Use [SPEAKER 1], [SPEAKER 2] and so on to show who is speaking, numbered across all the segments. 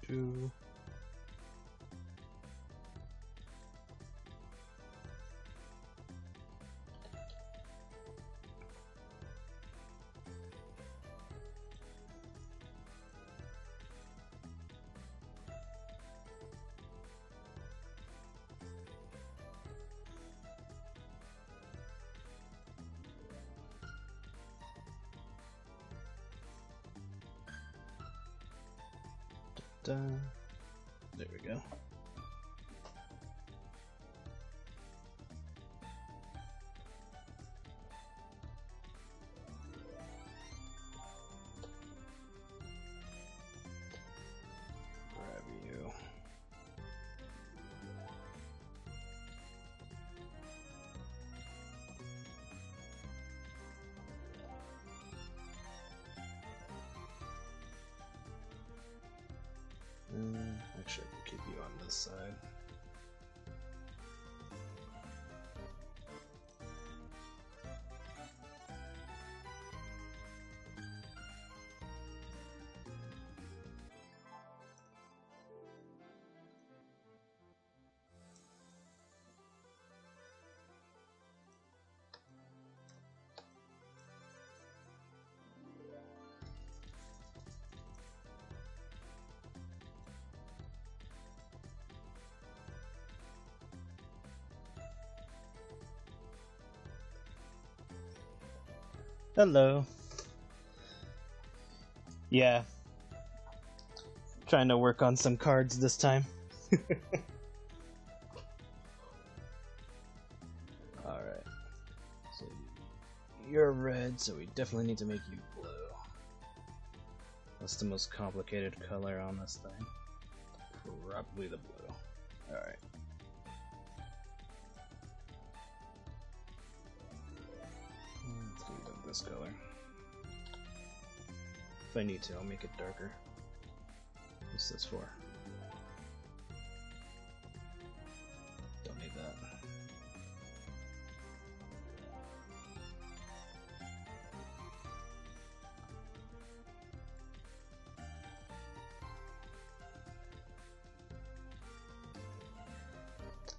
[SPEAKER 1] Two. There we go. Grab you. Make sure I can keep you on this side. Hello. Yeah. Trying to work on some cards this time. Alright. So you're red, so we definitely need to make you blue. What's the most complicated color on this thing? Probably the blue. Alright. Let's leave it this color. If I need to, I'll make it darker. What's this for? Don't need that.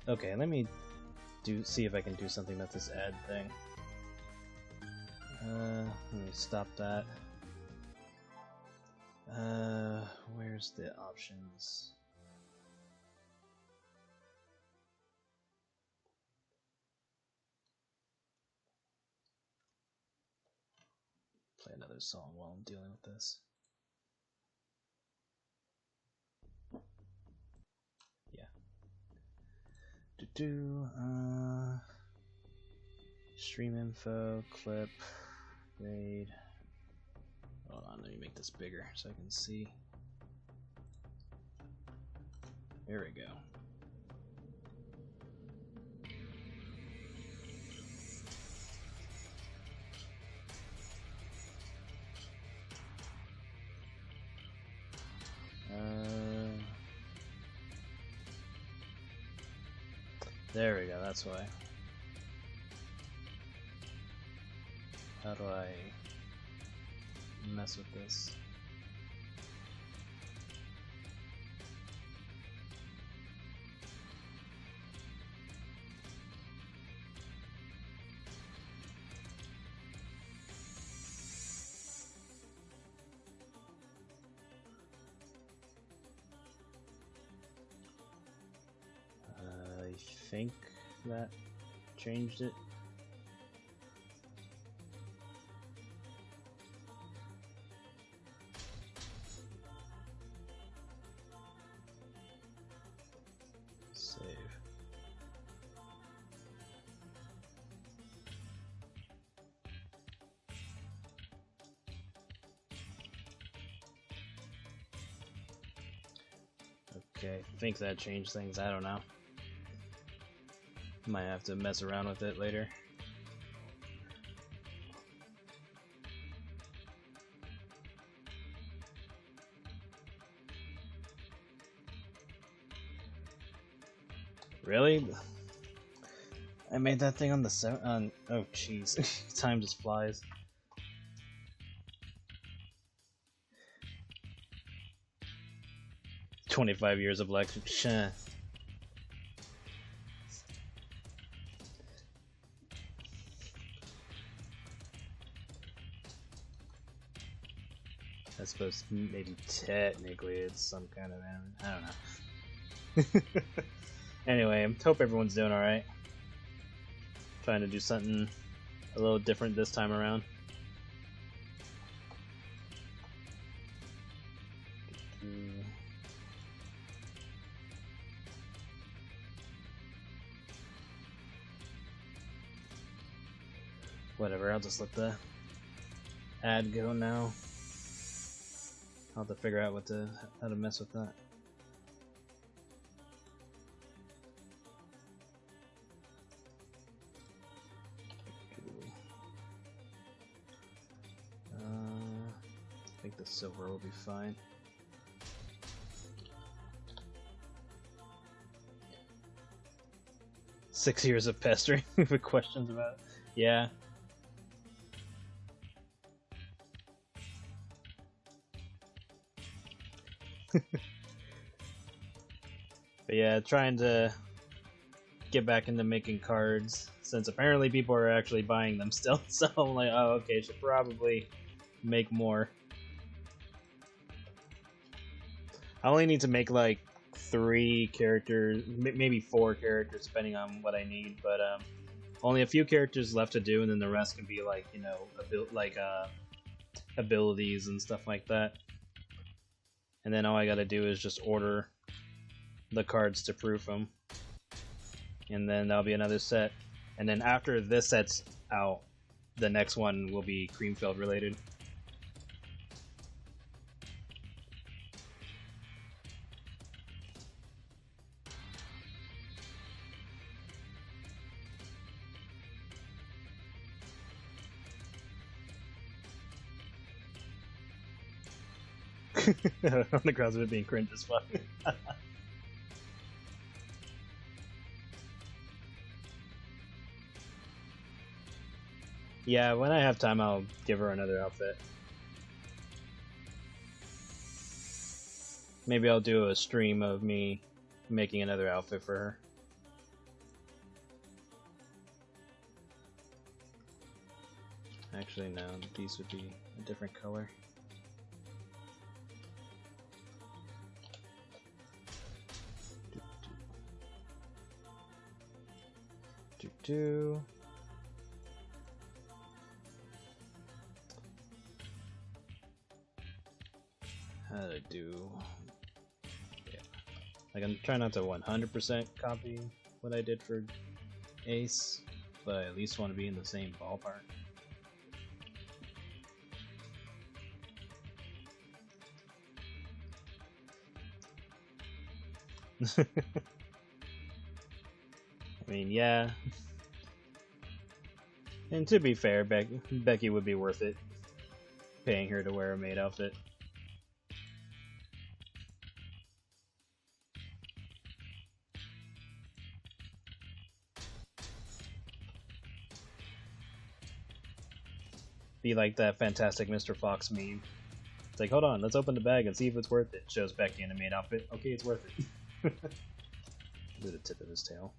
[SPEAKER 1] Okay, let me see if I can do something about this add thing. Let me stop that. Where's the options? Play another song while I'm dealing with this. Yeah. Stream info, clip, raid. Hold on, let me make this bigger so I can see. There we go. There we go, that's why. How do I mess with this? I think that changed it. Save. Okay, I think that changed things, I don't know. Might have to mess around with it later. Really? I made that thing on the oh jeez, time just flies. 25 years of Lex. I suppose maybe technically it's some kind of anime. I don't know. Anyway, I hope everyone's doing alright. Trying to do something a little different this time around. Whatever, I'll just let the ad go now. I'll have to figure out how to mess with that. I think the silver will be fine. Six years of pestering with questions about it. Yeah. But yeah, trying to get back into making cards, since apparently people are actually buying them still. So I'm like, oh, okay, should probably make more. I only need to make like 3 characters, maybe 4 characters, depending on what I need. But only a few characters left to do, and then the rest can be like, you know, abilities and stuff like that. And then all I gotta do is just order the cards to proof them, and then that'll be another set. And then after this set's out, the next one will be Creamfield related. On the grounds of it being cringe as fuck. Yeah, when I have time, I'll give her another outfit. Maybe I'll do a stream of me making another outfit for her. Actually, no, these would be a different color. How to do? Yeah, like I'm trying not to 100% copy what I did for Ace, but I at least want to be in the same ballpark. I mean, yeah. And to be fair, Becky would be worth it, paying her to wear a maid outfit. Be like that Fantastic Mr. Fox meme. It's like, hold on, let's open the bag and see if it's worth it. Shows Becky in a maid outfit. Okay, it's worth it. Do the tip of his tail.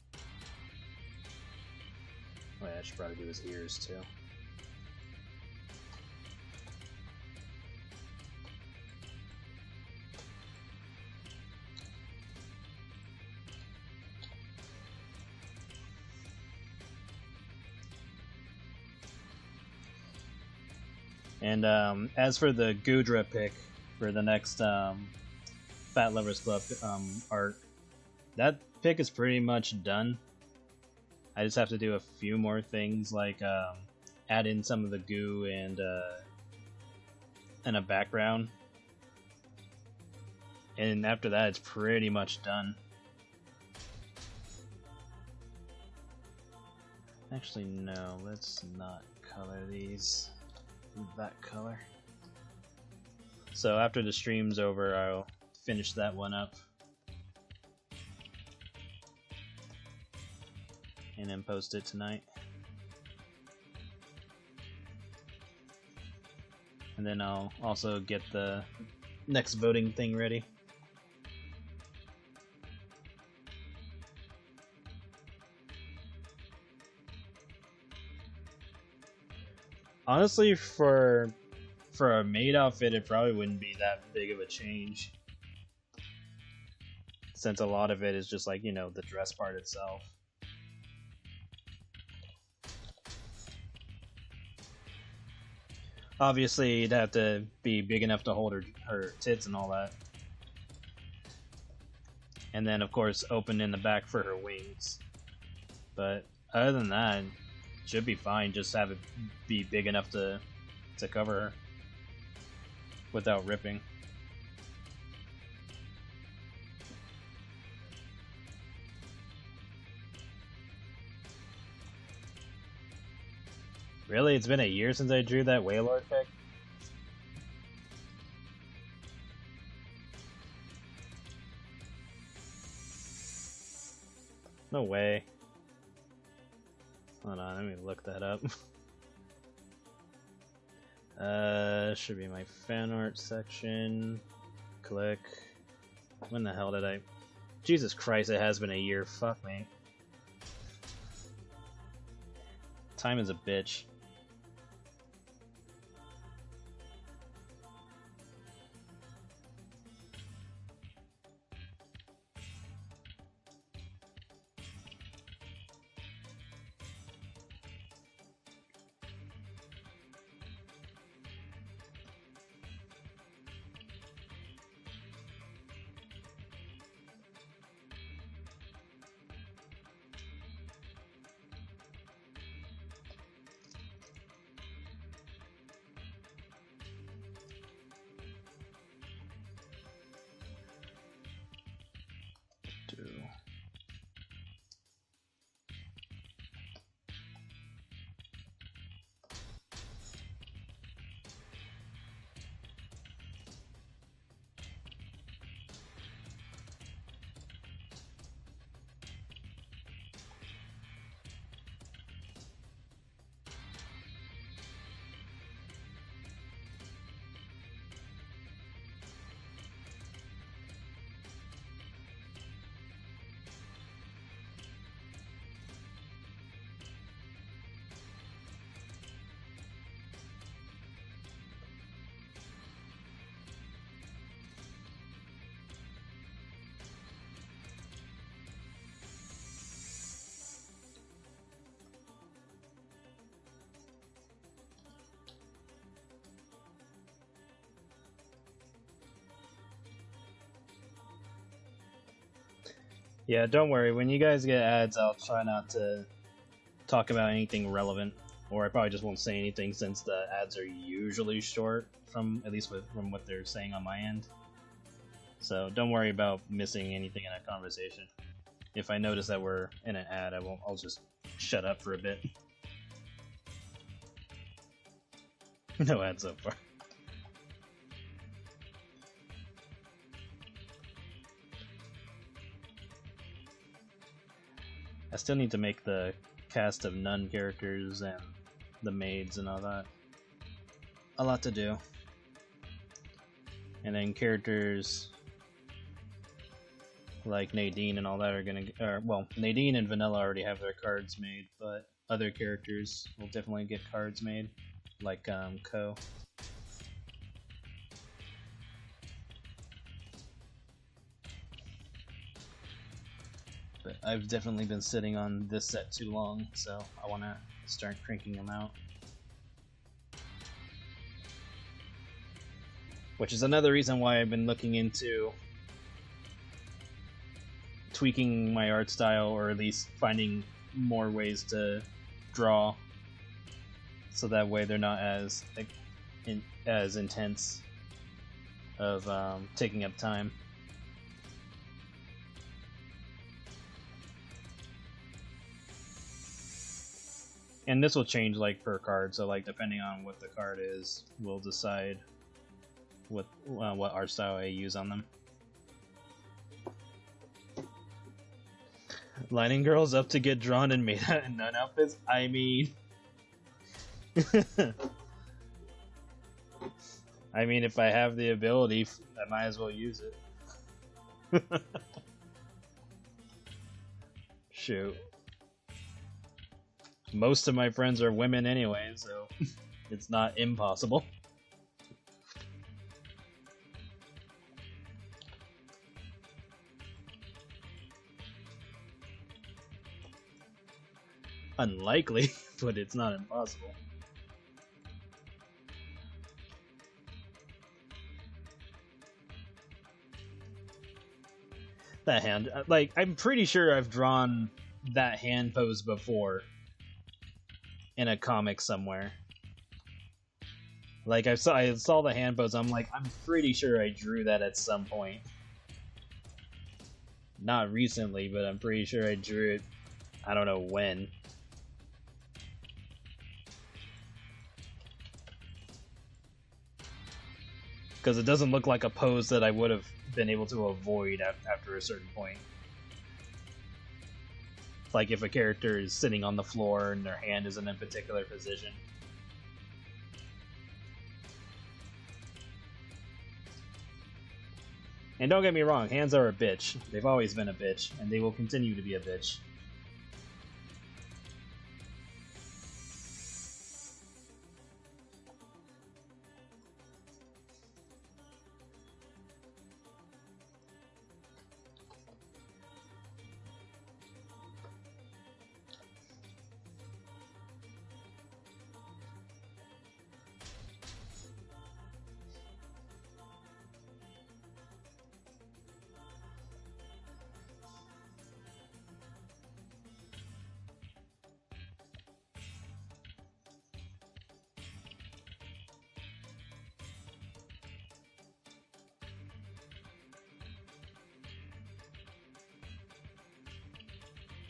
[SPEAKER 1] Oh yeah, I should probably do his ears too. And as for the Gudra pick for the next Fat Lovers Club arc, that pick is pretty much done. I just have to do a few more things, like add in some of the goo and a background. And after that, it's pretty much done. Actually, no, let's not color these that color. So after the stream's over, I'll finish that one up. And then post it tonight. And then I'll also get the next voting thing ready. Honestly, for a maid outfit, it probably wouldn't be that big of a change, since a lot of it is just like, you know, the dress part itself. Obviously, you'd have to be big enough to hold her tits and all that. And then, of course, open in the back for her wings. But other than that, should be fine. Just have it be big enough to cover her without ripping. Really? It's been a year since I drew that Wailord pick? No way. Hold on, let me look that up. Should be my fan art section. Click. When the hell did I... Jesus Christ, it has been a year. Fuck me. Time is a bitch. Yeah, don't worry. When you guys get ads, I'll try not to talk about anything relevant, or I probably just won't say anything since the ads are usually short, from at least from what they're saying on my end. So don't worry about missing anything in a conversation. If I notice that we're in an ad, I'll just shut up for a bit. No ads so far. I still need to make the cast of nun characters and the maids and all that. A lot to do. And then characters like Nadine and all that are gonna, well, Nadine and Vanilla already have their cards made, but other characters will definitely get cards made, like Ko. But I've definitely been sitting on this set too long, so I want to start cranking them out. Which is another reason why I've been looking into tweaking my art style, or at least finding more ways to draw, so that way they're not as as intense of taking up time. And this will change like per card, so like depending on what the card is, we'll decide what art style I use on them. Lining girls up to get drawn and made out in nun outfits? I mean... I mean, if I have the ability, I might as well use it. Shoot. Most of my friends are women anyway, so... It's not impossible. Unlikely, but it's not impossible. That hand, like, I'm pretty sure I've drawn that hand pose before in a comic somewhere. Like, I saw the hand pose, I'm like, I'm pretty sure I drew that at some point. Not recently, but I'm pretty sure I drew it, I don't know when. Because it doesn't look like a pose that I would have been able to avoid after a certain point. Like if a character is sitting on the floor and their hand is in a particular position. And don't get me wrong, hands are a bitch. They've always been a bitch, and they will continue to be a bitch.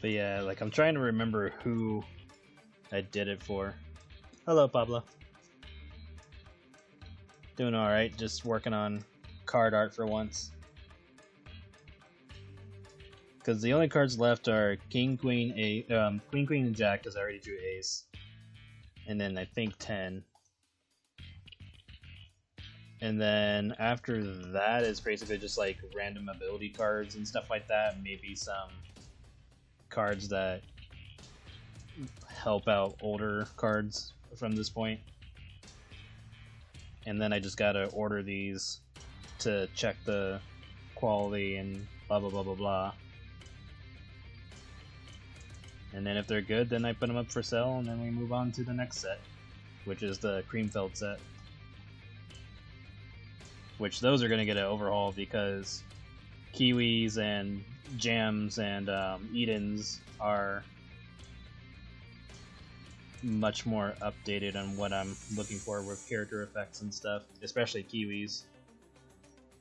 [SPEAKER 1] But yeah, like, I'm trying to remember who I did it for. Hello, Pablo. Doing alright, just working on card art for once. Because the only cards left are King, Queen, Queen, Queen, and Jack, because I already drew Ace. And then I think 10. And then after that is basically just like random ability cards and stuff like that. Maybe some cards that help out older cards from this point. And then I just gotta order these to check the quality and blah blah blah blah blah. And then if they're good, then I put them up for sale, and then we move on to the next set, which is the Creamfeld set. Which those are going to get an overhaul because Kiwis and Jams and Edens are much more updated on what I'm looking for with character effects and stuff, especially Kiwis,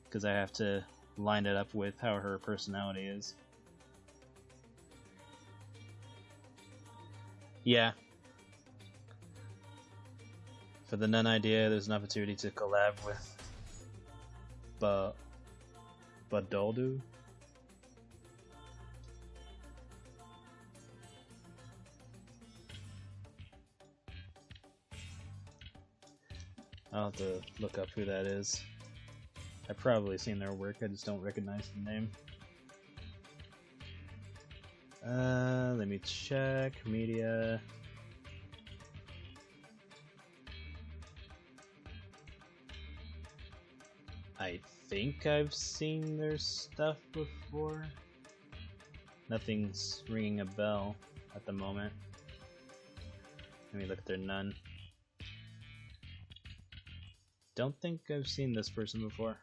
[SPEAKER 1] because I have to line it up with how her personality is. Yeah. For the Nun idea, there's an opportunity to collab with Badoldu. I'll have to look up who that is. I've probably seen their work, I just don't recognize the name. Let me check. Media. I think I've seen their stuff before. Nothing's ringing a bell at the moment. Let me look at their Nun. Don't think I've seen this person before.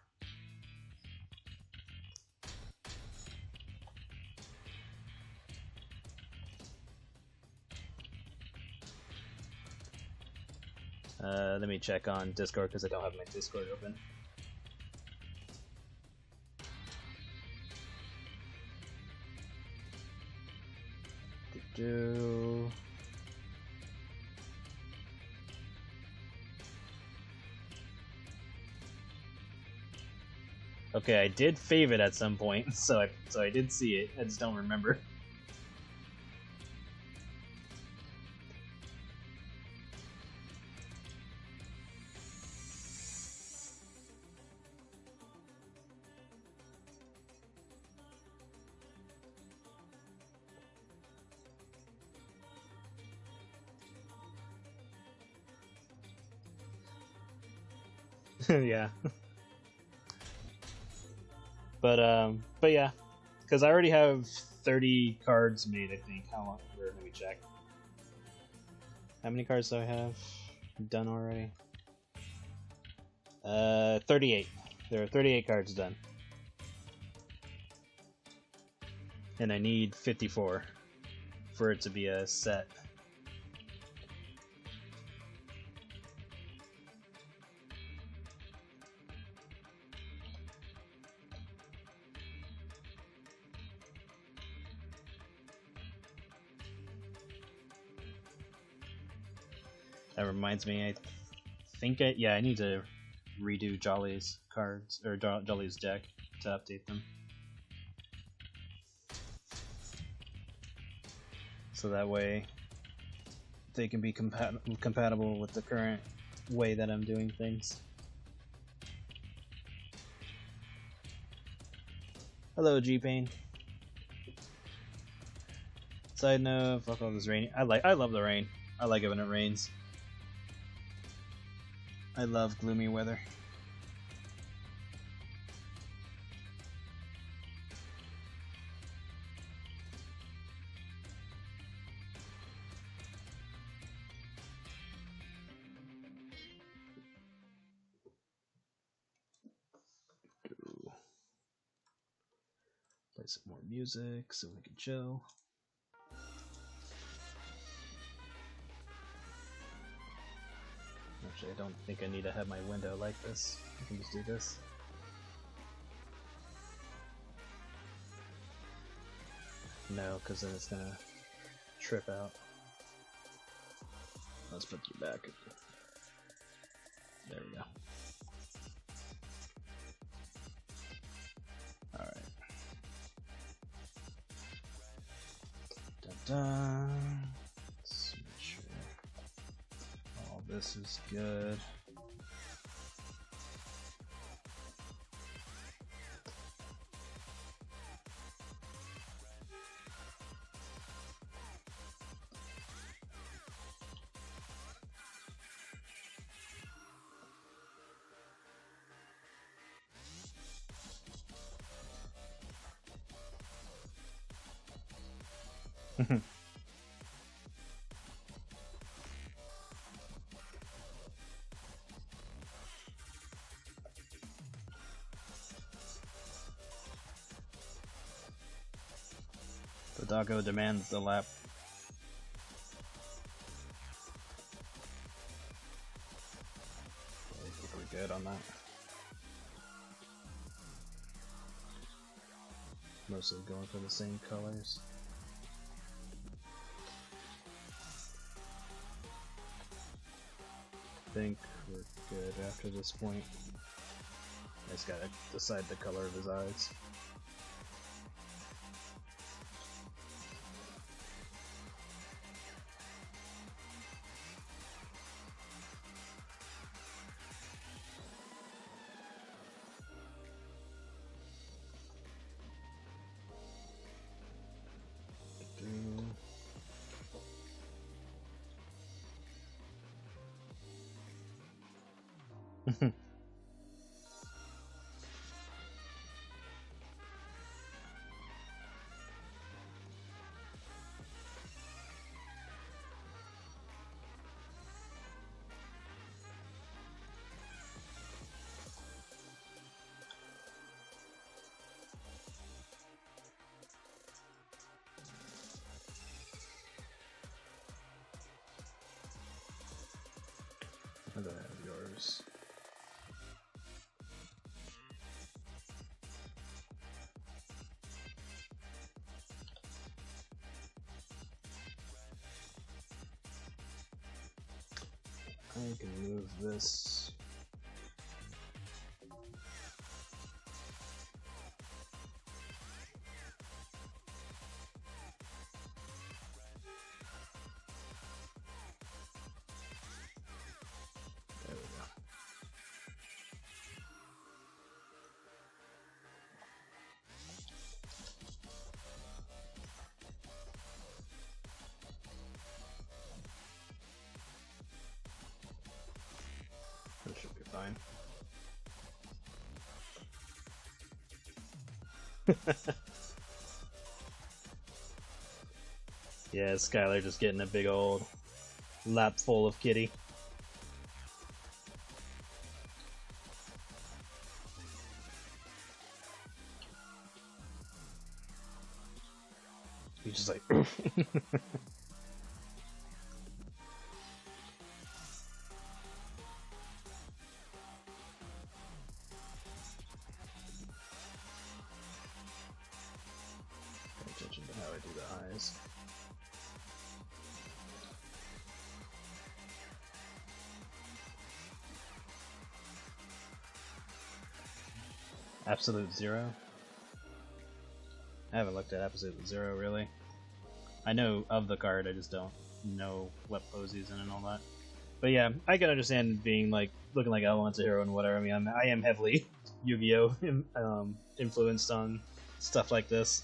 [SPEAKER 1] Let me check on Discord because I don't have my Discord open. Okay, I did fave it at some point, so I did see it. I just don't remember. Yeah. But yeah, because I already have 30 cards made. I think. How long? Let me check. How many cards do I have done already? 38. There are 38 cards done, and I need 54 for it to be a set. That reminds me, I think I need to redo Jolly's cards or Jolly's deck to update them, so that way they can be compatible with the current way that I'm doing things. Hello, G-Pain. Side note, fuck all this rain. I love the rain. I like it when it rains. I love gloomy weather. Play some more music so we can chill. Actually, I don't think I need to have my window like this. I can just do this. No, because then it's gonna trip out. Let's put you back. There we go. Alright. Dun-dun. Let's make sure all this is good. The doggo demands the lap. I think we're good on that. Mostly going for the same colors. I think we're good after this point. I just gotta decide the color of his eyes. And I have yours. I can move this. There we go. Yeah, Skylar just getting a big old lap full of kitty. He's just like... Pay attention to how I do the eyes. Absolute Zero? I haven't looked at Absolute Zero, really. I know of the card, I just don't know what pose he's in and all that. But yeah, I can understand being like, looking like Elemental Hero and whatever. I mean, I am heavily Yu-Gi-Oh! Influenced on stuff like this,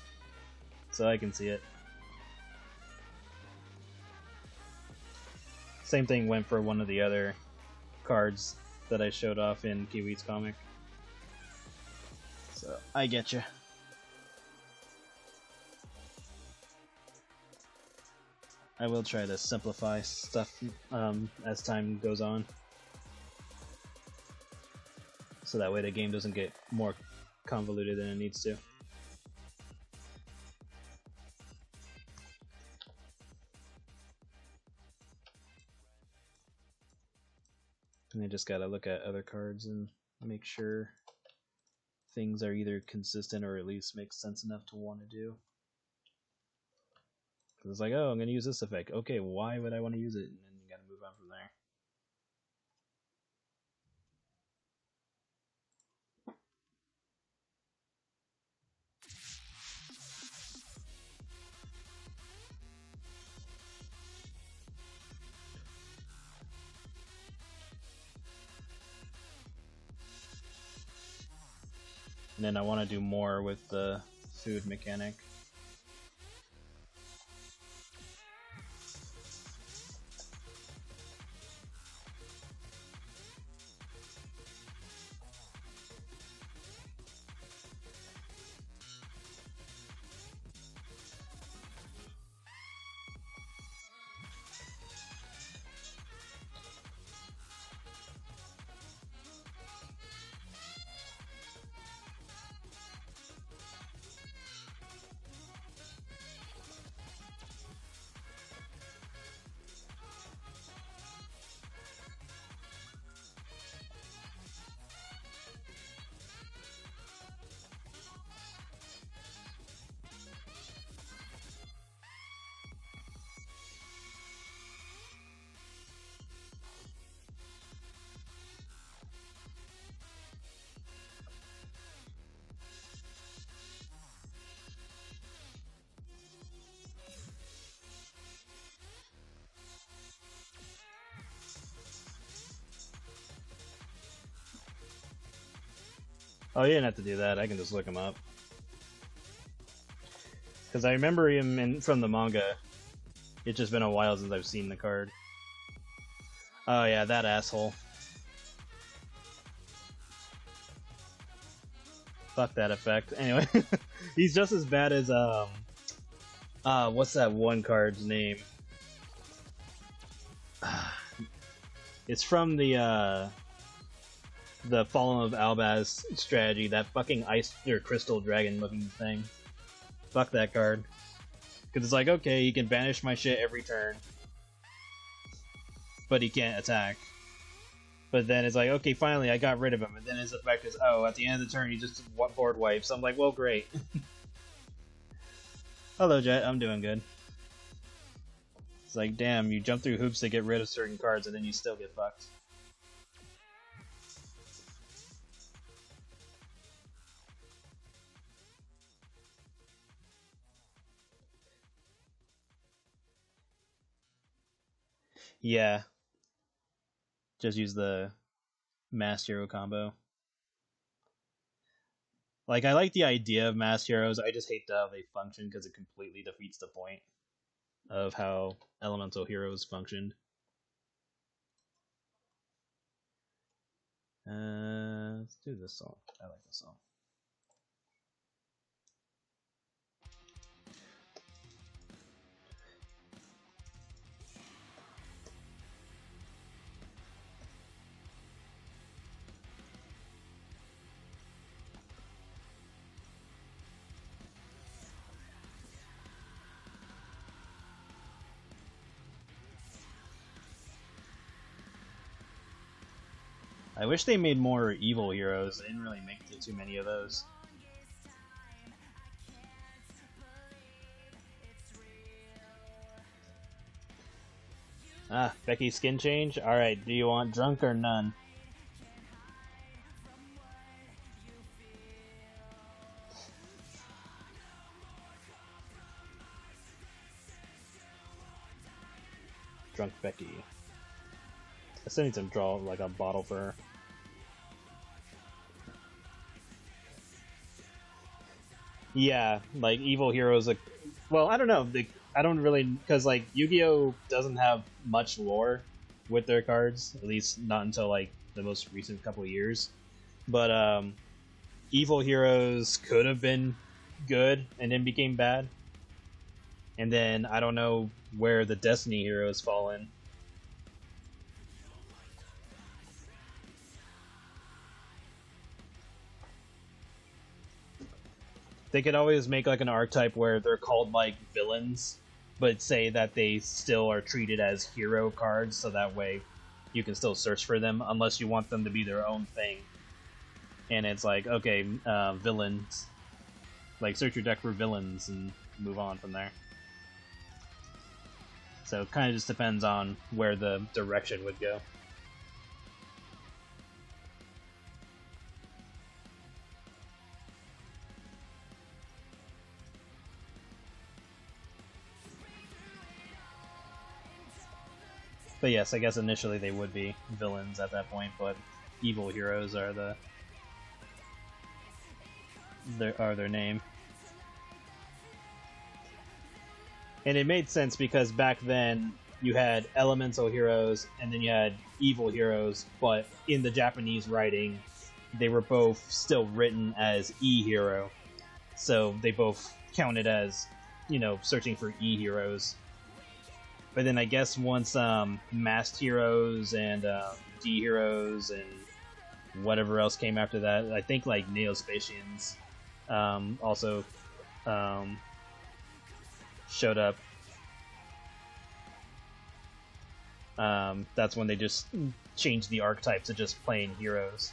[SPEAKER 1] so I can see it. Same thing went for one of the other cards that I showed off in Kiwi's comic. So, I get you. I will try to simplify stuff as time goes on. So that way the game doesn't get more convoluted than it needs to. And I just gotta look at other cards and make sure things are either consistent or at least make sense enough to want to do. Because it's like, oh, I'm going to use this effect. Okay, why would I want to use it? And then you gotta move on from there. And then I want to do more with the food mechanic. Oh, you didn't have to do that. I can just look him up. Because I remember him from the manga. It's just been a while since I've seen the card. Oh yeah, that asshole. Fuck that effect. Anyway, he's just as bad as what's that one card's name? It's from the Fallen of Albaz strategy, that fucking ice or crystal dragon looking thing. Fuck that card. Because it's like, okay, he can banish my shit every turn, but he can't attack. But then it's like, okay, finally I got rid of him, and then his effect is, oh, at the end of the turn he just board wipes. I'm like, well, great. Hello, Jet, I'm doing good. It's like, damn, you jump through hoops to get rid of certain cards, and then you still get fucked. Yeah. Just use the Mass Hero combo. Like, I like the idea of Mass Heroes, I just hate how they function because it completely defeats the point of how Elemental Heroes functioned. Let's do this song. I like this song. I wish they made more evil heroes. They didn't really make too many of those. Ah, Becky skin change? Alright, do you want drunk or none? Drunk Becky. I still need to draw like a bottle for her. Yeah, like evil heroes. Like, well, I don't know. I don't really, because like Yu-Gi-Oh doesn't have much lore with their cards, at least not until like the most recent couple of years. But evil heroes could have been good and then became bad. And then I don't know where the Destiny heroes fall in. They could always make like an archetype where they're called like villains, but say that they still are treated as hero cards, so that way you can still search for them unless you want them to be their own thing. And it's like, okay, villains. Like, search your deck for villains and move on from there. So it kind of just depends on where the direction would go. But yes, I guess initially they would be villains at that point, but evil heroes are their name. And it made sense because back then you had elemental heroes and then you had evil heroes, but in the Japanese writing, they were both still written as E-hero. So they both counted as, you know, searching for E-heroes. But then I guess once Masked Heroes and D Heroes and whatever else came after that, I think like Neospatians also showed up. That's when they just changed the archetype to just plain heroes.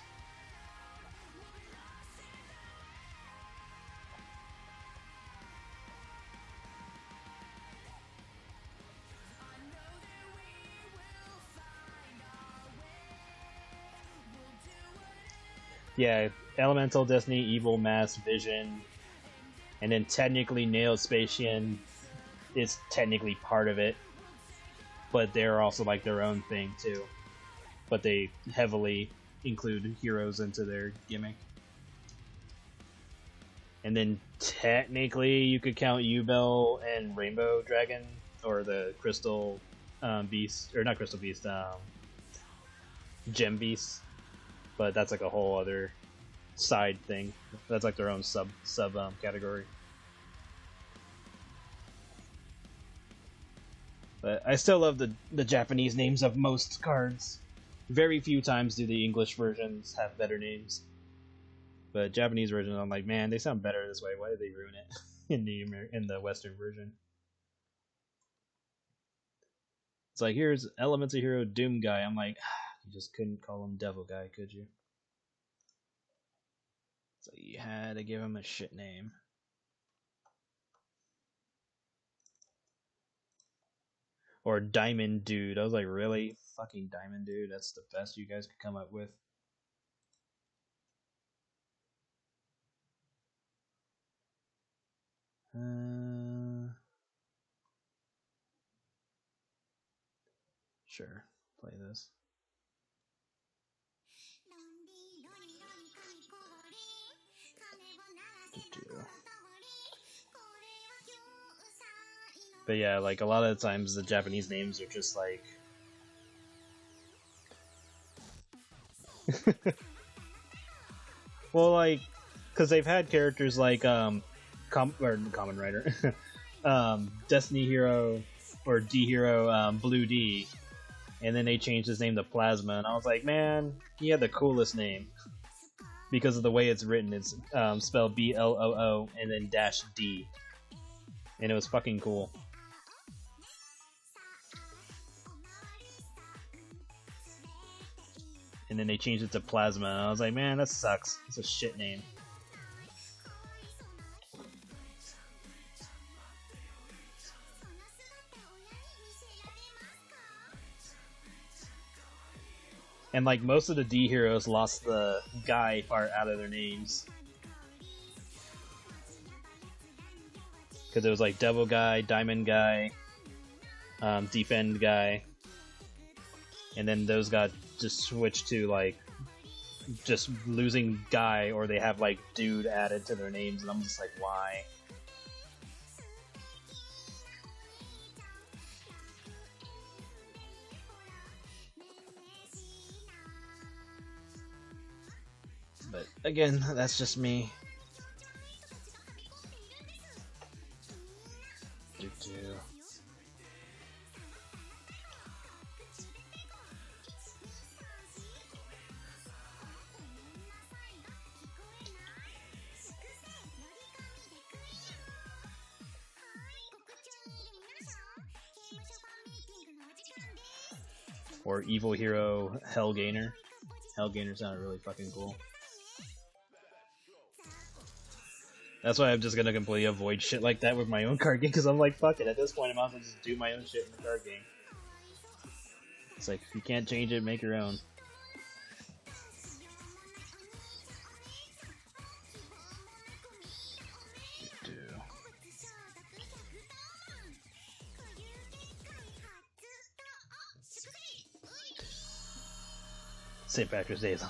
[SPEAKER 1] Yeah, Elemental, Destiny, Evil, Mass, Vision, and then technically Neospatian is technically part of it, but they're also like their own thing too. But they heavily include heroes into their gimmick. And then technically you could count Yubel and Rainbow Dragon, or the Crystal Beast, or not Crystal Beast, Gem Beast. But that's like a whole other side thing. That's like their own sub category. But I still love the Japanese names of most cards. Very few times do the English versions have better names. But Japanese versions, I'm like, man, they sound better this way. Why did they ruin it in the Western version? It's like, here's Elemental Hero Doom Guy. I'm like, you just couldn't call him Devil Guy, could you? So you had to give him a shit name. Or Diamond Dude. I was like, really? Fucking Diamond Dude? That's the best you guys could come up with? Sure. Play this. But yeah, like a lot of the times the Japanese names are just like well, like, because they've had characters like Common Rider, Destiny Hero or D Hero, Blue D, and then they changed his name to Plasma, and I was like, man, he had the coolest name because of the way it's written. It's spelled BLOO and then -D, and it was fucking cool. And and then they changed it to Plasma, and I was like, man, that sucks. It's a shit name. And like most of the D heroes lost the guy part out of their names. Because it was like Devil Guy, Diamond Guy, Defend Guy. And then those got just switched to like just losing Guy, or they have like Dude added to their names, and I'm just like, why? But again, that's just me. Or Evil Hero Hellgainer. Hellgainer sounded really fucking cool. That's why I'm just gonna completely avoid shit like that with my own card game, because I'm like, fuck it, at this point I might as well just do my own shit in the card game. It's like, if you can't change it, make your own. St. Patrick's Day is on.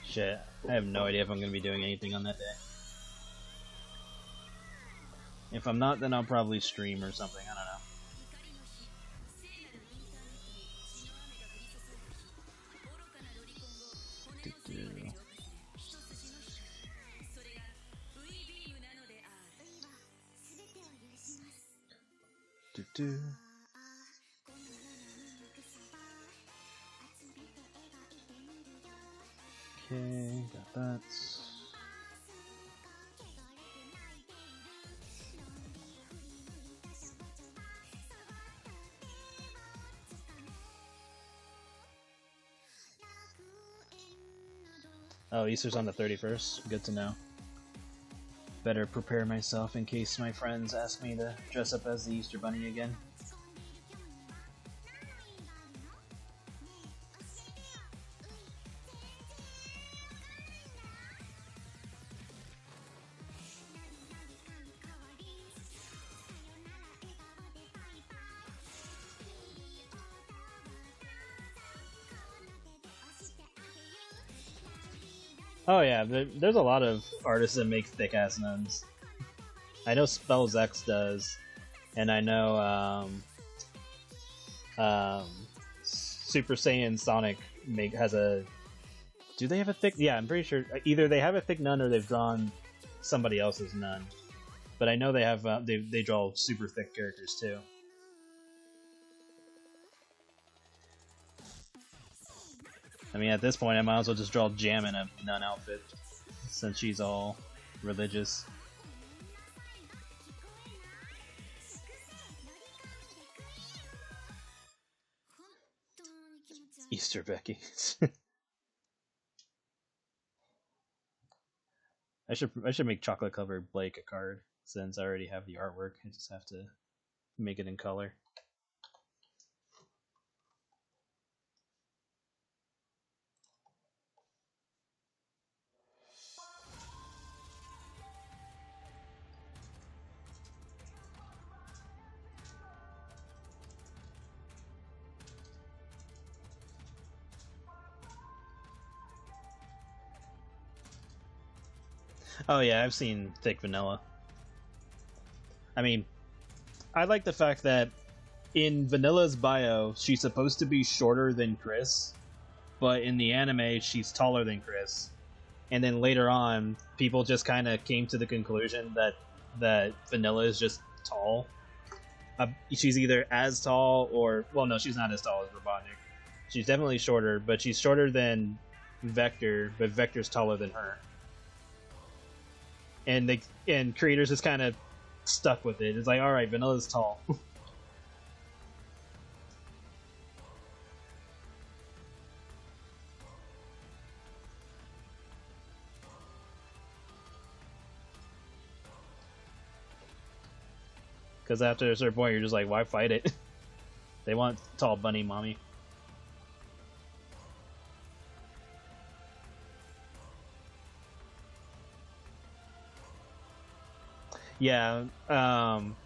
[SPEAKER 1] Shit, I have no idea if I'm going to be doing anything on that day. If I'm not, then I'll probably stream or something, I don't know. Okay, got that. Oh, Easter's on the 31st. Good to know. Better prepare myself in case my friends ask me to dress up as the Easter Bunny again. Oh yeah, there's a lot of artists that make thick-ass nuns. I know Spells X does, and I know Super Saiyan Sonic has a... Do they have a thick... Yeah, I'm pretty sure either they have a thick nun or they've drawn somebody else's nun. But I know they have they draw super thick characters too. I mean, at this point, I might as well just draw Jam in a nun outfit, since she's all religious. Easter Becky. I should make chocolate covered Blake a card, since I already have the artwork. I just have to make it in color. Oh yeah, I've seen thick vanilla. I mean, I like the fact that in Vanilla's bio, she's supposed to be shorter than Chris, but in the anime, she's taller than Chris. And then later on, people just kind of came to the conclusion that Vanilla is just tall. She's either as tall or... Well, no, she's not as tall as Robotnik. She's definitely shorter, but she's shorter than Vector, but Vector's taller than her. And creators just kind of stuck with it. It's like, alright, Vanilla's tall. Because after a certain point, you're just like, why fight it? They want tall bunny mommy. Yeah,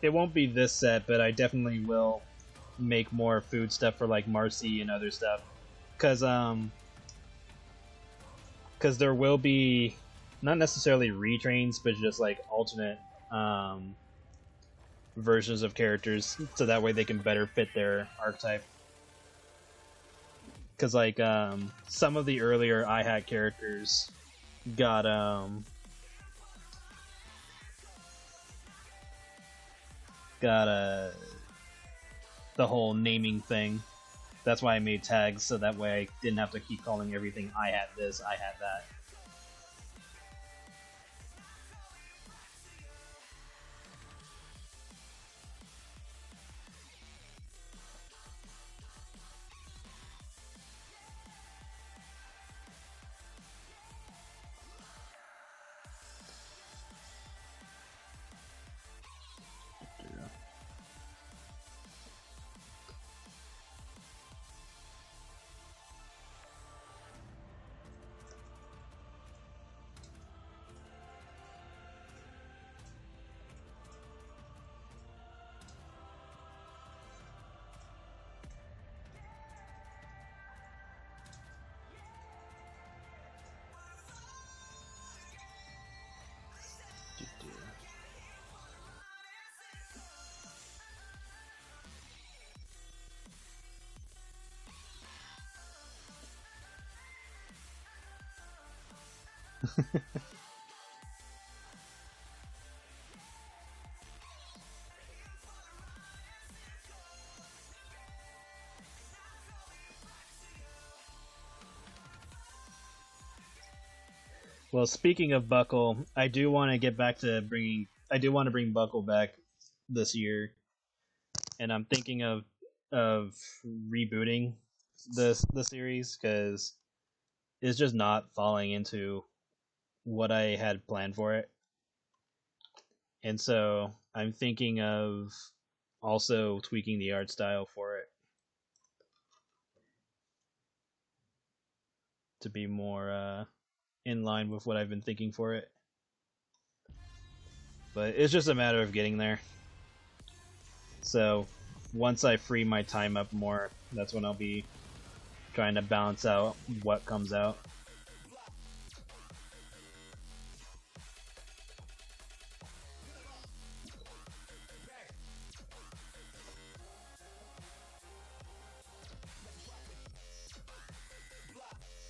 [SPEAKER 1] it won't be this set, but I definitely will make more food stuff for like Marcy and other stuff. Cause there will be not necessarily retrains, but just like alternate versions of characters, so that way they can better fit their archetype. Cause like some of the earlier iHat characters got the whole naming thing. That's why I made tags, so that way I didn't have to keep calling everything I had this, I had that. Well, speaking of Buckle, I do want to get back to bringing. I do want to bring Buckle back this year, and I'm thinking of rebooting the series because it's just not falling into what I had planned for it, and so I'm thinking of also tweaking the art style for it to be more in line with what I've been thinking for it. But it's just a matter of getting there. So once I free my time up more, that's when I'll be trying to balance out what comes out.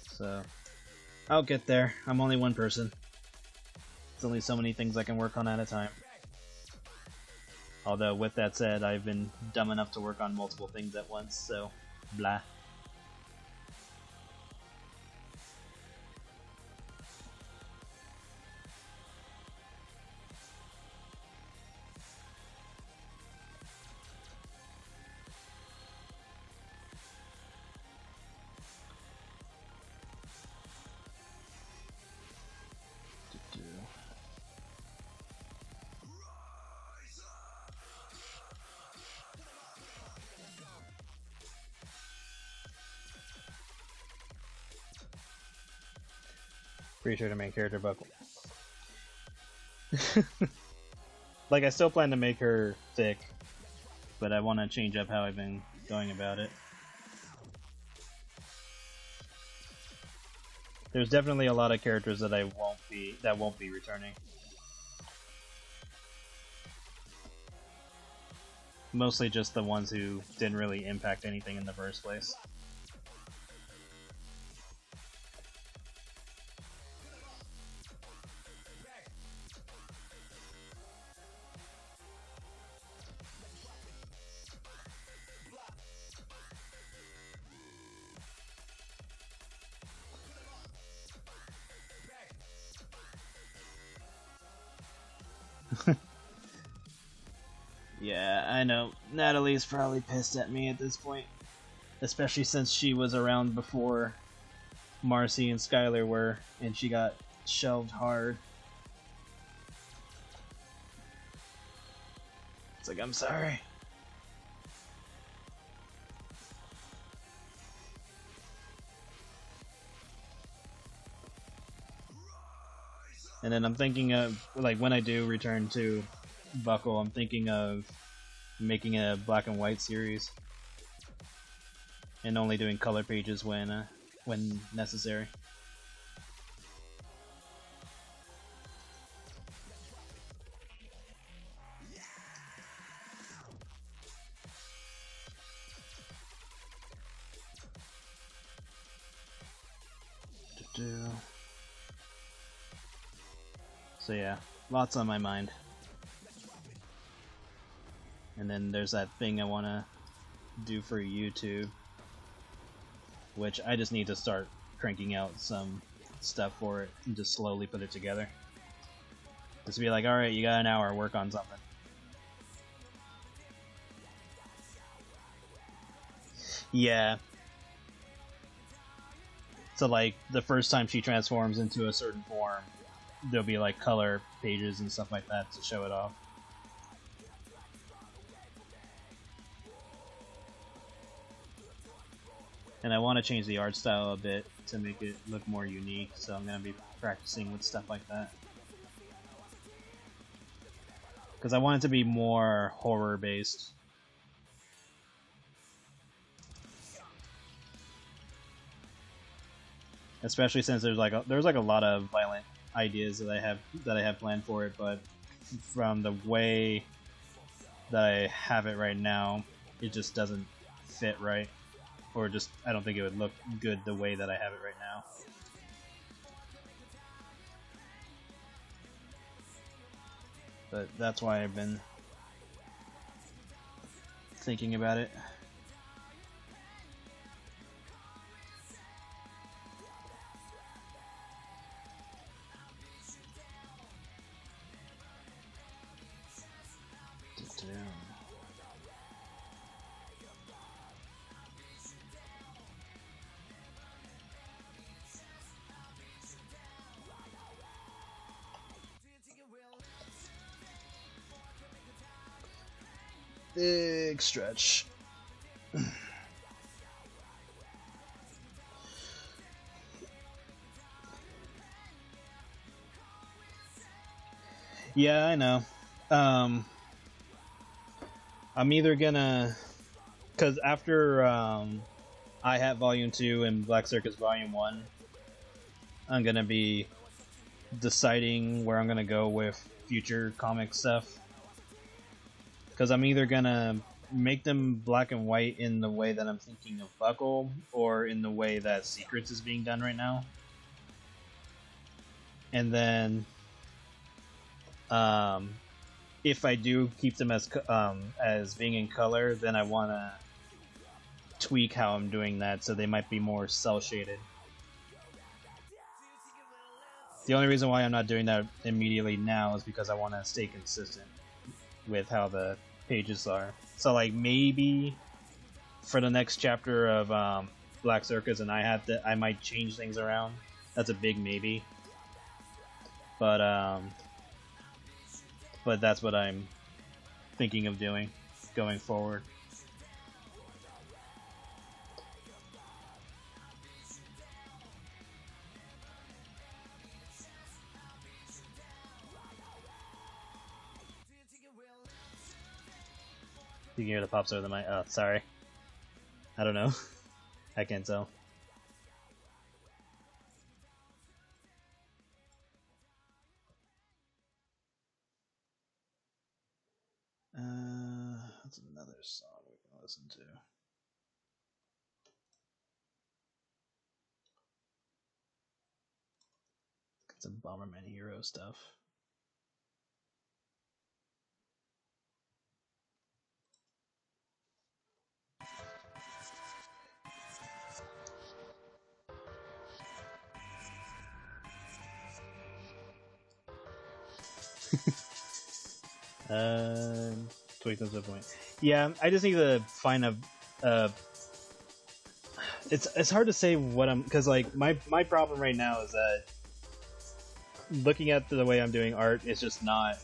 [SPEAKER 1] So I'll get there. I'm only one person. There's only so many things I can work on at a time. Although, with that said, I've been dumb enough to work on multiple things at once, so blah. Pretty sure to make character Buckle. Like, I still plan to make her thick, but I want to change up how I've been going about it. There's definitely a lot of characters that won't be returning. Mostly just the ones who didn't really impact anything in the first place. Yeah, I know. Natalie's probably pissed at me at this point. Especially since she was around before Marcy and Skylar were, and she got shelved hard. It's like, I'm sorry. And then I'm thinking of, like, when I do return to Buckle, I'm thinking of making a black and white series. And only doing color pages when necessary. So yeah, lots on my mind. And then there's that thing I want to do for YouTube, which I just need to start cranking out some stuff for it and just slowly put it together. Just be like, alright, you got an hour, work on something. Yeah. So like, the first time she transforms into a certain form, there'll be like color pages and stuff like that to show it off. And I want to change the art style a bit to make it look more unique, so I'm going to be practicing with stuff like that. Because I want it to be more horror based. Especially since there's like a lot of violent ideas that I have planned for it, but from the way that I have it right now, it just doesn't fit right. Or just, I don't think it would look good the way that I have it right now. But that's why I've been thinking about it. Big stretch. Yeah, I know. I'm either gonna, cause after I Hat Volume 2 and Black Circus Volume 1, I'm gonna be deciding where I'm gonna go with future comic stuff. Because I'm either gonna make them black and white in the way that I'm thinking of Buckle, or in the way that Secrets is being done right now. And then, if I do keep them as being in color, then I want to tweak how I'm doing that, so they might be more cell shaded. The only reason why I'm not doing that immediately now is because I want to stay consistent with how the pages are. So like, maybe for the next chapter of Black Circus and I might change things around. That's a big maybe. But that's what I'm thinking of doing going forward. You can hear the pops over the mic. Oh, sorry. I don't know. I can't tell. That's another song we can listen to. Get some Bomberman Hero stuff. Tweak those up point. Yeah, I just need to find a. It's hard to say what I'm, because like my problem right now is that looking at the way I'm doing art is just not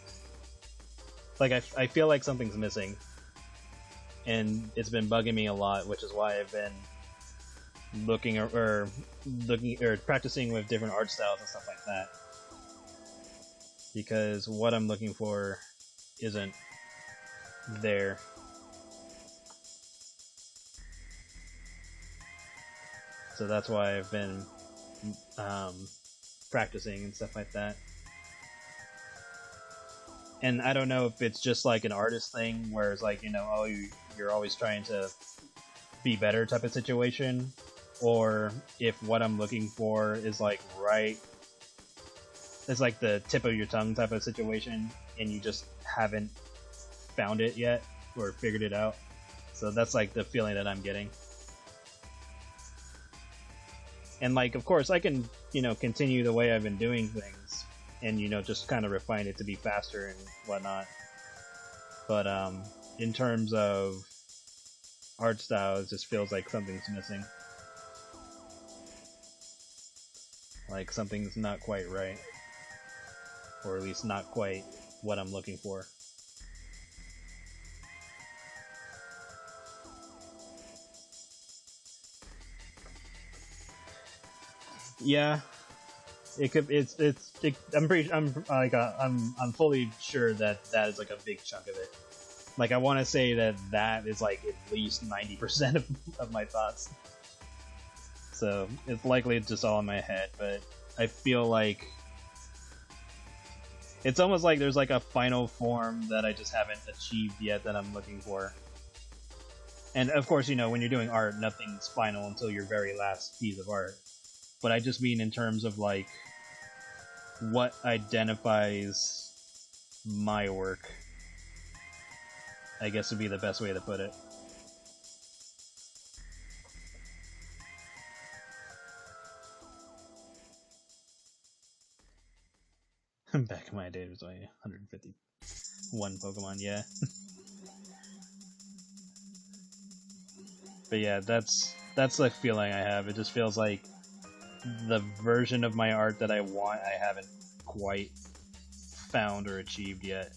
[SPEAKER 1] Like I feel like something's missing, and it's been bugging me a lot, which is why I've been looking or practicing with different art styles and stuff like that. Because what I'm looking for isn't there. So that's why I've been practicing and stuff like that. And I don't know if it's just like an artist thing, where it's like, you know, oh, you're always trying to be better type of situation, or if what I'm looking for is like right, it's like the tip of your tongue type of situation, and you just haven't found it yet or figured it out. So that's like the feeling that I'm getting. And like, of course, I can, you know, continue the way I've been doing things, and you know, just kind of refine it to be faster and whatnot. But in terms of art style, it just feels like something's missing. Like something's not quite right, or at least not quite what I'm looking for. Yeah, it could. I'm fully sure that that is like a big chunk of it. Like I want to say that that is like at least 90% of my thoughts. So it's likely just all in my head, but I feel like it's almost like there's like a final form that I just haven't achieved yet that I'm looking for. And of course, you know, when you're doing art, nothing's final until your very last piece of art. But I just mean in terms of like what identifies my work, I guess would be the best way to put it. Back in my day, it was only 151 Pokemon, yeah. But yeah, that's the feeling I have. It just feels like the version of my art that I want, I haven't quite found or achieved yet.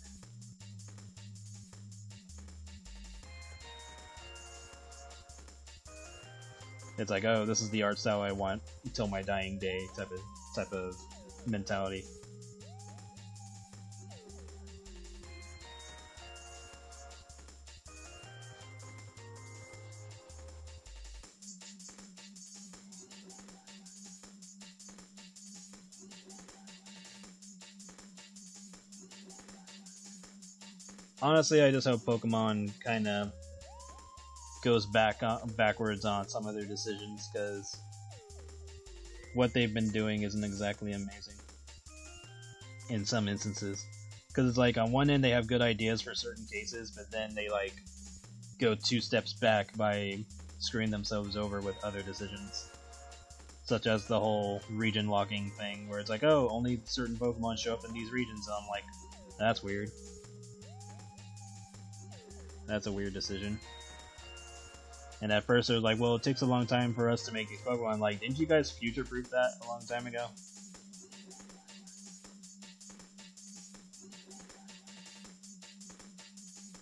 [SPEAKER 1] It's like, oh, this is the art style I want until my dying day type of mentality. Honestly, I just hope Pokemon kind of goes backwards on some of their decisions, because what they've been doing isn't exactly amazing in some instances. Because it's like on one end they have good ideas for certain cases, but then they like go 2 steps back by screwing themselves over with other decisions, such as the whole region locking thing, where it's like, oh, only certain Pokemon show up in these regions. And I'm like, that's weird. That's a weird decision. And at first it was like, well, it takes a long time for us to make these Pokemon. Like, didn't you guys future-proof that a long time ago?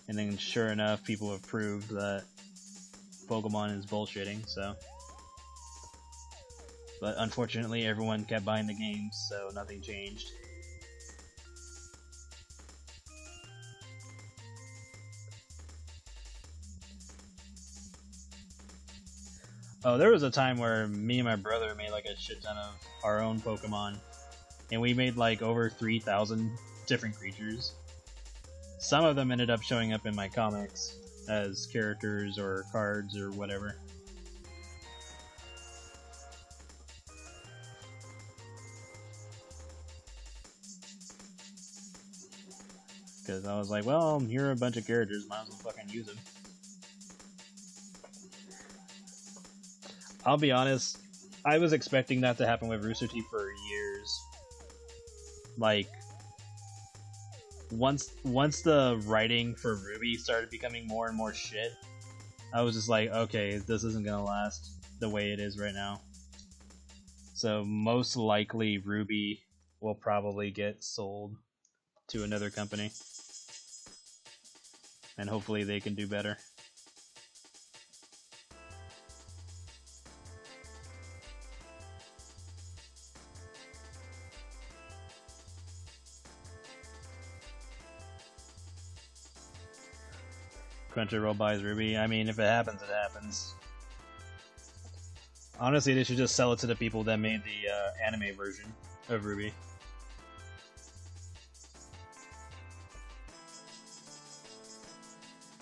[SPEAKER 1] And then sure enough, people have proved that Pokemon is bullshitting, so. But unfortunately, everyone kept buying the games, so nothing changed. Oh, there was a time where me and my brother made like a shit ton of our own Pokemon, and we made like over 3,000 different creatures. Some of them ended up showing up in my comics as characters or cards or whatever. Because I was like, well, here are a bunch of characters, might as well fucking use them. I'll be honest, I was expecting that to happen with Veteruscy for years. Like, once the writing for Ruby started becoming more and more shit, I was just like, okay, this isn't gonna last the way it is right now. So most likely Ruby will probably get sold to another company. and hopefully they can do better. Crunchyroll buys Ruby. I mean, if it happens, it happens. Honestly, they should just sell it to the people that made the anime version of Ruby.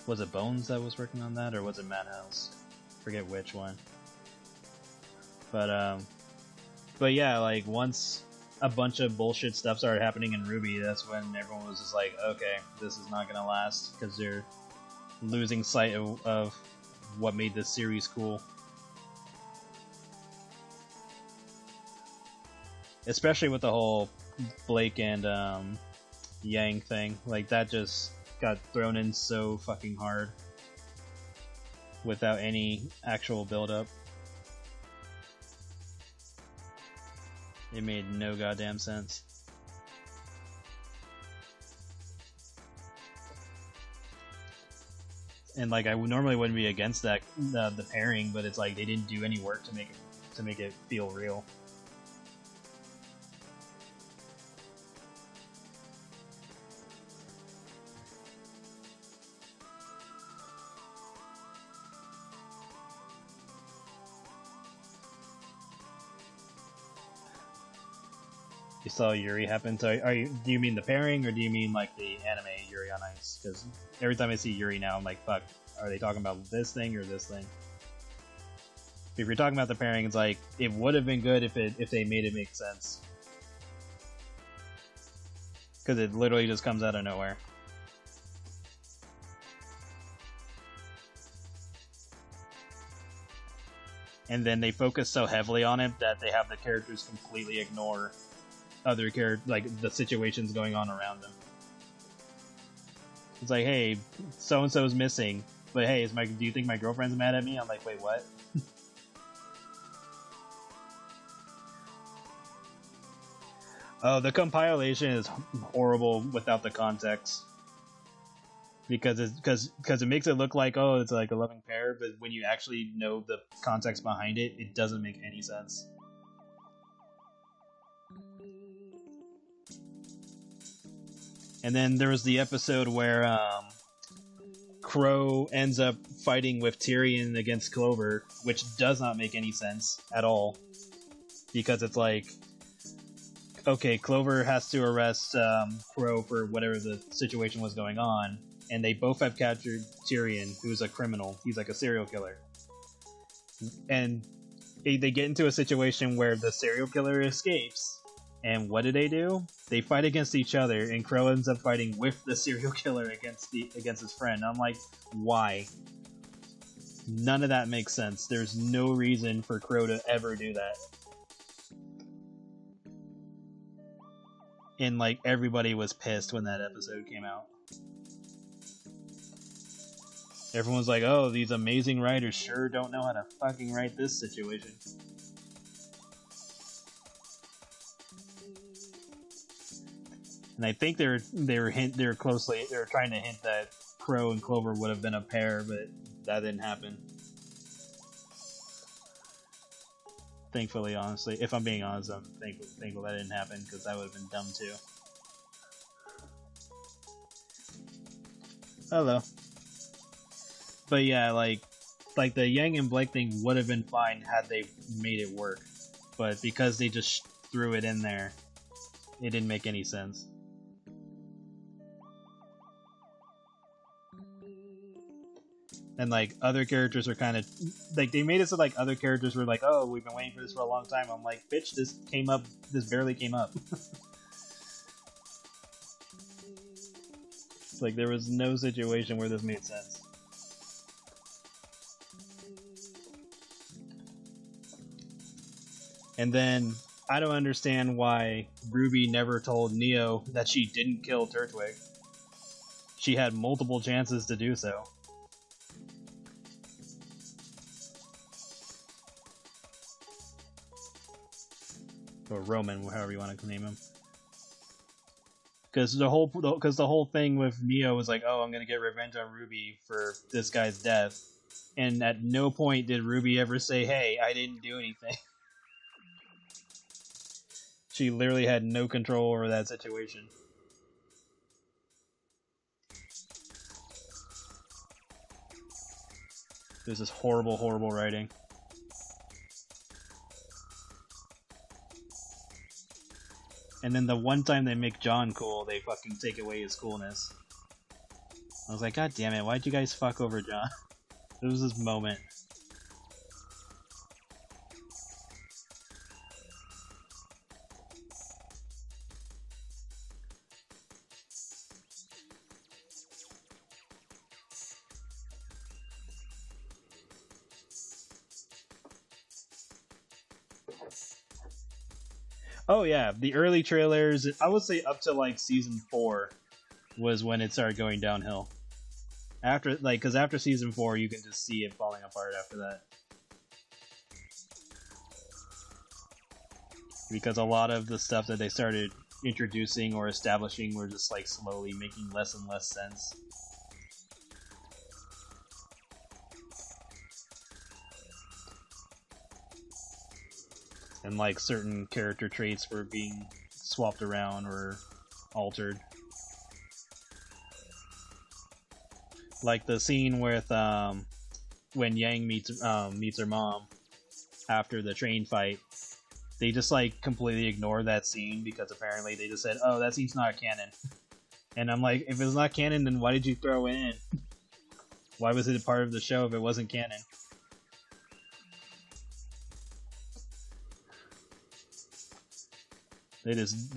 [SPEAKER 1] Was it Bones that was working on that, or was it Madhouse? Forget which one. But yeah, like once a bunch of bullshit stuff started happening in Ruby, that's when everyone was just like, okay, this is not gonna last, because they're losing sight of what made this series cool. Especially with the whole Blake and Yang thing. Like, that just got thrown in so fucking hard without any actual build-up. It made no goddamn sense. And like, I normally wouldn't be against that the pairing, but it's like they didn't do any work to make it feel real. You saw Yuri happen. So, do you mean the pairing, or do you mean like the anime Yuri on Ice? Because every time I see Yuri now, I'm like, fuck, are they talking about this thing or this thing? If you're talking about the pairing, it's like it would have been good if they made it make sense, because it literally just comes out of nowhere. And then they focus so heavily on it that they have the characters completely ignore other characters, like the situations going on around them. It's like, hey, so and so's missing, but hey, do you think my girlfriend's mad at me? I'm like, wait, what? Oh, the compilation is horrible without the context, because it makes it look like, oh, it's like a loving pair, but when you actually know the context behind it, it doesn't make any sense. And then there was the episode where Crow ends up fighting with Tyrion against Clover, which does not make any sense at all. Because it's like, okay, Clover has to arrest Crow for whatever the situation was going on, and they both have captured Tyrion, who's a criminal. He's like a serial killer. And they get into a situation where the serial killer escapes. And what do? They fight against each other, and Crow ends up fighting with the serial killer against his friend. I'm like, why? None of that makes sense. There's no reason for Crow to ever do that. And like, everybody was pissed when that episode came out. Everyone's like, oh, these amazing writers sure don't know how to fucking write this situation. And I think they were trying to hint that Crow and Clover would have been a pair, but that didn't happen. Thankfully, honestly, if I'm being honest, I'm thankful that didn't happen, because that would have been dumb too. Hello. But yeah, like the Yang and Blake thing would have been fine had they made it work, but because they just threw it in there, it didn't make any sense. And like, other characters are kind of like, they made it so like other characters were like, oh, we've been waiting for this for a long time. I'm like, bitch, this barely came up. It's like, there was no situation where this made sense. And then I don't understand why Ruby never told Neo that she didn't kill Turtwig. She had multiple chances to do so. Or Roman, however you want to name him. Because the whole thing with Neo was like, oh, I'm gonna get revenge on Ruby for this guy's death, and at no point did Ruby ever say, hey, I didn't do anything. She literally had no control over that situation. This is horrible, horrible writing. And then the one time they make John cool, they fucking take away his coolness. I was like, God damn it, why'd you guys fuck over John? There was this moment. Oh yeah, the early trailers, I would say up to like season 4 was when it started going downhill. After, like, because after season 4 you can just see it falling apart after that. Because a lot of the stuff that they started introducing or establishing were just like slowly making less and less sense. And like certain character traits were being swapped around or altered. Like the scene with when Yang meets her mom after the train fight. They just like completely ignored that scene because apparently they just said, "Oh, that scene's not canon." And I'm like, if it's not canon, then why did you throw it in? Why was it a part of the show if it wasn't canon? They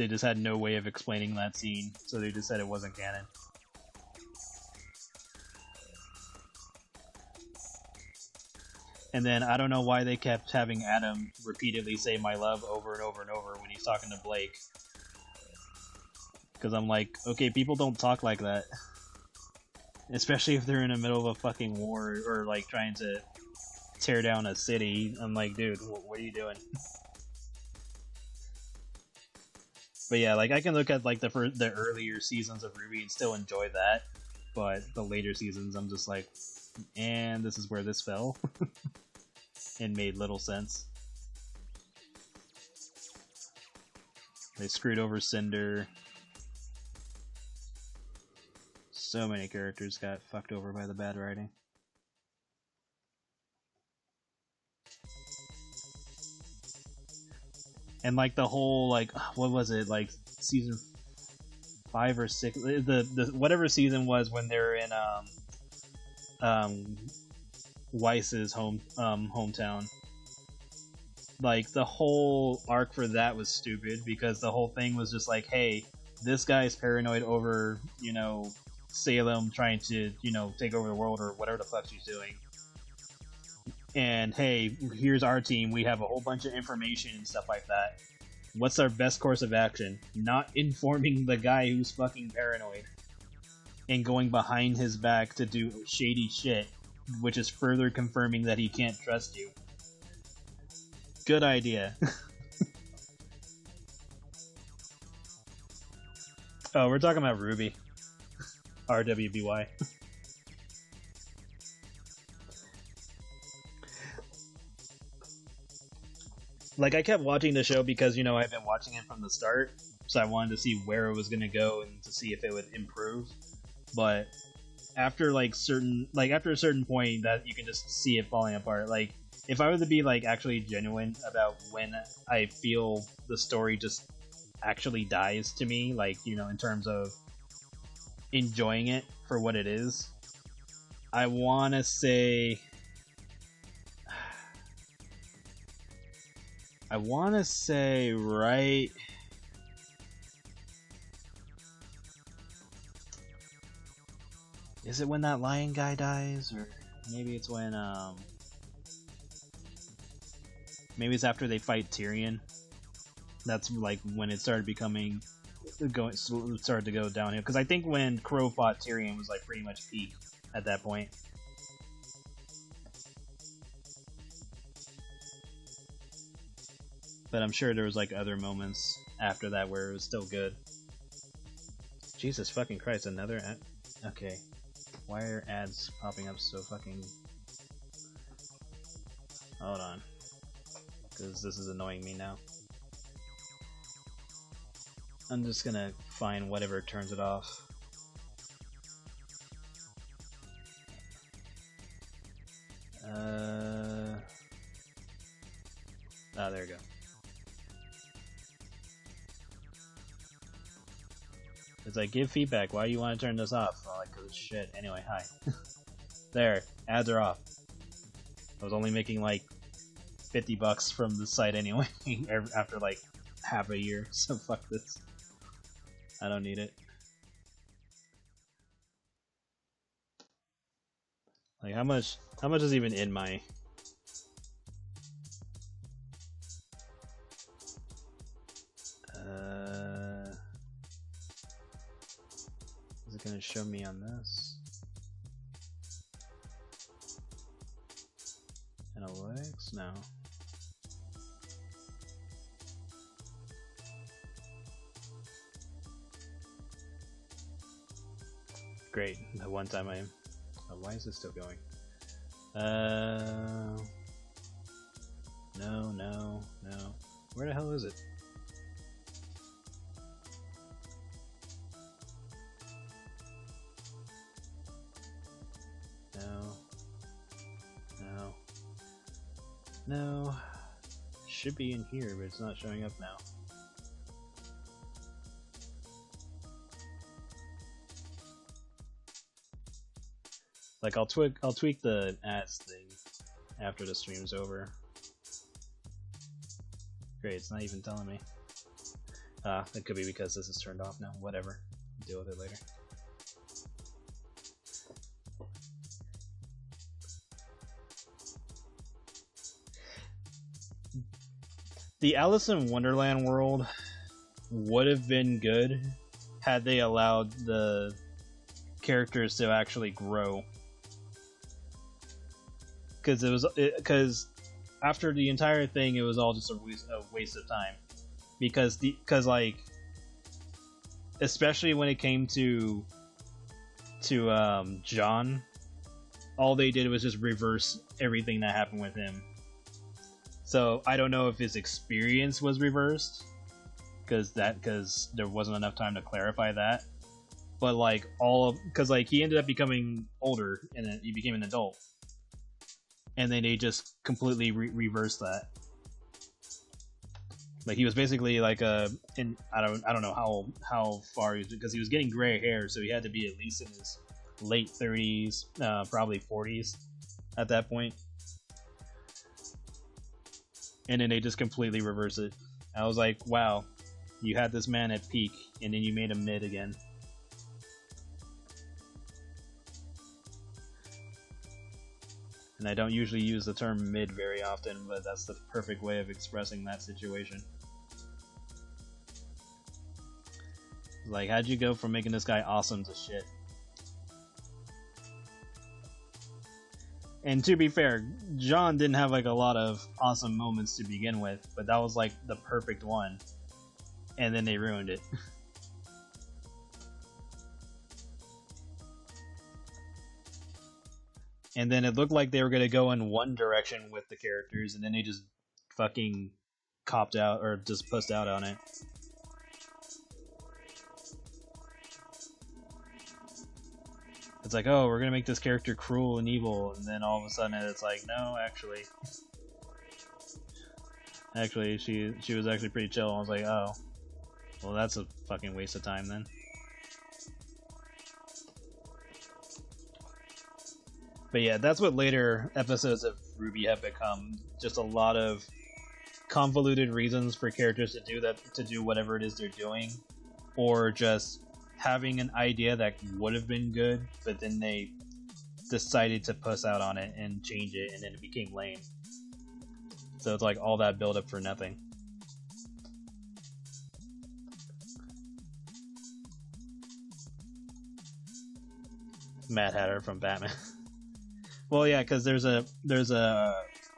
[SPEAKER 1] just had no way of explaining that scene, so they just said it wasn't canon. And then I don't know why they kept having Adam repeatedly say "my love" over and over and over when he's talking to Blake. Because I'm like, okay, people don't talk like that. Especially if they're in the middle of a fucking war or like trying to tear down a city. I'm like, dude, what are you doing? But yeah, like I can look at like the earlier seasons of RWBY and still enjoy that, but the later seasons, I'm just like, and this is where this fell. And made little sense. They screwed over Cinder. So many characters got fucked over by the bad writing. And like the whole, like, what was it, like season 5 or 6, the whatever season was when they're in Weiss's hometown. Like the whole arc for that was stupid because the whole thing was just like, hey, this guy's paranoid over, you know, Salem trying to, you know, take over the world or whatever the fuck she's doing. And hey, here's our team, we have a whole bunch of information and stuff like that. What's our best course of action? Not informing the guy who's fucking paranoid and going behind his back to do shady shit, which is further confirming that he can't trust you. Good idea. Oh, we're talking about RWBY. RWBY. Like, I kept watching the show because, you know, I've been watching it from the start, so I wanted to see where it was going to go and to see if it would improve. But after, like, after a certain point, that you can just see it falling apart. Like, if I were to be, like, actually genuine about when I feel the story just actually dies to me, like, you know, in terms of enjoying it for what it is, I want to say... right... Is it when that lion guy dies? Or maybe it's when, maybe it's after they fight Tyrion. That's like when it started started to go downhill. Because I think when Crow fought Tyrion was like pretty much peak at that point. But I'm sure there was like other moments after that where it was still good. Jesus fucking Christ, another ad? Okay. Why are ads popping up so fucking... Hold on. Because this is annoying me now. I'm just gonna find whatever turns it off. Ah, there we go. It's like, give feedback, why do you want to turn this off? I'm like, 'cause it's shit. Anyway, hi. There, ads are off. I was only making like $50 from the site anyway, after like half a year, so fuck this. I don't need it. Like, how much is even in my... Is it gonna show me on this? Analytics? No. Great, the one time I... Oh, why is this still going? No. Where the hell is it? No. Should be in here, but it's not showing up now. Like, I'll tweak the ads thing after the stream's over. Great, it's not even telling me. It could be because this is turned off now. Whatever. Deal with it later. The Alice in Wonderland world would have been good had they allowed the characters to actually grow. Because after the entire thing, it was all just a waste of time. Because like, especially when it came to John, all they did was just reverse everything that happened with him. So I don't know if his experience was reversed, because there wasn't enough time to clarify that. But like because like he ended up becoming older and then he became an adult, and then they just completely reversed that. Like he was basically like I don't know how far he was, because he was getting gray hair, so he had to be at least in his late 30s, probably 40s at that point. And then they just completely reverse it. I was like, wow, you had this man at peak, and then you made him mid again. And I don't usually use the term mid very often, but that's the perfect way of expressing that situation. Like, how'd you go from making this guy awesome to shit? And to be fair, John didn't have like a lot of awesome moments to begin with, but that was like the perfect one. And then they ruined it. And then it looked like they were going to go in one direction with the characters, and then they just fucking copped out, or just pussed out on it. It's like, oh, we're gonna make this character cruel and evil, and then all of a sudden it's like, no, actually, she was actually pretty chill. I was like, oh, well, that's a fucking waste of time then. But yeah, that's what later episodes of RWBY have become. Just a lot of convoluted reasons for characters to do whatever it is they're doing, or just having an idea that would have been good, but then they decided to puss out on it and change it, and then it became lame. So it's like all that build up for nothing. Mad Hatter from Batman. Well, yeah, because there's a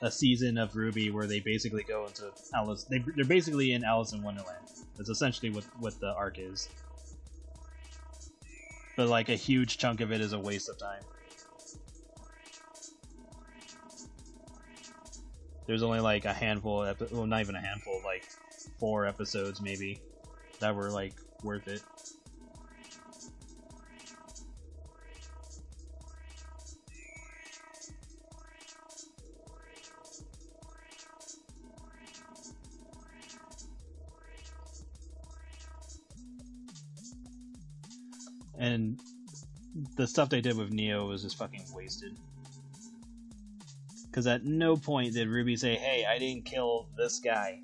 [SPEAKER 1] season of RWBY where they basically go into Alice. They're basically in Alice in Wonderland. That's essentially what the arc is. but like a huge chunk of it is a waste of time. There's only like a handful, well, not even a handful, like 4 episodes maybe, that were like worth it. And the stuff they did with Neo was just fucking wasted. Because at no point did Ruby say, "Hey, I didn't kill this guy,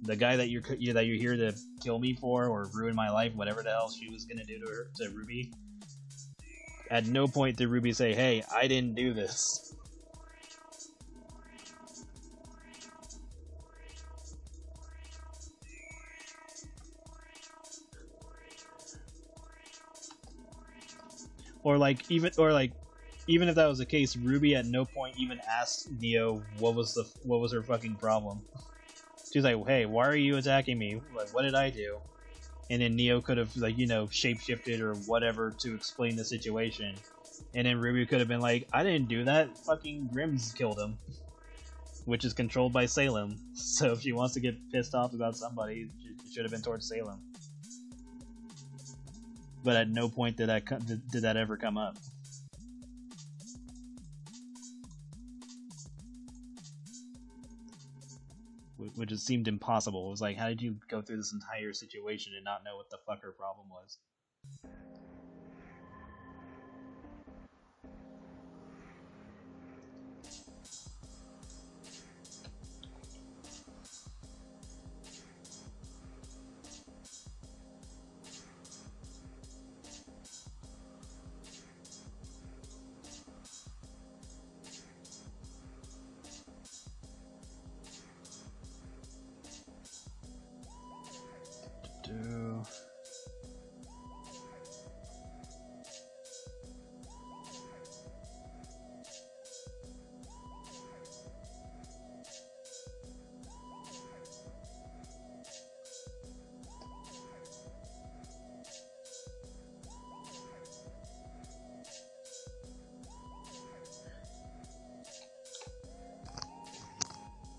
[SPEAKER 1] the guy that you're here to kill me for or ruin my life," whatever the hell she was gonna do to Ruby. At no point did Ruby say, "Hey, I didn't do this." Or even if that was the case, Ruby at no point even asked Neo what was her fucking problem. She's like, "Hey, why are you attacking me? Like, what did I do?" And then Neo could have, like, shapeshifted or whatever to explain the situation. And then Ruby could have been like, "I didn't do that. Fucking Grimm's killed him," which is controlled by Salem. So if she wants to get pissed off about somebody, it should have been towards Salem. But at no point did that ever come up. Which just seemed impossible. It was like, how did you go through this entire situation and not know what the fuck her problem was?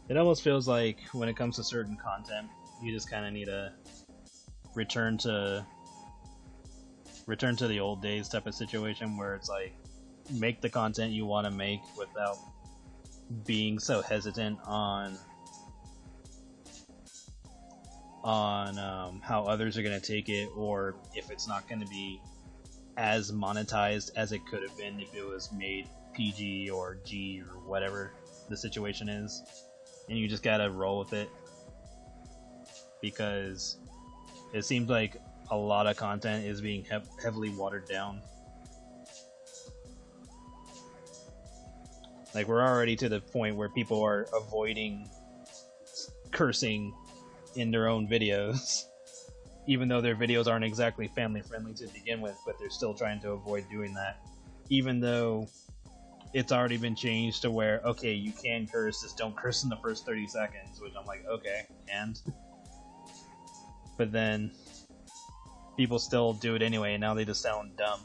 [SPEAKER 1] It almost feels like when it comes to certain content, you just kind of need to return to the old days type of situation where it's like, make the content you want to make without being so hesitant on how others are going to take it, or if it's not going to be as monetized as it could have been if it was made PG or G or whatever the situation is. And you just gotta roll with it, because it seems like a lot of content is being heavily watered down. Like, we're already to the point where people are avoiding cursing in their own videos, even though their videos aren't exactly family friendly to begin with, but they're still trying to avoid doing that, even though it's already been changed to where, okay, you can curse, just don't curse in the first 30 seconds, which I'm like, okay, and? But then people still do it anyway, and now they just sound dumb.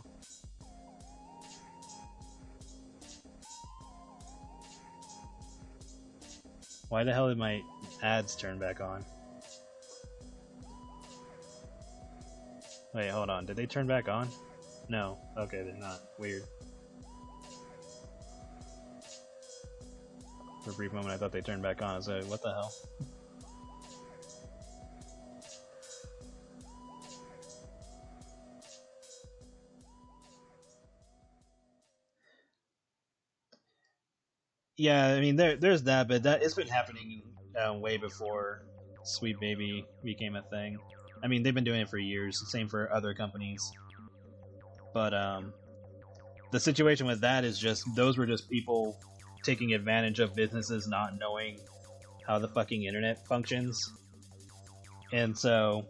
[SPEAKER 1] Why the hell did my ads turn back on? Wait, hold on, did they turn back on? No, okay, they're not. Weird. For a brief moment I thought they turned back on. I was like, what the hell? Yeah, I mean, there's that, but it's been happening way before Sweet Baby became a thing. I mean, they've been doing it for years, same for other companies. But the situation with that is just, those were just people taking advantage of businesses not knowing how the fucking internet functions. And so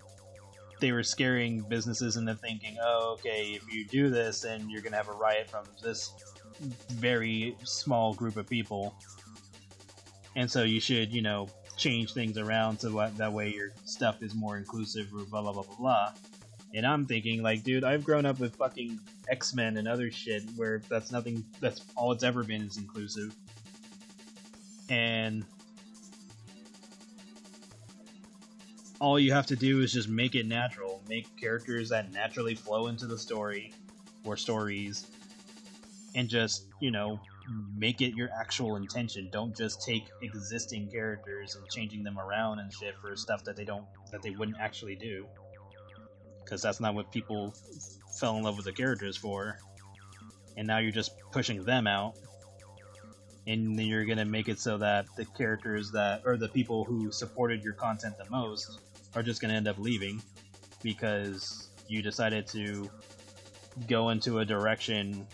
[SPEAKER 1] they were scaring businesses into thinking, oh, okay, if you do this, then you're gonna have a riot from this very small group of people. And so you should, change things around so that way your stuff is more inclusive, or blah, blah, blah, blah, blah. And I'm thinking, like, dude, I've grown up with fucking X-Men and other shit where that's all it's ever been is inclusive. And all you have to do is just make it natural. Make characters that naturally flow into the story or stories. And just, you know, make it your actual intention. Don't just take existing characters and changing them around and shit for stuff that they wouldn't actually do. Because that's not what people fell in love with the characters for. And now you're just pushing them out. And then you're gonna make it so that the characters that, or the people who supported your content the most, are just gonna end up leaving. Because you decided to go into a direction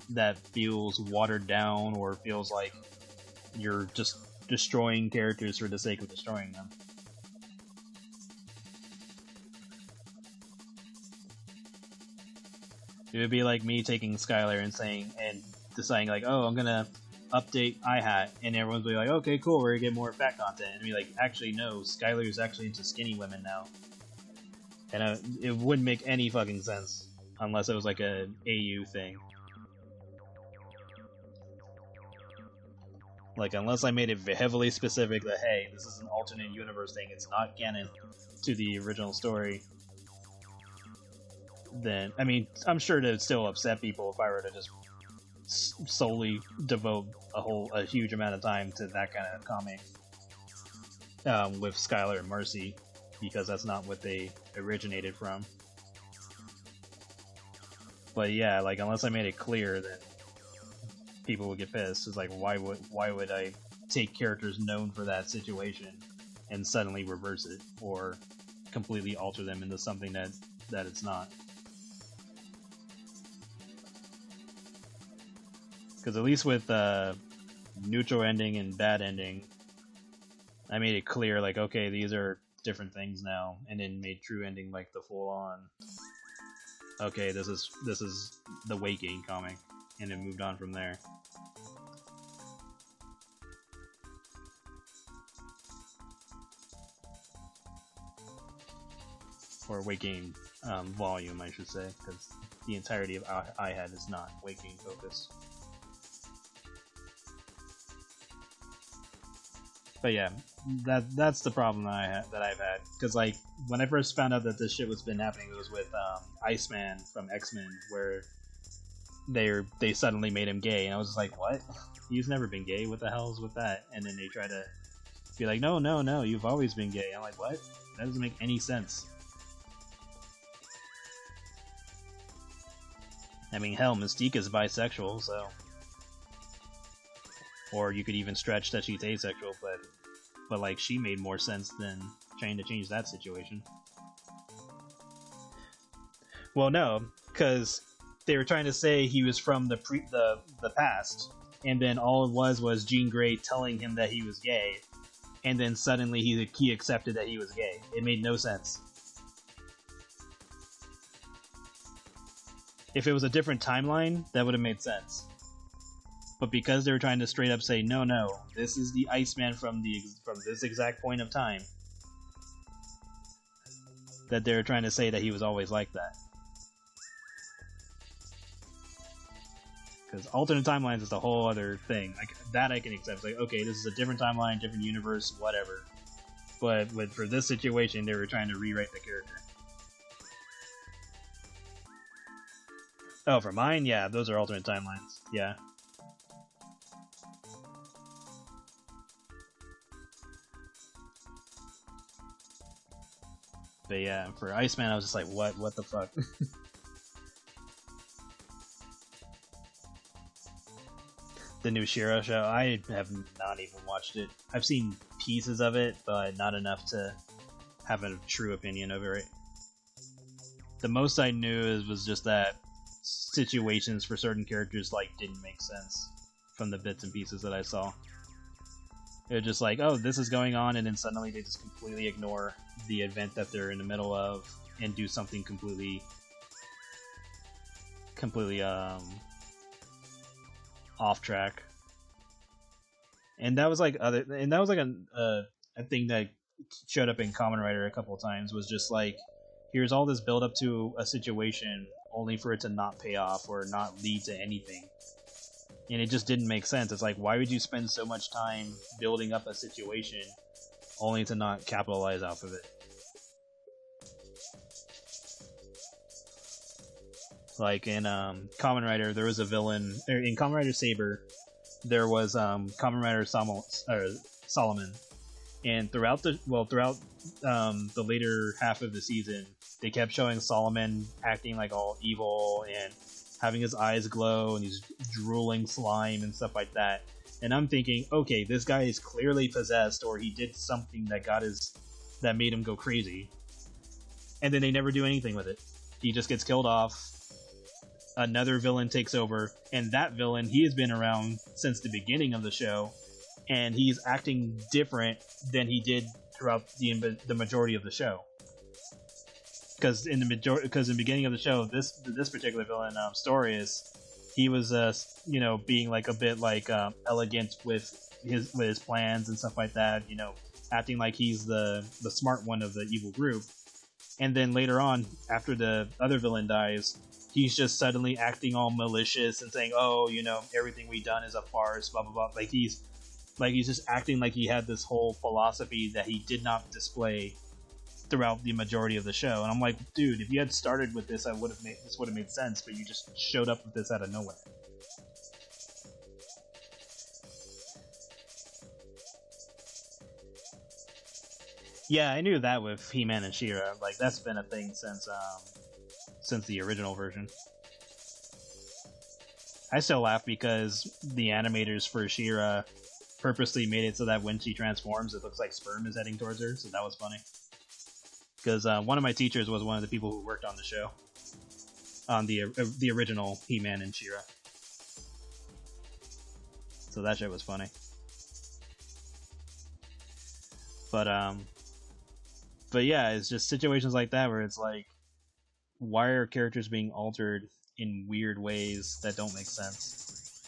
[SPEAKER 1] that feels watered down, or feels like you're just destroying characters for the sake of destroying them. It would be like me taking Skylar and deciding like, oh, I'm gonna update iHat, and everyone's be like, okay, cool, we're gonna get more fat content, and be like, actually no, Skylar's actually into skinny women now, and it wouldn't make any fucking sense unless it was like a AU thing. Like, unless I made it heavily specific that, hey, this is an alternate universe thing, it's not canon to the original story, then, I mean, I'm sure it would still upset people if I were to just solely devote a huge amount of time to that kind of comic with Skylar and Marcy, because that's not what they originated from. But yeah, like, unless I made it clear, then people would get pissed. It's like, why would I take characters known for that situation and suddenly reverse it, or completely alter them into something that it's not? Because at least with neutral ending and bad ending, I made it clear, like, okay, these are different things now, and then made true ending like the full on, okay, this is the weight gain comic, and then moved on from there. Or weight gain volume, I should say, because the entirety of iHat is not weight gain focused. But yeah, that's the problem that I've had, because like when I first found out that this shit was been happening, it was with Iceman from X-Men, where they suddenly made him gay, and I was just like, what? He's never been gay. What the hell's with that? And then they try to be like, no, you've always been gay. I'm like, what? That doesn't make any sense. I mean, hell, Mystique is bisexual, so. Or you could even stretch that she's asexual, but like, she made more sense than trying to change that situation. Well, no, because they were trying to say he was from the past, and then all it was Jean Grey telling him that he was gay, and then suddenly he accepted that he was gay. It made no sense. If it was a different timeline, that would have made sense. But because they were trying to straight up say, no, this is the Iceman from this exact point of time, that they were trying to say that he was always like that. Because alternate timelines is a whole other thing. Like, that I can accept. It's like, okay, this is a different timeline, different universe, whatever. But for this situation, they were trying to rewrite the character. Oh, for mine? Yeah, those are alternate timelines. Yeah. But yeah, for Iceman, I was just like, what the fuck? The new Shiro show, I have not even watched it. I've seen pieces of it, but not enough to have a true opinion of it. The most I knew was just that situations for certain characters like didn't make sense from the bits and pieces that I saw. It was just like, oh, this is going on, and then suddenly they just completely ignore the event that they're in the middle of and do something completely off track. And that was like a thing that showed up in Kamen Rider a couple of times, was just like, here's all this build up to a situation only for it to not pay off or not lead to anything. And it just didn't make sense. It's like, why would you spend so much time building up a situation only to not capitalize off of it? Like in Kamen Rider, there was a villain. In Kamen Rider Saber, there was Kamen Rider Solomon, and throughout the later half of the season, they kept showing Solomon acting like all evil and having his eyes glow and he's drooling slime and stuff like that. And I'm thinking, okay, this guy is clearly possessed, or he did something that made him go crazy. And then they never do anything with it. He just gets killed off. Another villain takes over, and that villain, he has been around since the beginning of the show, and he's acting different than he did throughout the majority of the show. Because in the beginning of the show, this particular villain, Storius, he was being like a bit like elegant with his plans and stuff like that, acting like he's the smart one of the evil group. And then later on, after the other villain dies, he's just suddenly acting all malicious and saying, "Oh, everything we've done is a farce." Blah blah blah. Like he's just acting like he had this whole philosophy that he did not display throughout the majority of the show. And I'm like, dude, if you had started with this, this would have made sense. But you just showed up with this out of nowhere. Yeah, I knew that with He-Man and She-Ra. Like that's been a thing since the original version. I still laugh because the animators for She-Ra purposely made it so that when she transforms, it looks like sperm is heading towards her, so that was funny. Because one of my teachers was one of the people who worked on the show, on the original He-Man and She-Ra. So that shit was funny. But yeah, it's just situations like that where it's like, why are characters being altered in weird ways that don't make sense?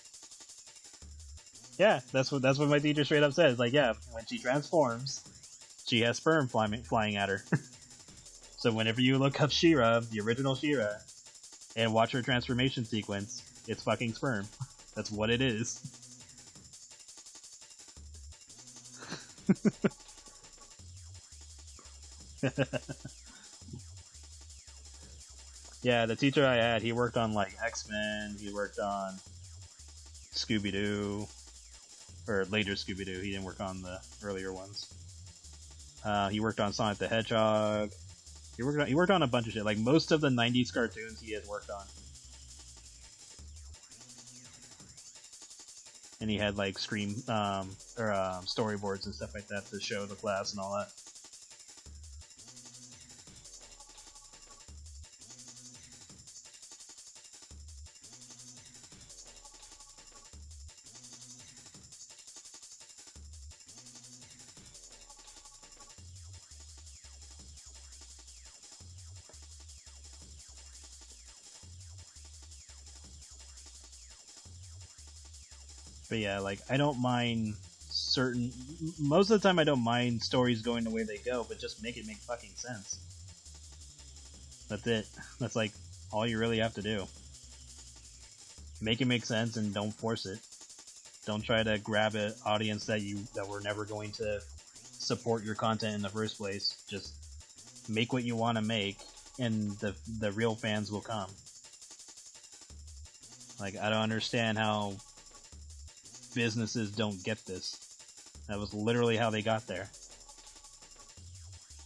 [SPEAKER 1] Yeah, that's what my teacher straight up says. Like, yeah, when she transforms, she has sperm flying at her. So whenever you look up She-Ra, the original She-Ra, and watch her transformation sequence, it's fucking sperm. That's what it is. Yeah, the teacher I had, he worked on like X-Men, he worked on Scooby-Doo, or later Scooby-Doo, he didn't work on the earlier ones. He worked on Sonic the Hedgehog, he worked on a bunch of shit, like most of the 90s cartoons he has worked on. And he had like storyboards and stuff like that to show the class and all that. But yeah, like, I don't mind most of the time I don't mind stories going the way they go, but just make it make fucking sense. That's it. That's like all you really have to do. Make it make sense and don't force it. Don't try to grab an audience that were never going to support your content in the first place. Just make what you want to make and the real fans will come. Like, I don't understand how businesses don't get this. That was literally how they got there.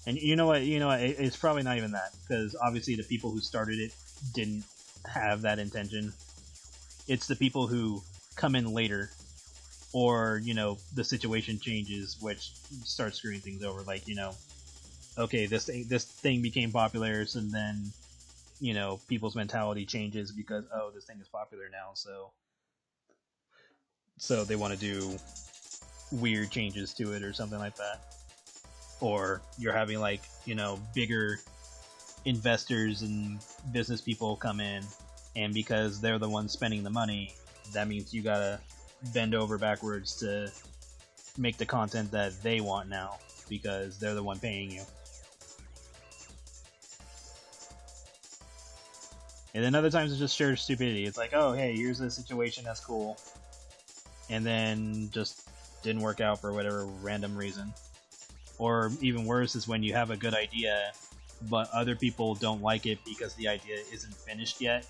[SPEAKER 1] And you know what? It's probably not even that, because obviously the people who started it didn't have that intention. It's the people who come in later, or the situation changes, which starts screwing things over. Like, okay, this thing became popular, so then people's mentality changes because, oh, this thing is popular now, so they want to do weird changes to it or something like that. Or you're having like, bigger investors and business people come in, and because they're the ones spending the money, that means you gotta bend over backwards to make the content that they want now, because they're the one paying you. And then other times it's just sheer stupidity. It's like, oh, hey, here's a situation that's cool. And then just didn't work out for whatever random reason. Or even worse is when you have a good idea, but other people don't like it because the idea isn't finished yet.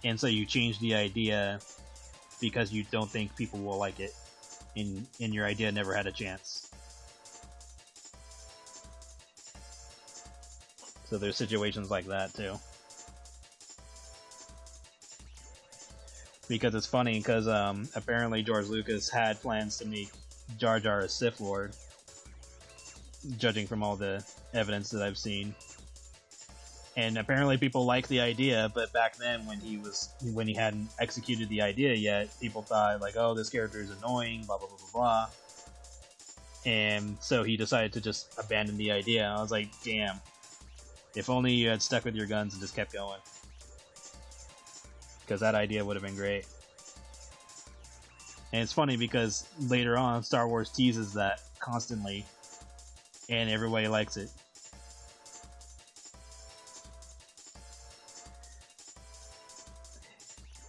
[SPEAKER 1] And so you change the idea because you don't think people will like it. And your idea never had a chance. So there's situations like that too. Because it's funny, because apparently George Lucas had plans to make Jar Jar a Sith Lord, judging from all the evidence that I've seen. And apparently people liked the idea, but back then when he hadn't executed the idea yet, people thought like, oh, this character is annoying, blah blah blah blah blah. And so he decided to just abandon the idea. I was like, damn. If only you had stuck with your guns and just kept going. Because that idea would have been great. And it's funny because later on, Star Wars teases that constantly, and everybody likes it.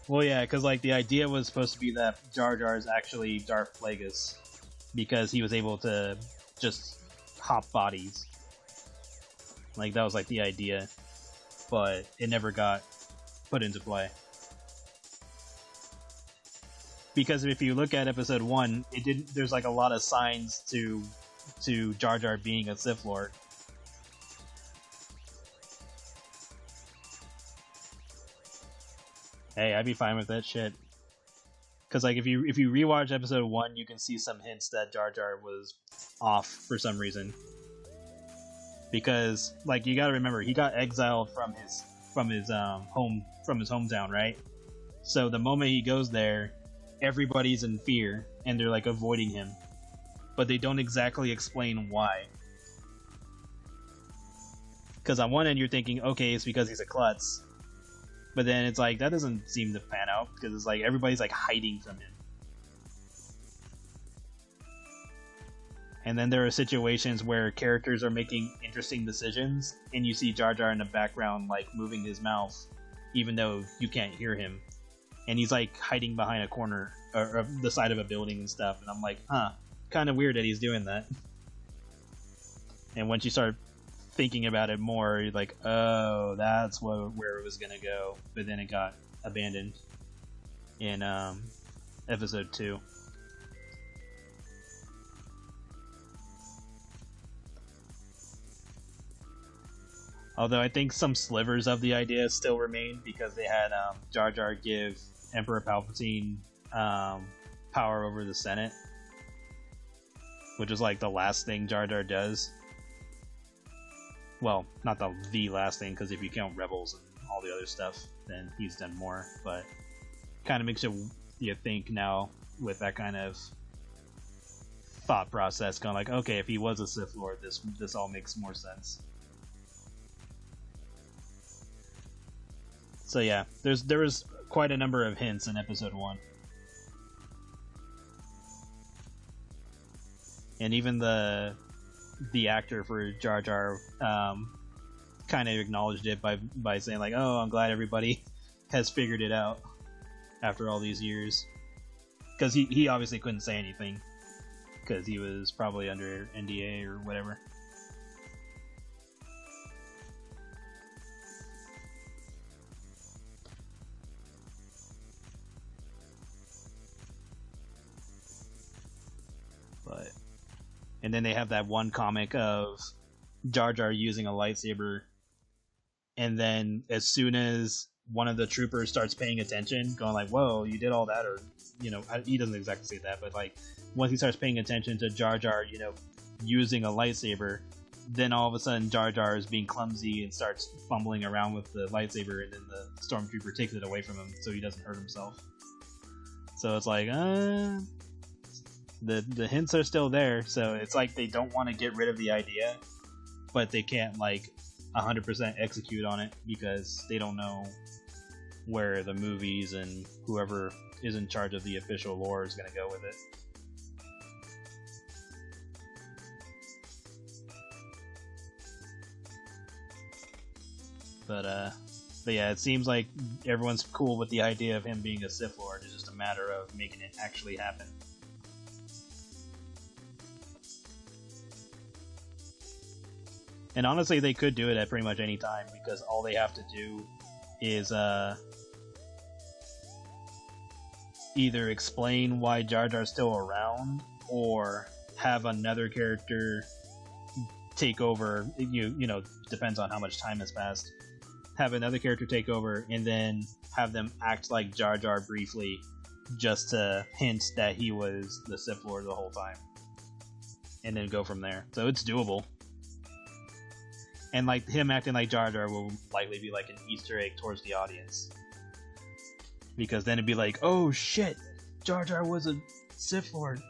[SPEAKER 1] Well, yeah, because like the idea was supposed to be that Jar Jar is actually Darth Plagueis, because he was able to just hop bodies. Like that was like the idea, but it never got put into play. Because if you look at Episode 1, it didn't. There's like a lot of signs to Jar Jar being a Sith Lord. Hey, I'd be fine with that shit. Because like if you rewatch Episode 1, you can see some hints that Jar Jar was off for some reason. Because like you got to remember, he got exiled from his hometown, right? So the moment he goes there, everybody's in fear and they're like avoiding him, but they don't exactly explain why. Because on one end you're thinking, okay, it's because he's a klutz, but then it's like that doesn't seem to pan out because it's like everybody's like hiding from him. And then there are situations where characters are making interesting decisions and you see Jar Jar in the background like moving his mouth even though you can't hear him. And he's like hiding behind a corner or the side of a building and stuff. And I'm like, huh, kind of weird that he's doing that. And once you start thinking about it more, you're like, oh, that's where it was gonna go. But then it got abandoned in Episode 2. Although I think some slivers of the idea still remain because they had Jar Jar give Emperor Palpatine power over the Senate, which is like the last thing Jar Jar does. Well, not the last thing, because if you count Rebels and all the other stuff, then he's done more. But kind of makes you think now with that kind of thought process, going like, okay, if he was a Sith Lord, this all makes more sense. So yeah, there was quite a number of hints in Episode 1. And even the actor for Jar Jar kind of acknowledged it by saying like, oh, I'm glad everybody has figured it out after all these years. Because he obviously couldn't say anything because he was probably under NDA or whatever. And then they have that one comic of Jar Jar using a lightsaber, and then as soon as one of the troopers starts paying attention, going like, whoa, you did all that, or, you know, he doesn't exactly say that, but like, once he starts paying attention to Jar Jar, you know, using a lightsaber, then all of a sudden Jar Jar is being clumsy and starts fumbling around with the lightsaber, and then the stormtrooper takes it away from him so he doesn't hurt himself. So it's like, the hints are still there, so it's like they don't want to get rid of the idea, but they can't like 100% execute on it because they don't know where the movies and whoever is in charge of the official lore is going to go with it. But But yeah, it seems like everyone's cool with the idea of him being a Sith Lord. It's just a matter of making it actually happen. And honestly, they could do it at pretty much any time, because all they have to do is either explain why Jar Jar's still around, or have another character take over. You know, depends on how much time has passed. Have another character take over, and then have them act like Jar Jar briefly, just to hint that he was the Sith Lord the whole time, and then go from there. So it's doable. And like him acting like Jar Jar will likely be like an Easter egg towards the audience, because then it'd be like, oh shit, Jar Jar was a Sith Lord,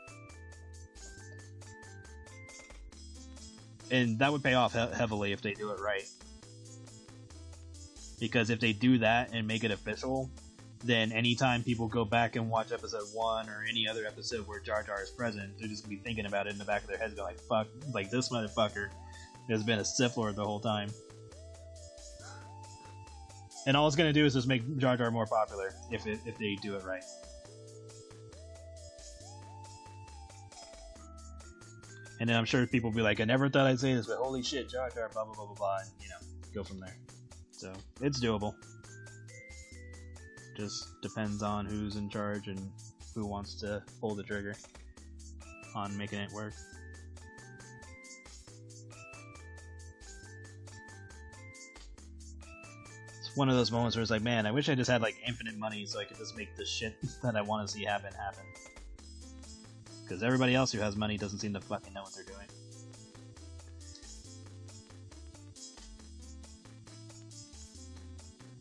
[SPEAKER 1] and that would pay off heavily if they do it right. Because if they do that and make it official, then anytime people go back and watch episode 1 or any other episode where Jar Jar is present, they're just gonna be thinking about it in the back of their heads, going like, fuck, like this motherfucker has been a Sith Lord the whole time. And all it's gonna do is just make Jar Jar more popular if they do it right. And then I'm sure people will be like, I never thought I'd say this, but holy shit, Jar Jar, blah blah blah blah blah, and you know, go from there. So it's doable. Just depends on who's in charge and who wants to pull the trigger on making it work. It's one of those moments where it's like, man, I wish I just had like infinite money so I could just make the shit that I want to see happen. Because everybody else who has money doesn't seem to fucking know what they're doing.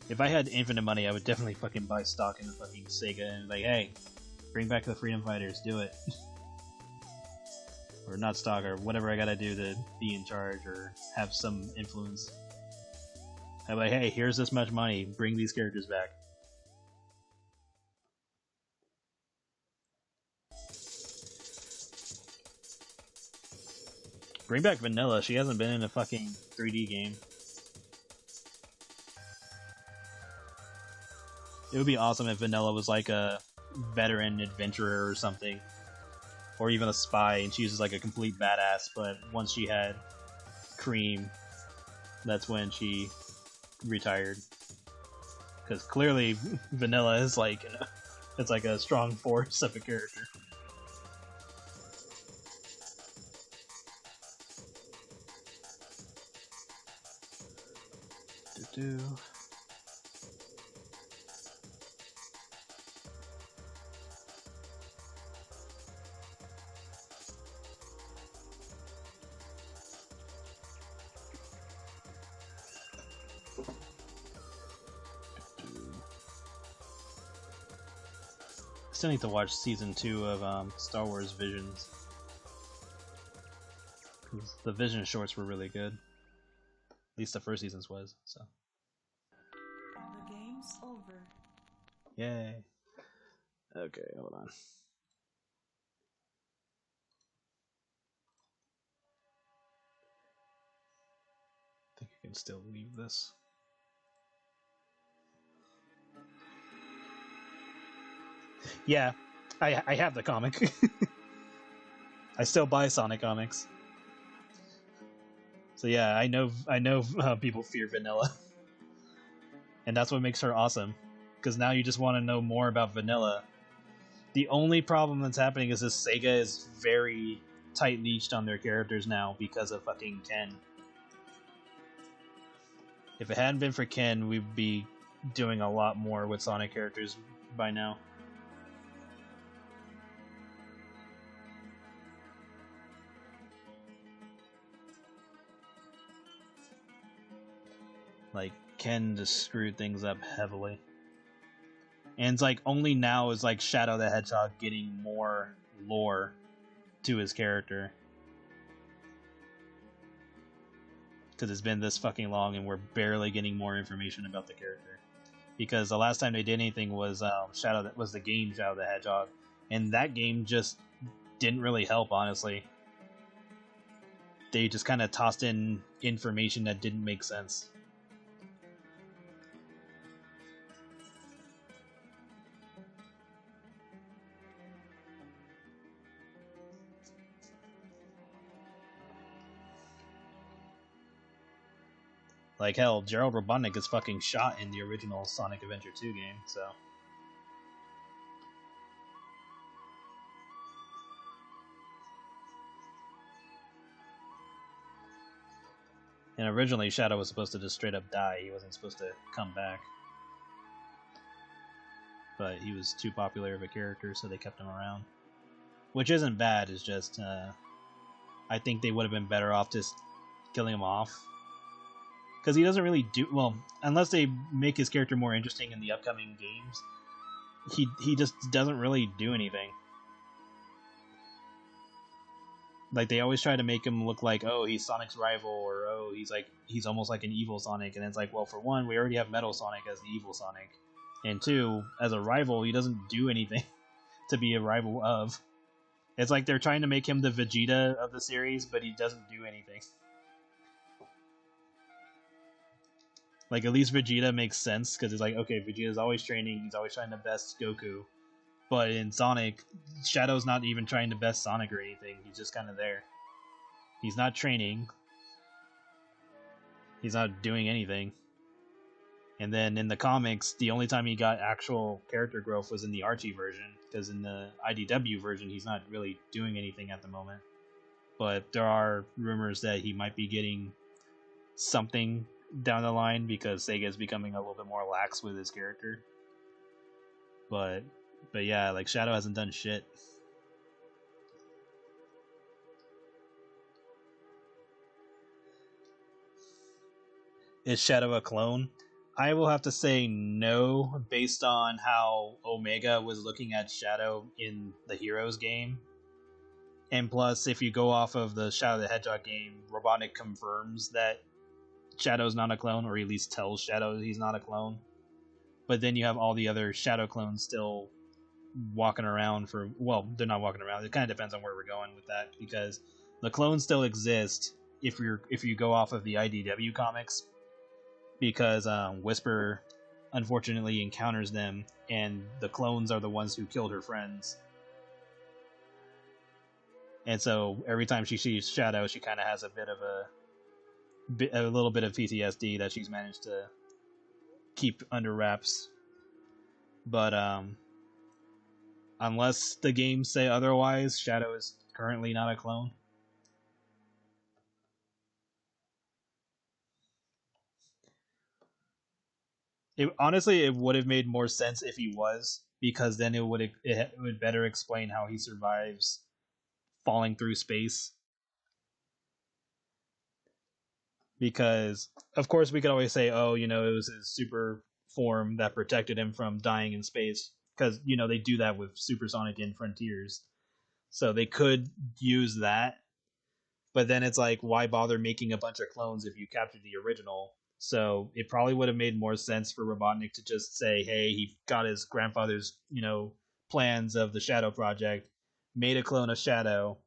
[SPEAKER 1] If I had infinite money, I would definitely fucking buy stock in the fucking Sega and like, hey, bring back the Freedom Fighters, do it. Or not stock, or whatever I gotta do to be in charge or have some influence. I'm like, hey, here's this much money, bring these characters back. Bring back Vanilla, she hasn't been in a fucking 3D game. It would be awesome if Vanilla was like a veteran adventurer or something. Or even a spy, and she was like a complete badass, but once she had Cream, that's when she retired. Because clearly Vanilla is like, it's like a strong force of a character. Do-do. Still need to watch season 2 of Star Wars Visions. The Vision shorts were really good. At least the first season's was, so.
[SPEAKER 2] The game's over.
[SPEAKER 1] Yay. Okay, hold on. I think you can still leave this. Yeah, I have the comic. I still buy Sonic comics. So yeah, I know people fear Vanilla. And that's what makes her awesome. Because now you just want to know more about Vanilla. The only problem that's happening is this Sega is very tight-leashed on their characters now because of fucking Ken. If it hadn't been for Ken, we'd be doing a lot more with Sonic characters by now. Like, Ken just screwed things up heavily. And it's like, only now is like Shadow the Hedgehog getting more lore to his character. Because it's been this fucking long and we're barely getting more information about the character. Because the last time they did anything was the game Shadow the Hedgehog. And that game just didn't really help, honestly. They just kind of tossed in information that didn't make sense. Like hell, Gerald Robotnik is fucking shot in the original Sonic Adventure 2 game, so. And originally Shadow was supposed to just straight up die, he wasn't supposed to come back. But he was too popular of a character, so they kept him around. Which isn't bad, it's just, I think they would have been better off just killing him off. Because he doesn't really do, well, unless they make his character more interesting in the upcoming games, he just doesn't really do anything. Like, they always try to make him look like, oh, he's Sonic's rival, or oh, he's almost like an evil Sonic, and it's like, well, for one, we already have Metal Sonic as the evil Sonic, and two, as a rival, he doesn't do anything to be a rival of. It's like they're trying to make him the Vegeta of the series, but he doesn't do anything. Like, at least Vegeta makes sense, because it's like, okay, Vegeta's always training, he's always trying to best Goku. But in Sonic, Shadow's not even trying to best Sonic or anything, he's just kind of there. He's not training. He's not doing anything. And then in the comics, the only time he got actual character growth was in the Archie version, because in the IDW version, he's not really doing anything at the moment. But there are rumors that he might be getting something down the line, because Sega is becoming a little bit more lax with his character. But yeah, like, Shadow hasn't done shit. Is Shadow a clone? I will have to say no, based on how Omega was looking at Shadow in the Heroes game. And plus, if you go off of the Shadow the Hedgehog game, Robotnik confirms that Shadow's not a clone, or at least tells Shadow he's not a clone. But then you have all the other Shadow clones still walking around for... Well, they're not walking around. It kind of depends on where we're going with that, because the clones still exist if you go off of the IDW comics, because Whisper unfortunately encounters them, and the clones are the ones who killed her friends. And so every time she sees Shadow, she kind of has a little bit of PTSD that she's managed to keep under wraps. But unless the games say otherwise, Shadow is currently not a clone. Honestly, it would have made more sense if he was, because then it would better explain how he survives falling through space. Because, of course, we could always say, oh, it was his super form that protected him from dying in space. Because, they do that with Supersonic in Frontiers. So they could use that. But then it's like, why bother making a bunch of clones if you captured the original? So it probably would have made more sense for Robotnik to just say, hey, he got his grandfather's, plans of the Shadow Project, made a clone of Shadow,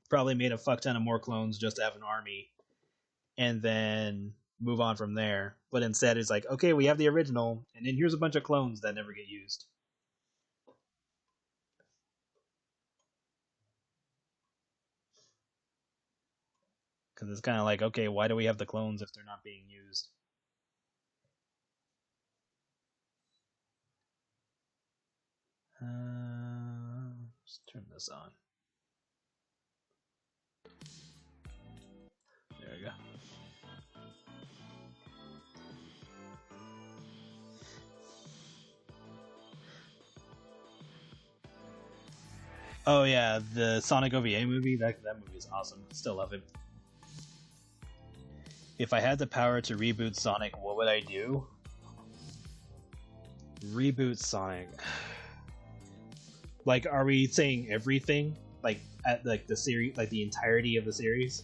[SPEAKER 1] probably made a fuck ton of more clones just to have an army, and then move on from there. But instead, it's like, okay, we have the original, and then here's a bunch of clones that never get used. Because it's kind of like, okay, why do we have the clones if they're not being used? Let's turn this on. There we go. Oh yeah, the Sonic OVA movie, that movie is awesome. Still love it. If I had the power to reboot Sonic, what would I do? Reboot Sonic. Like, are we saying everything? Like, like the series, like the entirety of the series?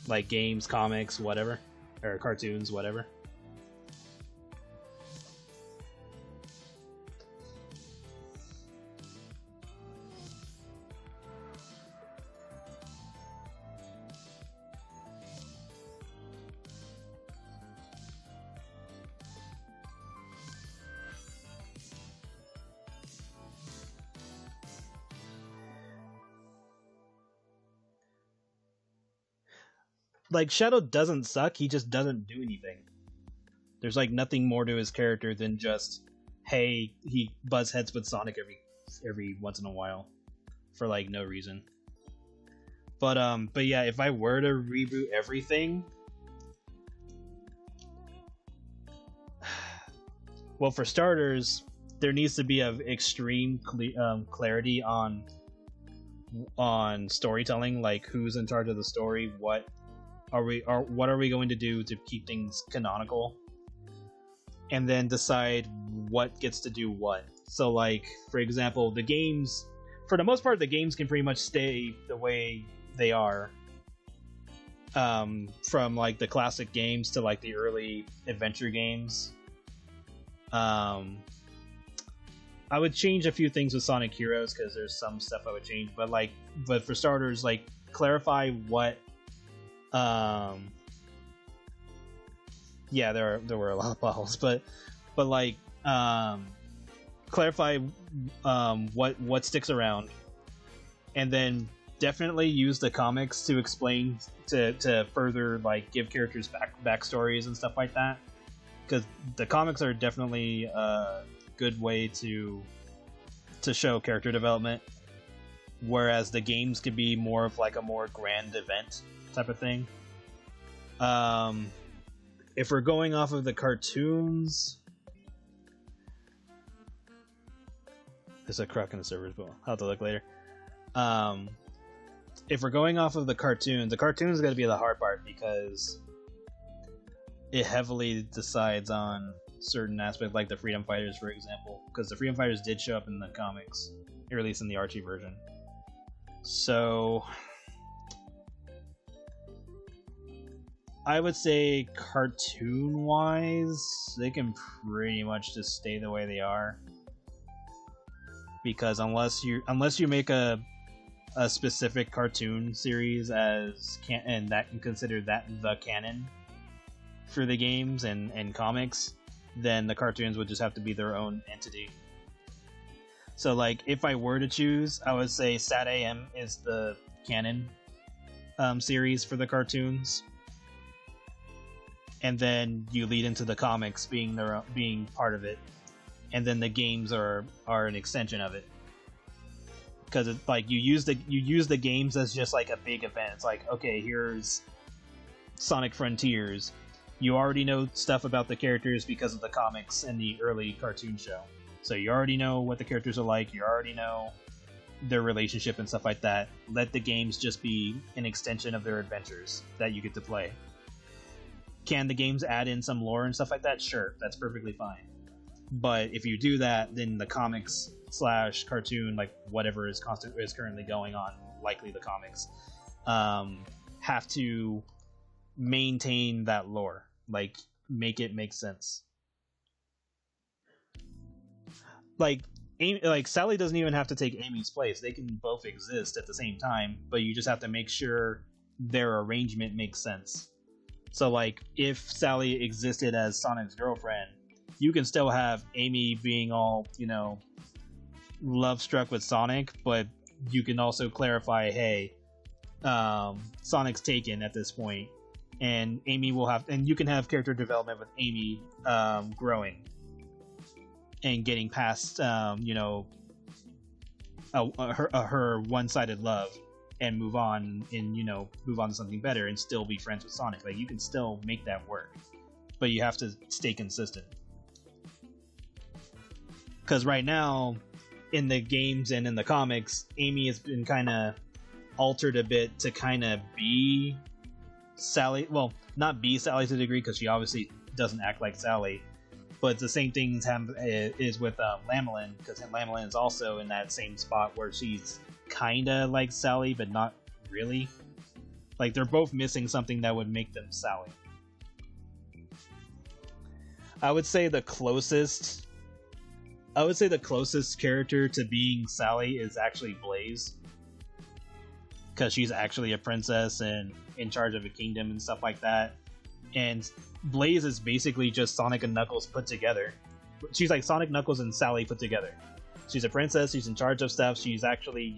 [SPEAKER 1] Like games, comics, whatever, or cartoons, whatever. like Shadow doesn't suck, he just doesn't do anything. There's like nothing more to his character than just, hey, he buzz heads with Sonic every once in a while for like no reason. But yeah, if I were to reboot everything, well, for starters, there needs to be of extreme clarity on storytelling, like who's in charge of the story, what are we going to do to keep things canonical, and then decide what gets to do what. So, like, for example, the games, for the most part, the games can pretty much stay the way they are, from like the classic games to like the early adventure games. I would change a few things with Sonic Heroes because there's some stuff I would change, but for starters, like, clarify what. Yeah, there were a lot of bottles, but like, clarify what sticks around, and then definitely use the comics to explain to further, like, give characters backstories and stuff like that, because the comics are definitely a good way to show character development, whereas the games could be more of like a more grand event type of thing. If we're going off of the cartoons, there's a crock in the servers, but I'll have to look later. If we're going off of the cartoons is going to be the hard part because it heavily decides on certain aspects, like the Freedom Fighters, for example, because the Freedom Fighters did show up in the comics, or at least in the Archie version. So I would say cartoon-wise, they can pretty much just stay the way they are, because unless you make a specific cartoon series and that can consider that the canon for the games and comics, then the cartoons would just have to be their own entity. So, like, if I were to choose, I would say Sat AM is the canon series for the cartoons, and then you lead into the comics being part of it, and then the games are an extension of it. Because it's like you use the games as just like a big event. It's like, okay, here's Sonic Frontiers. You already know stuff about the characters because of the comics and the early cartoon show. So you already know what the characters are like, you already know their relationship and stuff like that. Let the games just be an extension of their adventures that you get to play. Can the games add in some lore and stuff like that? Sure, that's perfectly fine. But if you do that, then the comics / cartoon, like whatever is currently going on, likely the comics, have to maintain that lore. Like, make it make sense. Like Sally doesn't even have to take Amy's place. They can both exist at the same time, but you just have to make sure their arrangement makes sense. So, like, if Sally existed as Sonic's girlfriend, you can still have Amy being all, love struck with Sonic, but you can also clarify, hey, Sonic's taken at this point, and Amy and you can have character development with Amy growing and getting past her one-sided love and move on to something better and still be friends with Sonic. Like, you can still make that work, but you have to stay consistent. Because right now, in the games and in the comics, Amy has been kind of altered a bit to kind of be Sally. Well, not be Sally to the degree, because she obviously doesn't act like Sally. But the same thing is with Lamelin, because Lamelin is also in that same spot where she's kind of like Sally, but not really. Like, they're both missing something that would make them Sally. I would say the closest character to being Sally is actually Blaze, because she's actually a princess and in charge of a kingdom and stuff like that. And Blaze is basically just Sonic and Knuckles put together. She's like Sonic, Knuckles, and Sally put together. She's a princess, she's in charge of stuff, she's actually,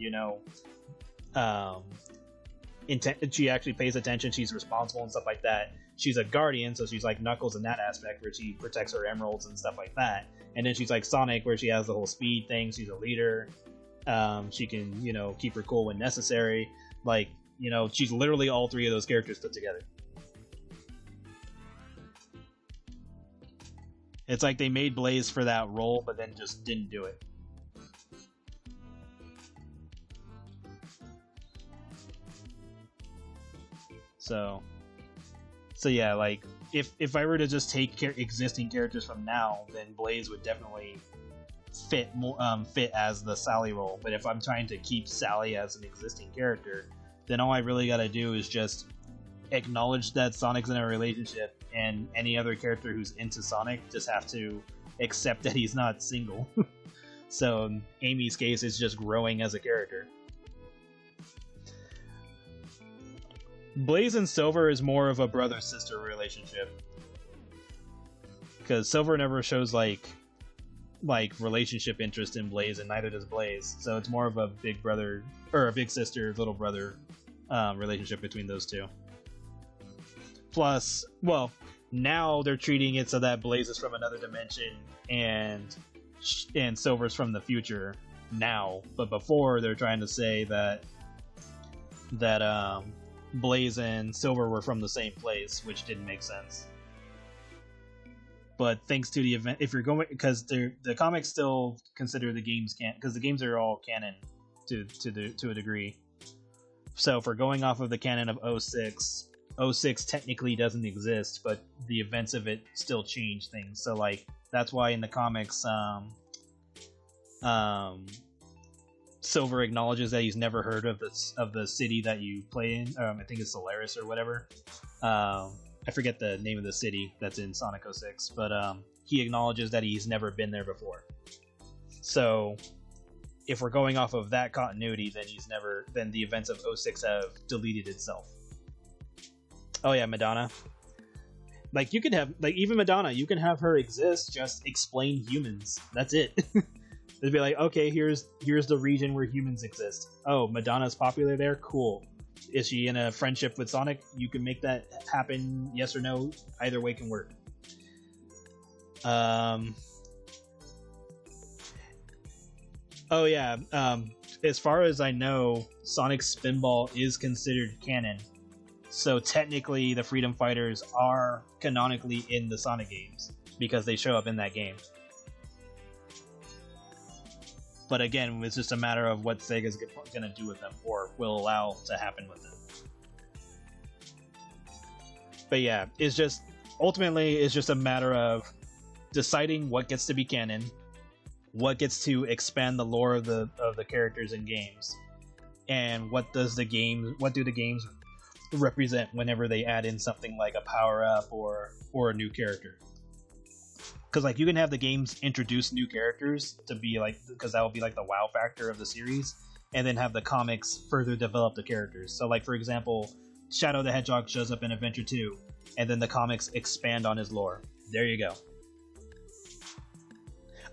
[SPEAKER 1] she actually pays attention. She's responsible and stuff like that. She's a guardian, so she's like Knuckles in that aspect, where she protects her emeralds and stuff like that. And then she's like Sonic, where she has the whole speed thing. She's a leader. She can, you know, keep her cool when necessary. Like, you know, she's literally all three of those characters put together. It's like they made Blaze for that role, but then just didn't do it. So yeah, like if I were to just take existing characters from now, then Blaze would definitely fit as the Sally role. But if I'm trying to keep Sally as an existing character, then all I really got to do is just acknowledge that Sonic's in a relationship, and any other character who's into Sonic just have to accept that he's not single. So in Amy's case, it's just growing as a character. Blaze and Silver is more of a brother-sister relationship, because Silver never shows like relationship interest in Blaze, and neither does Blaze. So it's more of a big brother or a big sister, little brother relationship between those two. Plus, well, now they're treating it so that Blaze is from another dimension and Silver's from the future now. But before, they're trying to say that Blaze and Silver were from the same place, which didn't make sense. But thanks to the event, if you're going, because the comics still consider the games because the games are all canon to a degree. So if we're going off of the canon of 06 technically doesn't exist, but the events of it still change things. So like that's why in the comics, Silver acknowledges that he's never heard of the city that you play in. I think it's Solaris or whatever. I forget the name of the city that's in Sonic 06, but he acknowledges that he's never been there before. So if we're going off of that continuity, then the events of 06 have deleted itself. Oh yeah, Madonna. Like you could have, like even Madonna, you can have her exist, just explain humans. That's it. It'd be like, okay, here's the region where humans exist. Oh, Madonna's popular there? Cool. Is she in a friendship with Sonic? You can make that happen, yes or no. Either way can work. Oh yeah, as far as I know, Sonic's Spinball is considered canon. So technically, the Freedom Fighters are canonically in the Sonic games, because they show up in that game. But again, it's just a matter of what Sega's going to do with them, or will allow to happen with them. But yeah, ultimately, it's just a matter of deciding what gets to be canon, what gets to expand the lore of the characters in games, and what do the games represent whenever they add in something like a power-up or a new character. Because like you can have the games introduce new characters to be like, because that will be like the wow factor of the series, and then have the comics further develop the characters. So like for example, Shadow the Hedgehog shows up in Adventure 2, and then the comics expand on his lore. There you go.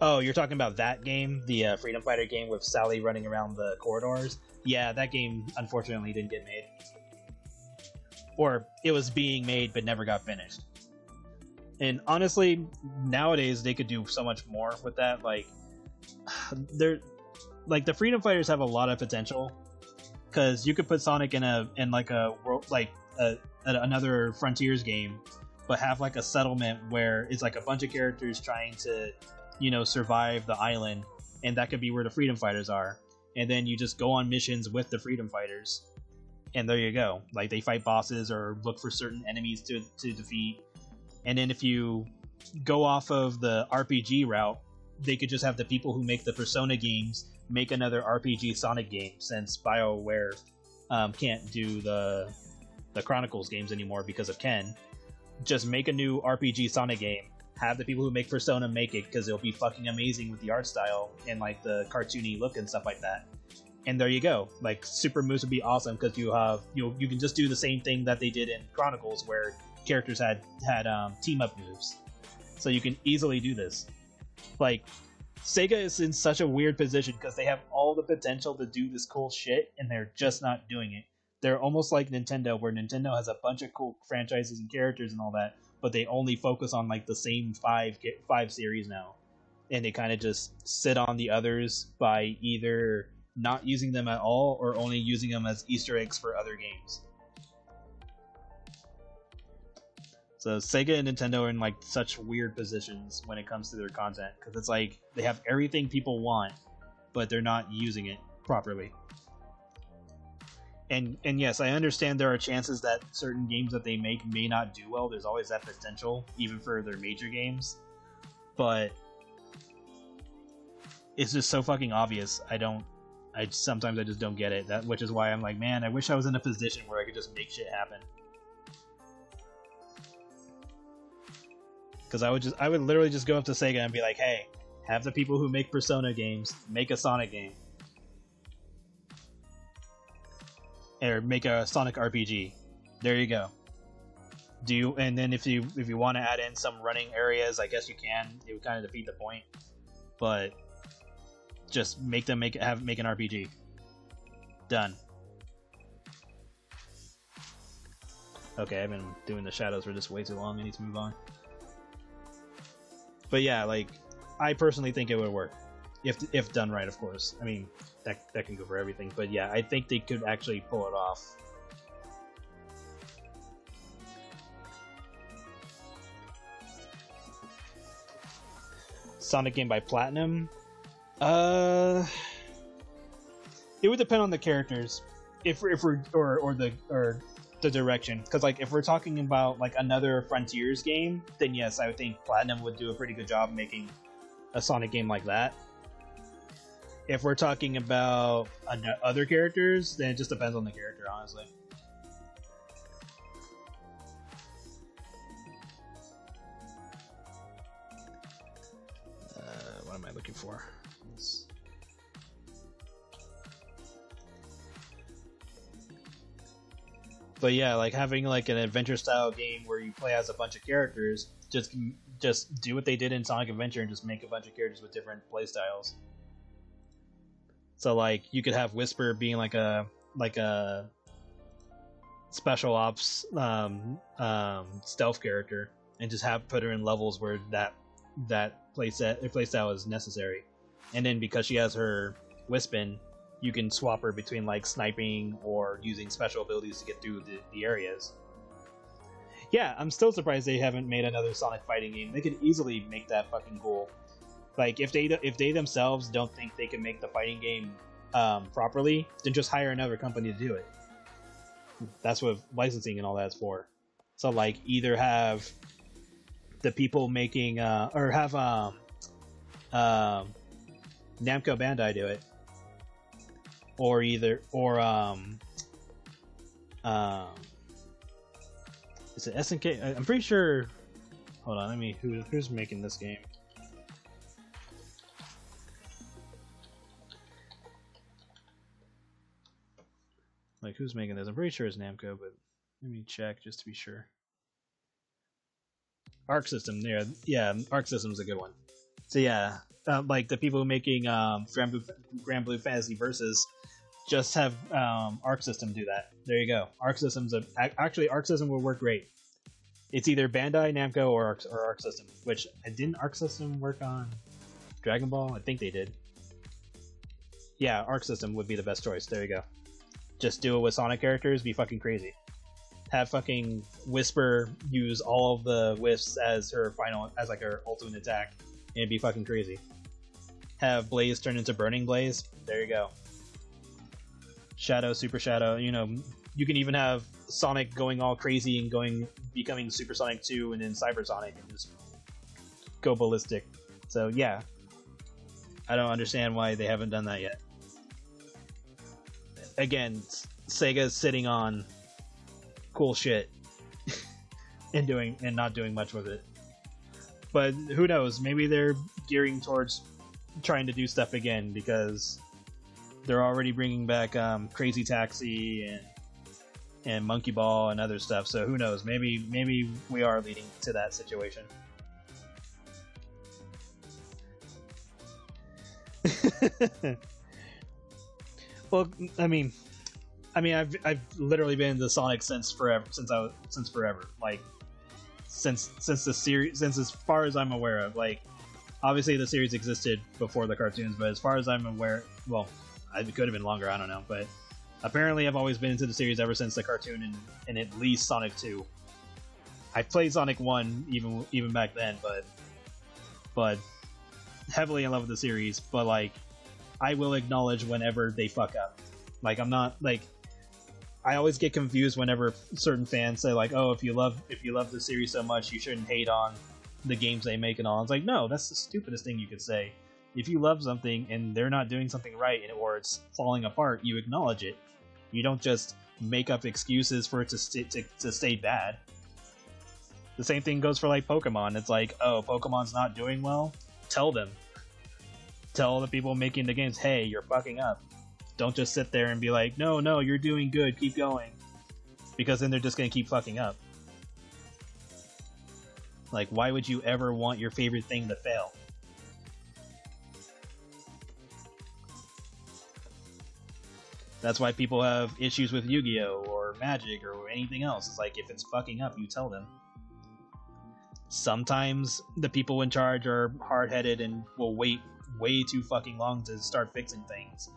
[SPEAKER 1] Oh, you're talking about that game, the Freedom Fighter game with Sally running around the corridors? Yeah, that game unfortunately didn't get made. Or it was being made but never got finished. And honestly, nowadays they could do so much more with that. Like, the Freedom Fighters have a lot of potential, because you could put Sonic in a world like another Frontiers game, but have like a settlement where it's like a bunch of characters trying to, survive the island, and that could be where the Freedom Fighters are. And then you just go on missions with the Freedom Fighters, and there you go. Like they fight bosses or look for certain enemies to defeat. And then if you go off of the RPG route, they could just have the people who make the Persona games make another RPG Sonic game, since BioWare can't do the Chronicles games anymore because of Ken. Just make a new RPG Sonic game, have the people who make Persona make it, because it'll be fucking amazing with the art style and like the cartoony look and stuff like that. And there you go. Like Super Moves would be awesome, because you can just do the same thing that they did in Chronicles, where characters had team up moves. So you can easily do this. Like Sega is in such a weird position, because they have all the potential to do this cool shit, and they're just not doing it. They're almost like Nintendo, where Nintendo has a bunch of cool franchises and characters and all that, but they only focus on like the same five series now, and they kind of just sit on the others by either not using them at all or only using them as Easter eggs for other games. So Sega and Nintendo are in like such weird positions when it comes to their content, because it's like they have everything people want, but they're not using it properly. And yes, I understand there are chances that certain games that they make may not do well. There's always that potential, even for their major games. But it's just so fucking obvious. Sometimes I just don't get it. Which is why I'm like, man, I wish I was in a position where I could just make shit happen. Because I would literally just go up to Sega and be like, hey, have the people who make Persona games make a Sonic game. Or make a Sonic RPG. There you go. And then if you want to add in some running areas, I guess you can. It would kind of defeat the point. But just make them make an RPG. Done. Okay, I've been doing the shadows for just way too long. I need to move on. But yeah, like, I personally think it would work. If done right, of course. I mean, that can go for everything. But yeah, I think they could actually pull it off. Sonic game by Platinum? It would depend on the characters. If we're the direction, because like if we're talking about like another Frontiers game, then yes, I would think Platinum would do a pretty good job making a Sonic game like that. If we're talking about other characters, then it just depends on the character, honestly. What am I looking for? But yeah, like having like an adventure style game where you play as a bunch of characters, just do what they did in Sonic Adventure and just make a bunch of characters with different playstyles. So like you could have Whisper being like a special ops stealth character, and just put her in levels where that playstyle is necessary. And then because she has her Wispin, you can swap her between like sniping or using special abilities to get through the areas. Yeah, I'm still surprised they haven't made another Sonic fighting game. They could easily make that fucking cool. Like if they themselves don't think they can make the fighting game properly, then just hire another company to do it. That's what licensing and all that's for. So like either have the people making or have Namco Bandai do it, or is it SNK? I'm pretty sure. Hold on, who's making this game? Like, who's making this? I'm pretty sure it's Namco, but let me check just to be sure. Arc System, yeah, Arc System's a good one. So yeah, like the people making Grand Blue Fantasy Versus just have Arc System do that. There you go. Arc System will work great. It's either Bandai, Namco, or Arc System. Which didn't Arc System work on Dragon Ball? I think they did. Yeah, Arc System would be the best choice. There you go. Just do it with Sonic characters, be fucking crazy. Have fucking Whisper use all of the whiffs as her ultimate attack, and it'd be fucking crazy. Have Blaze turn into Burning Blaze, there you go. Shadow, Super Shadow, you can even have Sonic going all crazy and becoming Super Sonic 2 and then Cyber Sonic and just go ballistic. So yeah, I don't understand why they haven't done that yet. Again, Sega's sitting on cool shit and not doing much with it. But who knows? Maybe they're gearing towards trying to do stuff again because they're already bringing back Crazy Taxi and Monkey Ball and other stuff. So who knows? Maybe we are leading to that situation. Well, I mean, I mean, I've literally been into Sonic since forever, since forever, like since the series, since as far as I'm aware of. Like, obviously the series existed before the cartoons, but as far as I'm aware, well, it could have been longer. I don't know, but apparently I've always been into the series ever since the cartoon and at least Sonic 2. I played Sonic 1 even back then, but heavily in love with the series. But like, I will acknowledge whenever they fuck up. Like, I'm not like, I always get confused whenever certain fans say like, "Oh, if you love the series so much, you shouldn't hate on the games they make and all." It's like, no, that's the stupidest thing you could say. If you love something and they're not doing something right or it's falling apart, you acknowledge it. You don't just make up excuses for it to stay bad. The same thing goes for like Pokemon. It's like, oh, Pokemon's not doing well. Tell them. Tell the people making the games, hey, you're fucking up. Don't just sit there and be like, no, you're doing good, keep going. Because then they're just gonna keep fucking up. Like, why would you ever want your favorite thing to fail? That's why people have issues with Yu-Gi-Oh! Or Magic or anything else. It's like, if it's fucking up, you tell them. Sometimes the people in charge are hard-headed and will wait way too fucking long to start fixing things.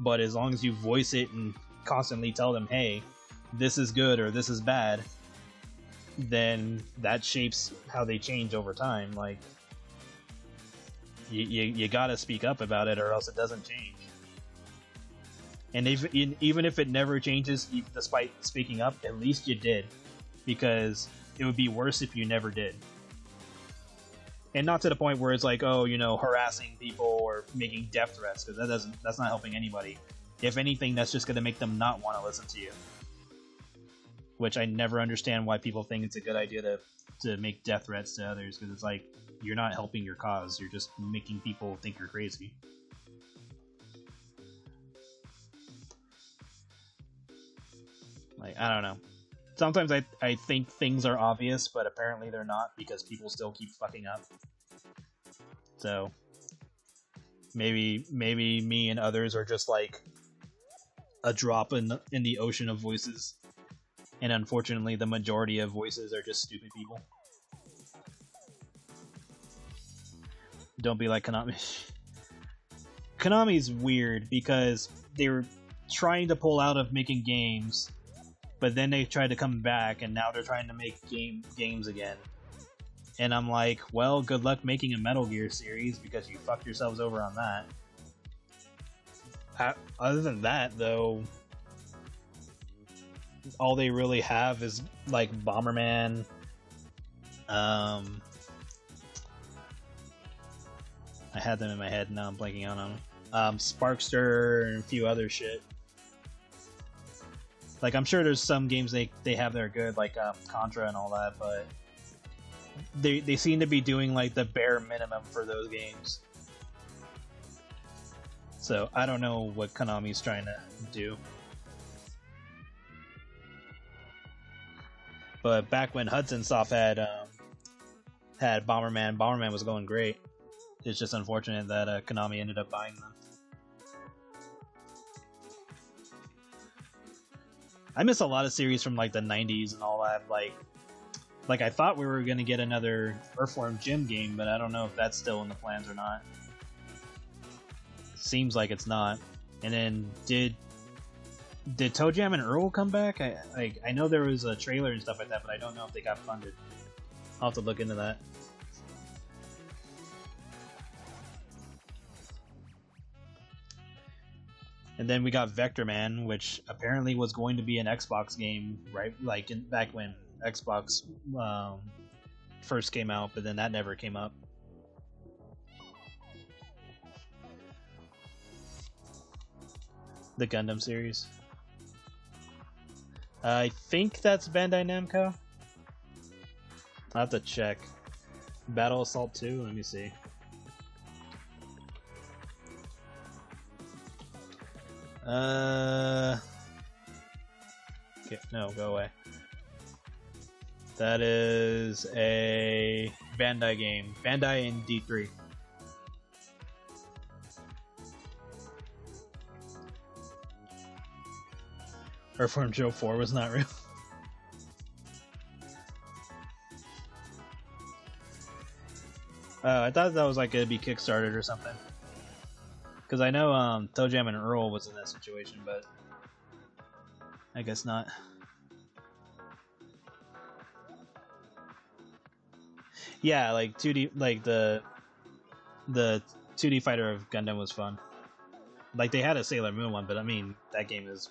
[SPEAKER 1] But as long as you voice it and constantly tell them, hey, this is good or this is bad, then that shapes how they change over time. Like, you gotta speak up about it or else it doesn't change. And even if it never changes despite speaking up, at least you did. Because it would be worse if you never did. And not to the point where it's like, oh, harassing people or making death threats, because that's not helping anybody. If anything, that's just going to make them not want to listen to you. Which I never understand why people think it's a good idea to make death threats to others, because it's like, you're not helping your cause, you're just making people think you're crazy. Like, I don't know. Sometimes I think things are obvious, but apparently they're not, because people still keep fucking up. So maybe me and others are just like a drop in the ocean of voices, and unfortunately the majority of voices are just stupid people. Don't be like Konami. Konami's weird because they were trying to pull out of making games, but then they tried to come back, and now they're trying to make games again. And I'm like, well, good luck making a Metal Gear series, because you fucked yourselves over on that. Other than that, though, all they really have is, like, Bomberman. I had them in my head, now I'm blanking on them. Sparkster and a few other shit. Like, I'm sure there's some games they have that are good, like Contra and all that, but they seem to be doing like the bare minimum for those games. So I don't know what Konami's trying to do. But back when Hudson Soft had Bomberman was going great. It's just unfortunate that Konami ended up buying them. I miss a lot of series from like the 90s and all that. Like I thought we were gonna get another Earthworm Jim game, but I don't know if that's still in the plans or not. Seems like it's not. And then did Toe Jam and Earl come back? I know there was a trailer and stuff like that, but I don't know if they got funded. I'll have to look into that. And then we got Vector Man, which apparently was going to be an Xbox game, right? Like back when Xbox first came out, but then that never came up. The Gundam series. I think that's Bandai Namco. I'll have to check. Battle Assault 2, let me see. Okay, no, go away. That is a Bandai game. Bandai in D3. Earthworm Jim 4 was not real. I thought that was like it'd be kickstarted or something. Because I know Toe Jam and Earl was in that situation, but I guess not. Yeah, like 2D, like the 2D fighter of Gundam was fun. Like they had a Sailor Moon one, but I mean that game is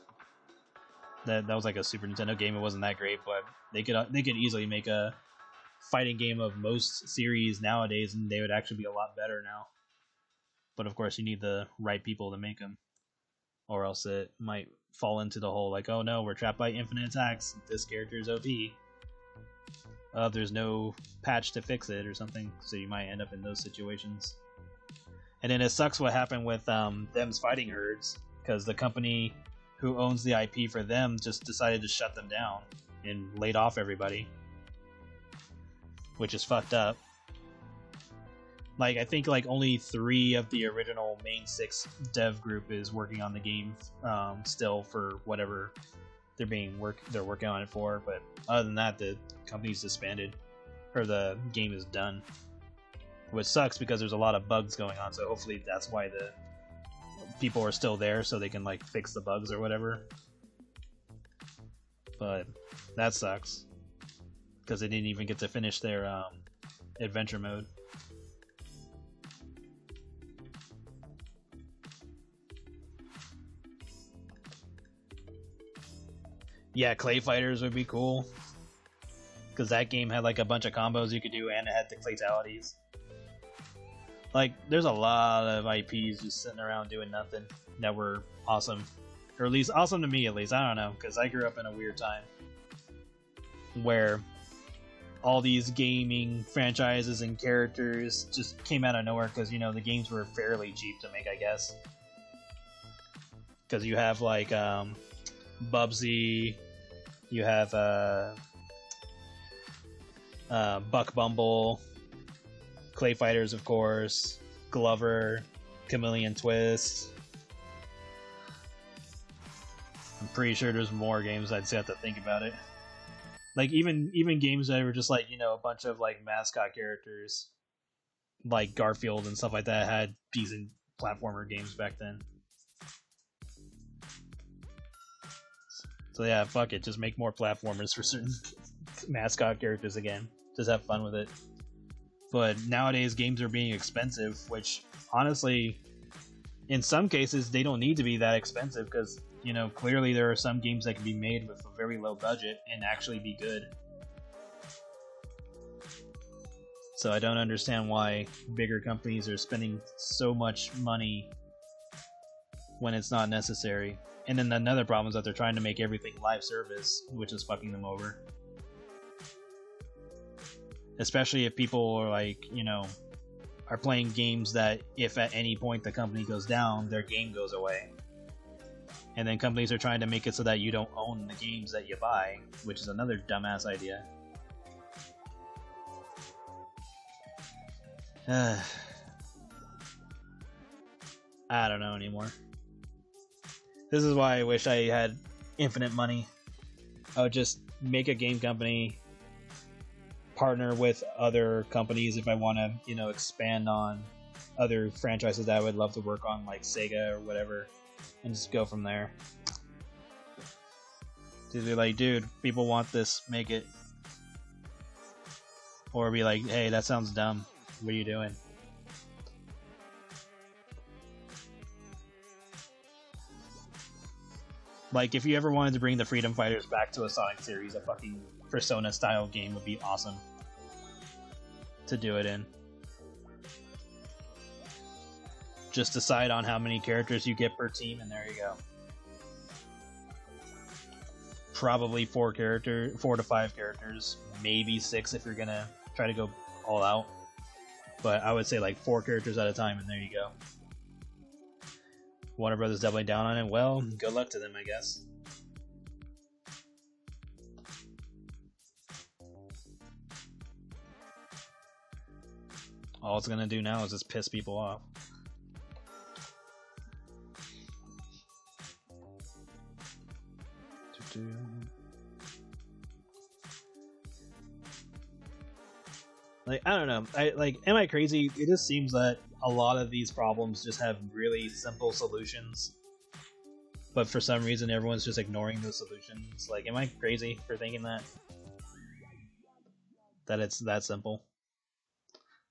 [SPEAKER 1] that was like a Super Nintendo game. It wasn't that great, but they could easily make a fighting game of most series nowadays, and they would actually be a lot better now. But of course, you need the right people to make them, or else it might fall into the whole like, oh no, we're trapped by infinite attacks. This character is OP. There's no patch to fix it or something, so you might end up in those situations. And then it sucks what happened with them's fighting herds, because the company who owns the IP for them just decided to shut them down and laid off everybody, which is fucked up. Like I think like only 3 of the original main 6 dev group is working on the game still for whatever they're working on it for, but other than that, the company's disbanded, or the game is done, which sucks because there's a lot of bugs going on. So hopefully that's why the people are still there, so they can like fix the bugs or whatever. But that sucks because they didn't even get to finish their adventure mode. Yeah, Clay Fighters would be cool, because that game had like a bunch of combos you could do, and it had the fatalities. Like, there's a lot of IPs just sitting around doing nothing that were awesome, or at least awesome to me. At least I don't know, because I grew up in a weird time where all these gaming franchises and characters just came out of nowhere, because you know the games were fairly cheap to make, I guess. Because you have like Bubsy, you have Buck Bumble, Clay Fighters, of course, Glover, Chameleon Twist. I'm pretty sure there's more games. I'd have to think about it. Like even games that were just like, you know, a bunch of like mascot characters, like Garfield and stuff like that, had decent platformer games back then. So yeah, fuck it, just make more platformers for certain mascot characters again. Just have fun with it. But nowadays games are being expensive, which honestly, in some cases, they don't need to be that expensive, because, you know, clearly there are some games that can be made with a very low budget and actually be good. So I don't understand why bigger companies are spending so much money when it's not necessary. And then another problem is that they're trying to make everything live service, which is fucking them over. Especially if people are like, you know, are playing games that if at any point the company goes down, their game goes away. And then companies are trying to make it so that you don't own the games that you buy, which is another dumbass idea. I don't know anymore. This is why I wish I had infinite money. I would just make a game company, partner with other companies if I want to, you know, expand on other franchises that I would love to work on, like Sega or whatever, and just go from there. To be like, dude, people want this, make it. Or be like, hey, that sounds dumb. What are you doing? Like, if you ever wanted to bring the Freedom Fighters back to a Sonic series, a fucking Persona-style game would be awesome to do it in. Just decide on how many characters you get per team, and there you go. Probably 4 to 5 characters, maybe 6 if you're gonna try to go all out. But I would say like 4 characters at a time, and there you go. Warner Brothers doubling down on it, well, good luck to them, I guess. All it's gonna do now is just piss people off. Like, I don't know. Am I crazy? It just seems that a lot of these problems just have really simple solutions. But for some reason, everyone's just ignoring those solutions. Like, am I crazy for thinking that? That it's that simple?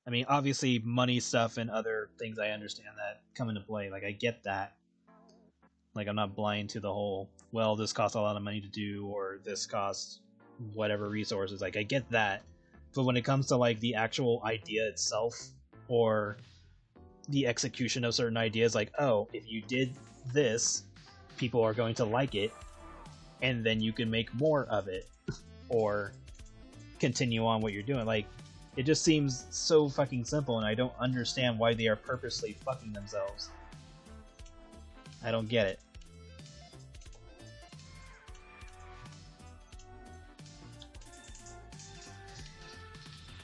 [SPEAKER 1] I mean, obviously, money stuff and other things I understand that come into play. Like, I get that. Like, I'm not blind to the whole, well, this costs a lot of money to do, or this costs whatever resources. Like, I get that. But when it comes to, like, the actual idea itself, or the execution of certain ideas, like, oh, if you did this, people are going to like it, and then you can make more of it, or continue on what you're doing. Like, it just seems so fucking simple, and I don't understand why they are purposely fucking themselves. I don't get it.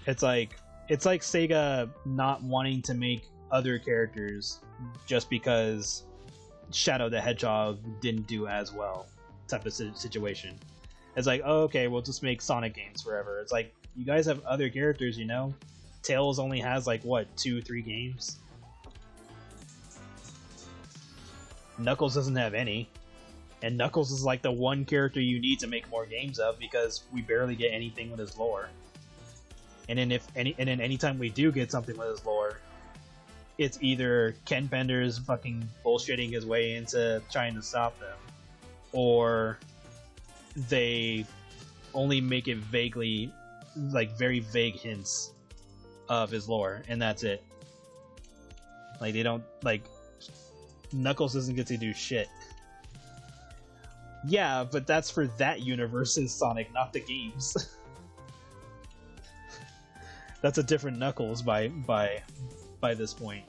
[SPEAKER 1] It's like Sega not wanting to make other characters just because Shadow the Hedgehog didn't do as well, type of situation. It's like, oh, okay, we'll just make Sonic games forever. It's like, you guys have other characters, you know? Tails only has like, what, 2-3 games? Knuckles doesn't have any. And Knuckles is like the one character you need to make more games of, because we barely get anything with his lore. And then anytime we do get something with his lore, it's either Ken Pender's fucking bullshitting his way into trying to stop them, or they only make it vaguely, like, very vague hints of his lore, and that's it. Like, they don't, like, Knuckles doesn't get to do shit. Yeah, but that's for that universe's Sonic, not the games. That's a different Knuckles by this point.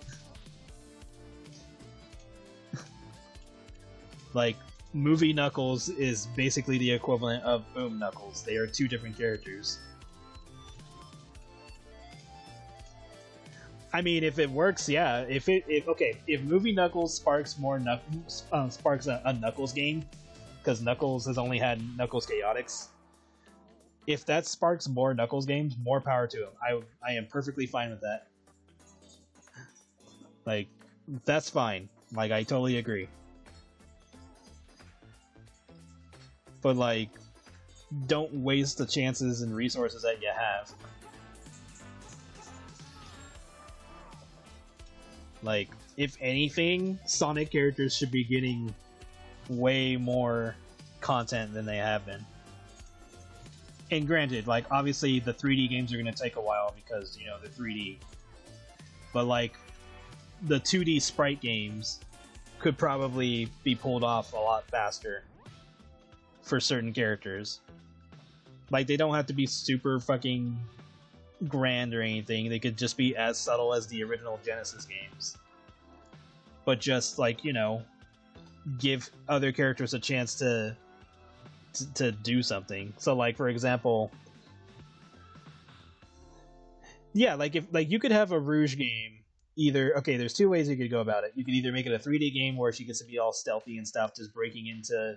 [SPEAKER 1] Like, movie Knuckles is basically the equivalent of Boom Knuckles. They are two different characters. I mean, if it works, yeah. If movie Knuckles sparks more sparks a Knuckles game, because Knuckles has only had Knuckles Chaotix. If that sparks more Knuckles games, more power to him. I am perfectly fine with that. Like, that's fine. Like, I totally agree. But, like, don't waste the chances and resources that you have. Like, if anything, Sonic characters should be getting way more content than they have been. And granted, like, obviously the 3D games are going to take a while because, you know, they're 3D. But, like, the 2D sprite games could probably be pulled off a lot faster for certain characters. Like, they don't have to be super fucking grand or anything. They could just be as subtle as the original Genesis games. But just, like, you know, give other characters a chance to do something. So, like, for example, yeah, like, if, like, you could have a Rouge game. Either, okay, there's two ways you could go about it. You could either make it a 3D game where she gets to be all stealthy and stuff, just breaking into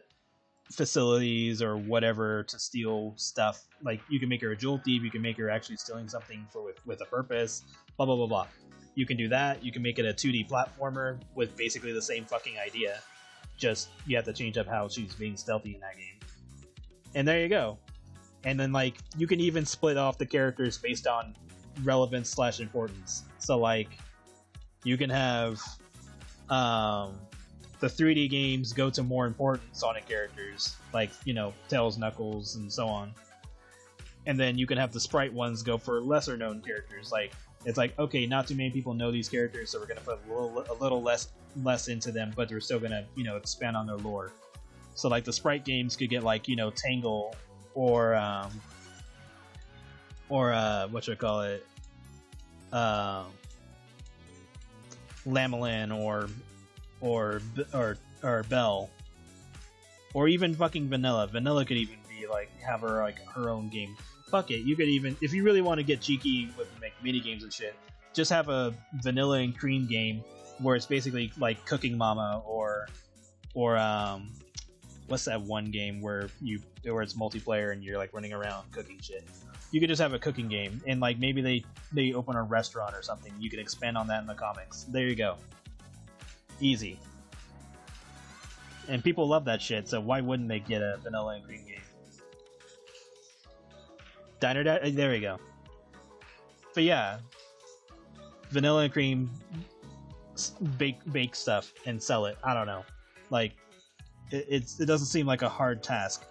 [SPEAKER 1] facilities or whatever to steal stuff. Like, you can make her a jewel thief, you can make her actually stealing something with a purpose, blah blah blah blah. You can do that. You can make it a 2D platformer with basically the same fucking idea, just you have to change up how she's being stealthy in that game. And there you go. And then, like, you can even split off the characters based on relevance / importance. So, like, you can have the 3D games go to more important Sonic characters, like, you know, Tails, Knuckles, and so on. And then you can have the sprite ones go for lesser known characters. Like, it's like, okay, not too many people know these characters, so we're gonna put a little less into them, but we're still gonna, you know, expand on their lore. So, like, the sprite games could get, like, you know, Tangle or whatchamacallit, Lamelin or Belle, or even fucking Vanilla. Vanilla could even be, like, have her, like, her own game. Fuck it, you could even, if you really want to get cheeky with, like, mini games and shit, just have a Vanilla and Cream game where it's basically like Cooking Mama or what's that one game where it's multiplayer and you're like running around cooking shit. You could just have a cooking game, and like maybe they open a restaurant or something. You can expand on that in the comics. There you go. Easy. And people love that shit, so why wouldn't they get a vanilla and cream game? Diner Dash? There we go. But yeah, vanilla and cream, bake stuff and sell it. I don't know. Like, it doesn't seem like a hard task.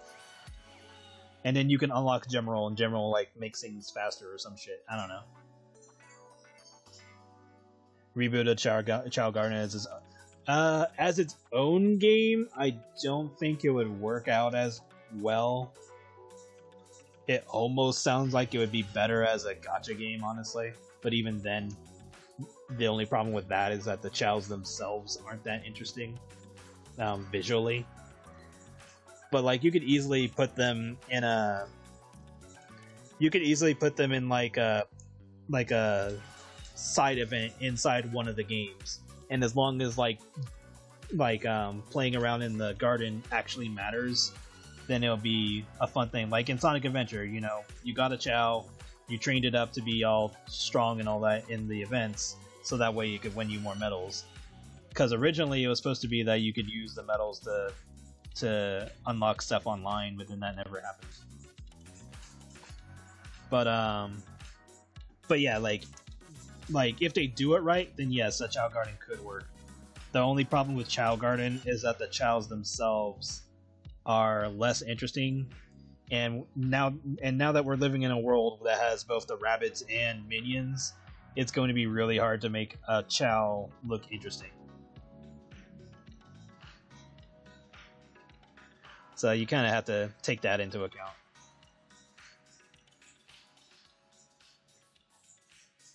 [SPEAKER 1] And then you can unlock Gem Roll, and Gem Roll like makes things faster or some shit. I don't know. Reboot of Chao Garden as its own game. I don't think it would work out as well. It almost sounds like it would be better as a gacha game, honestly. But even then, the only problem with that is that the Chows themselves aren't that interesting visually. But like, you could easily put them in a. You could easily put them in like a side event inside one of the games, and as long as like playing around in the garden actually matters, then it'll be a fun thing. Like in Sonic Adventure, you know, you got a Chow, you trained it up to be all strong and all that in the events, so that way it could win you more medals. Because originally it was supposed to be that you could use the medals to unlock stuff online, but then that never happened. But yeah, like if they do it right, then yes, a Chao Garden could work. The only problem with Chao Garden is that the Chows themselves are less interesting, and now that we're living in a world that has both the rabbits and minions, it's going to be really hard to make a Chow look interesting. So you kind of have to take that into account.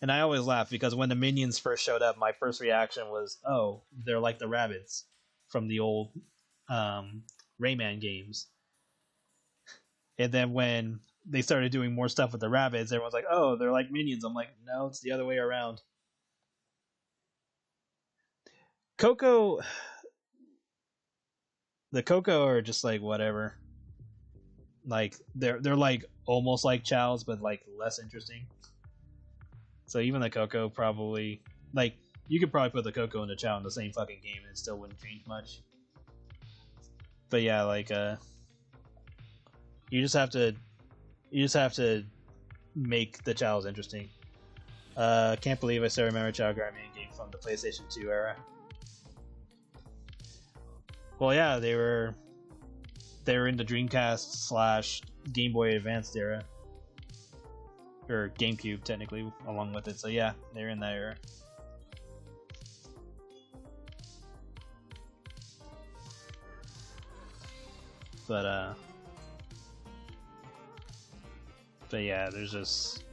[SPEAKER 1] And I always laugh because when the minions first showed up, my first reaction was, oh, they're like the rabbits from the old Rayman games. And then when they started doing more stuff with the rabbits, everyone's like, oh, they're like minions. I'm like, no, it's the other way around. The Coco are just like whatever. Like they're like almost like Chows, but like less interesting. So even the Coco probably, like, you could probably put the Coco and the Chow in the same fucking game and it still wouldn't change much. But yeah, like you just have to make the Chows interesting. Can't believe I still remember Chao Garden game from the PlayStation 2 era. Well, yeah, they were in the Dreamcast / Game Boy Advanced era, or GameCube technically, along with it. So yeah, they're in that era. But yeah, there's just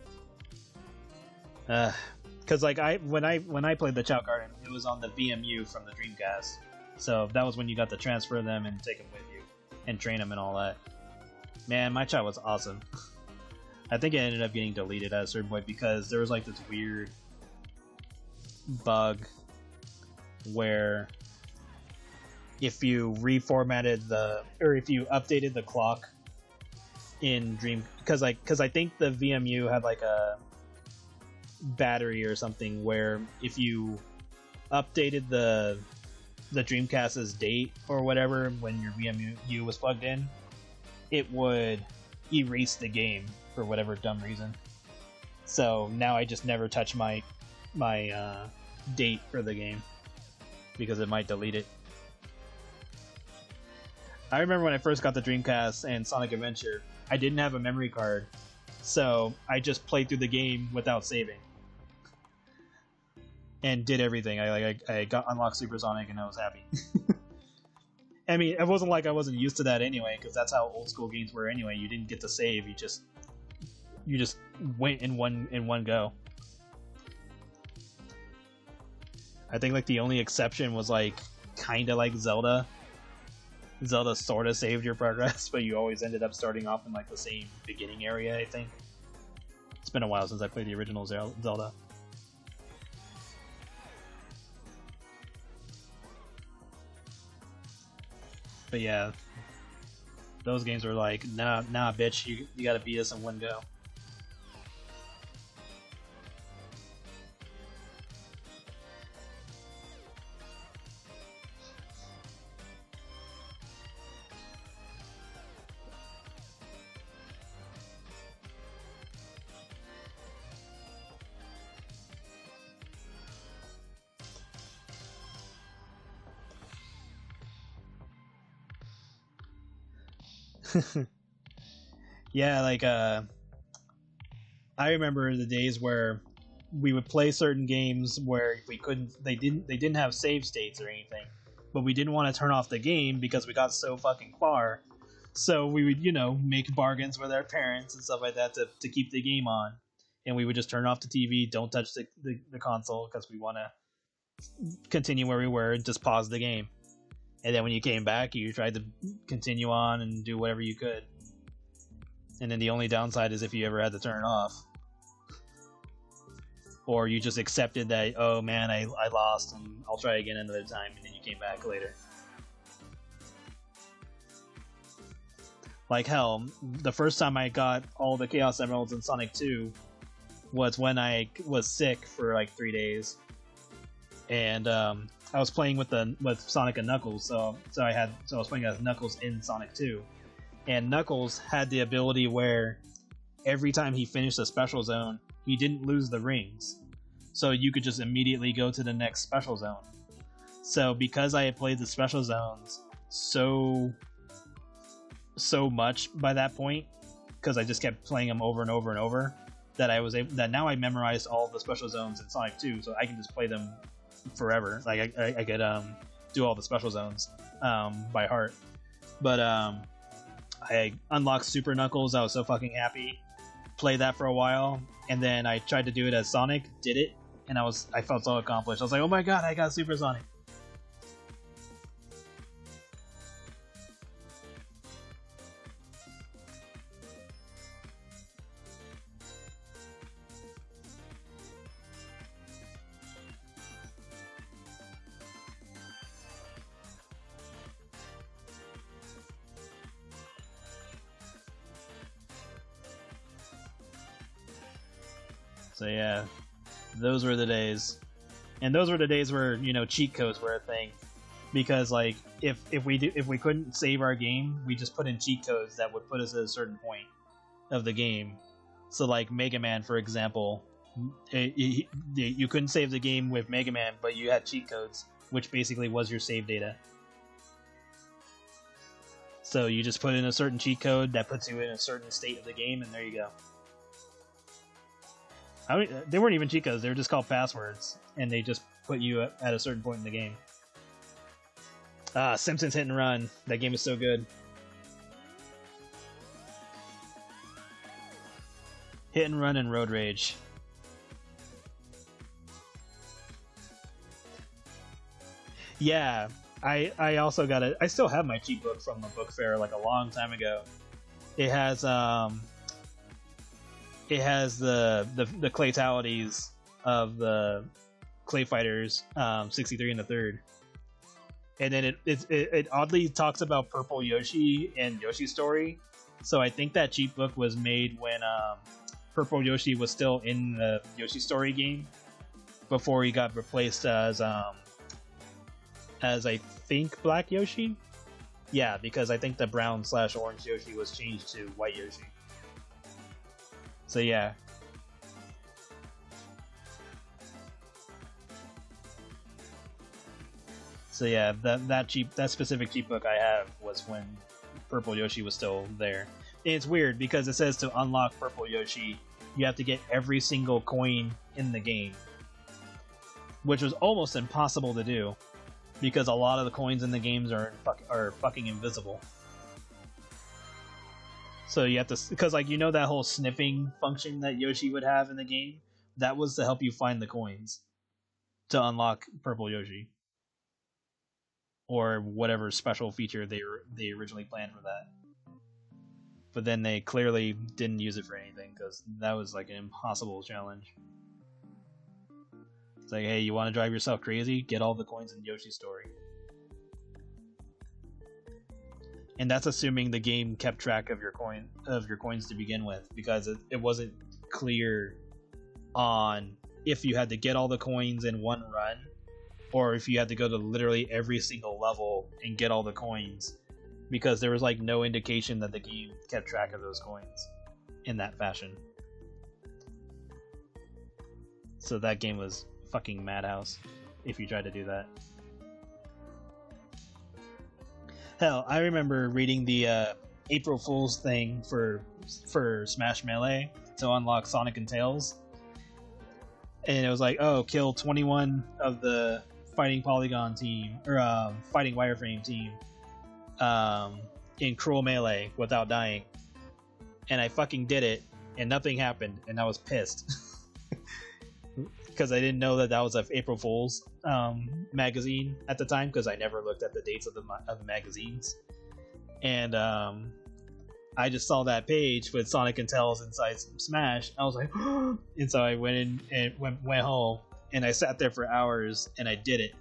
[SPEAKER 1] because like when I played the Chao Garden, it was on the VMU from the Dreamcast. So that was when you got to transfer them and take them with you and train them and all that. Man, my Chow was awesome. I think it ended up getting deleted at a certain point because there was like this weird bug where if you reformatted if you updated the clock in Dream, because I think the VMU had like a battery or something where if you updated the Dreamcast's date or whatever when your VMU was plugged in, it would erase the game for whatever dumb reason. So now I just never touch my date for the game because it might delete it. I remember when I first got the Dreamcast and Sonic Adventure, I didn't have a memory card, so I just played through the game without saving. And did everything. I got unlocked Super Sonic and I was happy. I mean, it wasn't like I wasn't used to that anyway, because that's how old school games were anyway. You didn't get to save. You just went in one go. I think like the only exception was like kind of like Zelda. Zelda sort of saved your progress, but you always ended up starting off in like the same beginning area. I think it's been a while since I played the original Zelda. But yeah, Those games were like, nah, bitch, you gotta beat us in one go. Yeah, like I remember the days where we would play certain games where if we couldn't, they didn't have save states or anything, but we didn't want to turn off the game because we got so fucking far. So we would, make bargains with our parents and stuff like that to keep the game on, and we would just turn off the TV, don't touch the console because we want to continue where we were and just pause the game. And then when you came back, you tried to continue on and do whatever you could. And then the only downside is if you ever had to turn it off. Or you just accepted that, oh man, I lost and I'll try again another time, and then you came back later. Like hell, the first time I got all the Chaos Emeralds in Sonic 2 was when I was sick for like 3 days. And I was playing with Sonic and Knuckles, so I was playing as Knuckles in Sonic 2. And Knuckles had the ability where every time he finished a special zone, he didn't lose the rings. So you could just immediately go to the next special zone. So because I had played the special zones so much by that point, because I just kept playing them over and over and over, that now I memorized all the special zones in Sonic 2, so I can just play them forever. Like I could do all the special zones by heart. But I unlocked Super Knuckles. I was so fucking happy. Played that for a while, and then I tried to do it as Sonic. Did it, and I felt so accomplished. I was like, oh my god, I got Super Sonic. So yeah, those were the days, and those were the days where cheat codes were a thing, because like if we couldn't save our game, we just put in cheat codes that would put us at a certain point of the game. So like Mega Man, for example, you couldn't save the game with Mega Man, but you had cheat codes, which basically was your save data. So you just put in a certain cheat code that puts you in a certain state of the game, and there you go. They weren't even cheat codes, they were just called passwords, and they just put you at a certain point in the game. Simpsons Hit and Run. That game is so good. Hit and Run and Road Rage. Yeah, I also got it. I still have my cheat book from the book fair like a long time ago. It has the claytalities of the Clay Fighters 63 and the third, and then it oddly talks about Purple Yoshi and Yoshi's story. So I think that cheat book was made when Purple Yoshi was still in the Yoshi Story game before he got replaced as I think Black Yoshi. Yeah, because I think the brown/orange Yoshi was changed to White Yoshi. So yeah. So yeah, that specific cheat book I have was when Purple Yoshi was still there. And it's weird because it says to unlock Purple Yoshi, you have to get every single coin in the game, which was almost impossible to do because a lot of the coins in the games are fucking invisible. So you have to, because like that whole sniffing function that Yoshi would have in the game, that was to help you find the coins to unlock Purple Yoshi, or whatever special feature they originally planned for that. But then they clearly didn't use it for anything because that was like an impossible challenge. It's like, hey, you want to drive yourself crazy? Get all the coins in Yoshi's Story. and that's assuming the game kept track of your coins to begin with, because it wasn't clear on if you had to get all the coins in one run, or if you had to go to literally every single level and get all the coins, because there was like no indication that the game kept track of those coins in that fashion. So that game was fucking madhouse if you tried to do that. Hell, I remember reading the April Fool's thing for Smash Melee to unlock Sonic and Tails, and it was like, oh, kill 21 of the Fighting Polygon team, or Fighting Wireframe team, in Cruel Melee without dying. And I fucking did it, and nothing happened, and I was pissed. Because I didn't know that was an April Fool's magazine at the time, because I never looked at the dates of the magazines. And I just saw that page with Sonic and Tails inside Smash. I was like, and so I went in and went home, and I sat there for hours, and I did it.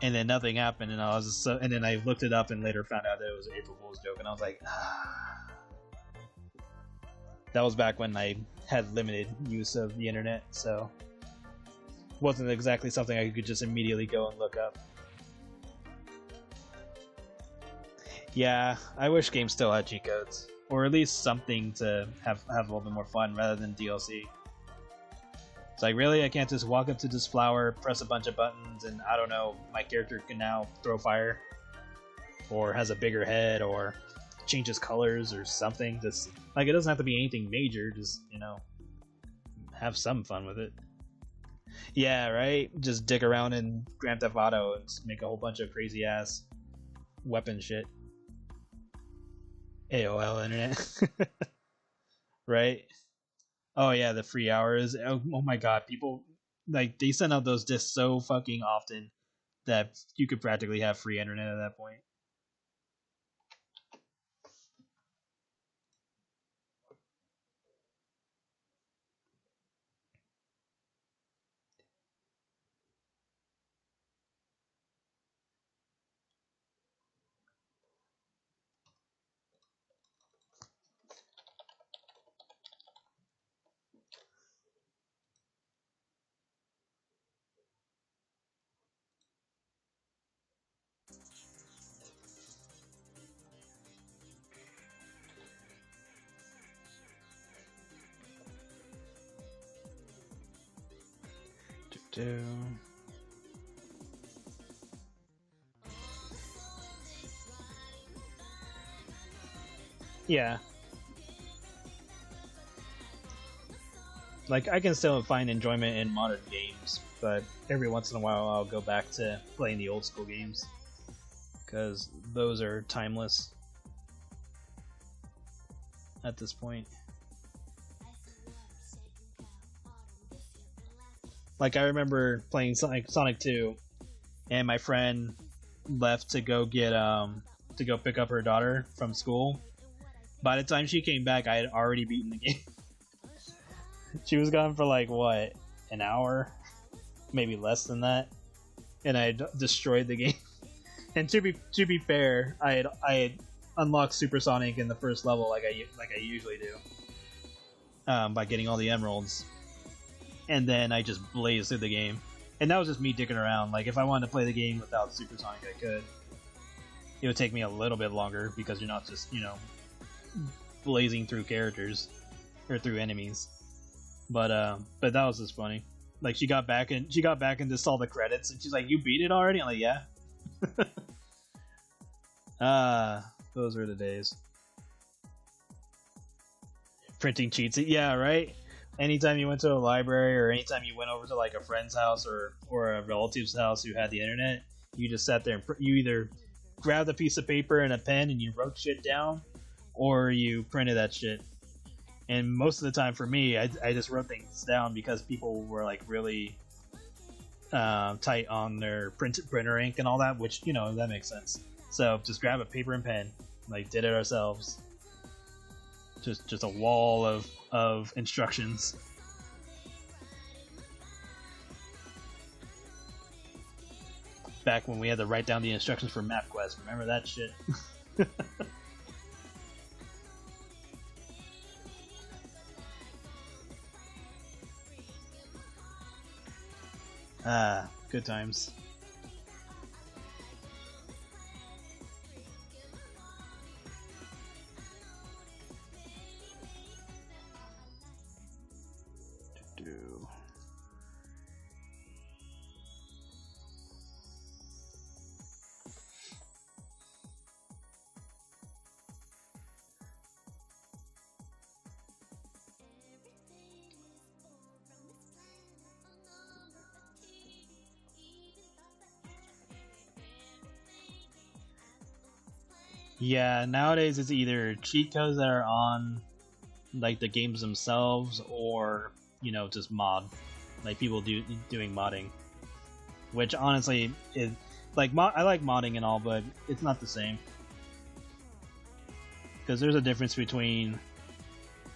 [SPEAKER 1] And then nothing happened, and I was just and then I looked it up and later found out that it was an April Fool's joke, and I was like, That was back when I had limited use of the internet, so wasn't exactly something I could just immediately go and look up. Yeah, I wish games still had cheat codes, or at least something to have a little bit more fun rather than DLC. It's like, really, I can't just walk up to this flower, press a bunch of buttons, and I don't know, my character can now throw fire, or has a bigger head, or changes colors or something. Just like, it doesn't have to be anything major, just, you know, have some fun with it. Yeah, right? Just dick around in Grand Theft Auto and make a whole bunch of crazy ass weapon shit. AOL internet. Right? Oh yeah, the free hours. Oh my god, people, like, they send out those discs so fucking often that you could practically have free internet at that point. Yeah. Like, I can still find enjoyment in modern games, but every once in a while I'll go back to playing the old school games, because those are timeless at this point. Like, I remember playing Sonic 2, and my friend left to go get to go pick up her daughter from school. By the time she came back, I had already beaten the game. She was gone for like, what, an hour? Maybe less than that. And I had destroyed the game. And to be fair, I had unlocked Supersonic in the first level like I usually do. By getting all the emeralds. And then I just blazed through the game. And that was just me dicking around. Like, if I wanted to play the game without Supersonic, I could. It would take me a little bit longer, because you're not just, you know, blazing through characters or through enemies. But that was just funny. Like, she got back and just saw the credits, and she's like, "You beat it already?" I'm like, "Yeah." Those were the days. Printing cheats, yeah, right. Anytime you went to a library, or anytime you went over to like a friend's house or a relative's house who had the internet, you just sat there and you either grabbed a piece of paper and a pen and you wrote shit down, or you printed that shit. And most of the time for me, I just wrote things down, because people were like really tight on their printer ink and all that, which, you know, that makes sense. So just grab a paper and pen, like, did it ourselves. Just a wall of instructions. Back when we had to write down the instructions for MapQuest. Remember that shit? Ah, good times. Yeah, nowadays it's either cheat codes that are on like the games themselves, or just mod, like people doing modding. Which honestly is like I like modding and all, but it's not the same because there's a difference between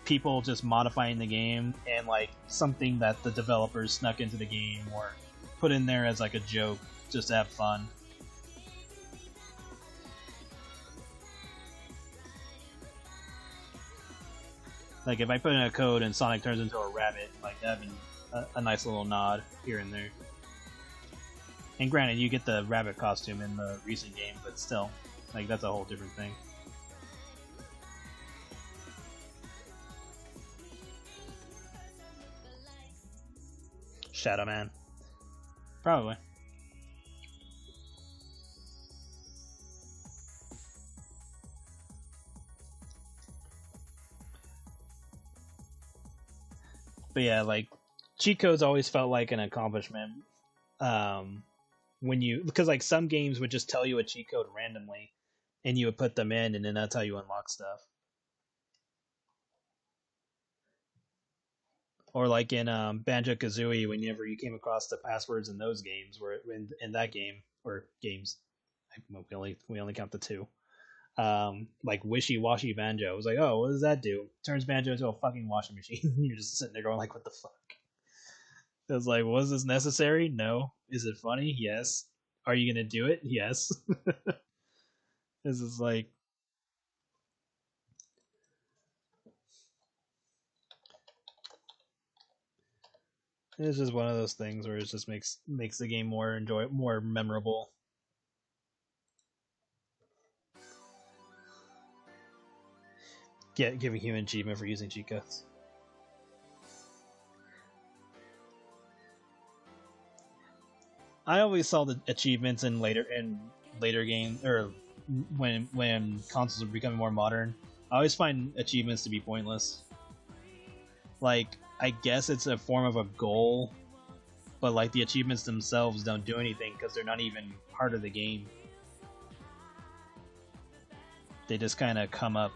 [SPEAKER 1] people just modifying the game and like something that the developers snuck into the game or put in there as like a joke just to have fun. Like if I put in a code and Sonic turns into a rabbit, like that'd be a nice little nod here and there. And granted, you get the rabbit costume in the recent game, but still, like that's a whole different thing. Shadow Man, probably. But yeah, like cheat codes always felt like an accomplishment. Because like some games would just tell you a cheat code randomly, and you would put them in, and then that's how you unlock stuff. Or like in Banjo-Kazooie, whenever you came across the passwords in those games, where in that game or games, we only count the two. Like wishy-washy Banjo. I was like, oh, what does that do? Turns Banjo into a fucking washing machine. You're just sitting there going like, what the fuck? I was like, was this necessary? No. Is it funny? Yes. Are you gonna do it? Yes. This is like, it's just one of those things where it just makes the game more memorable. Giving human achievement for using cheat codes. I always saw the achievements in later games, or when consoles are becoming more modern. I always find achievements to be pointless. Like, I guess it's a form of a goal, but like the achievements themselves don't do anything because they're not even part of the game. They just kind of come up.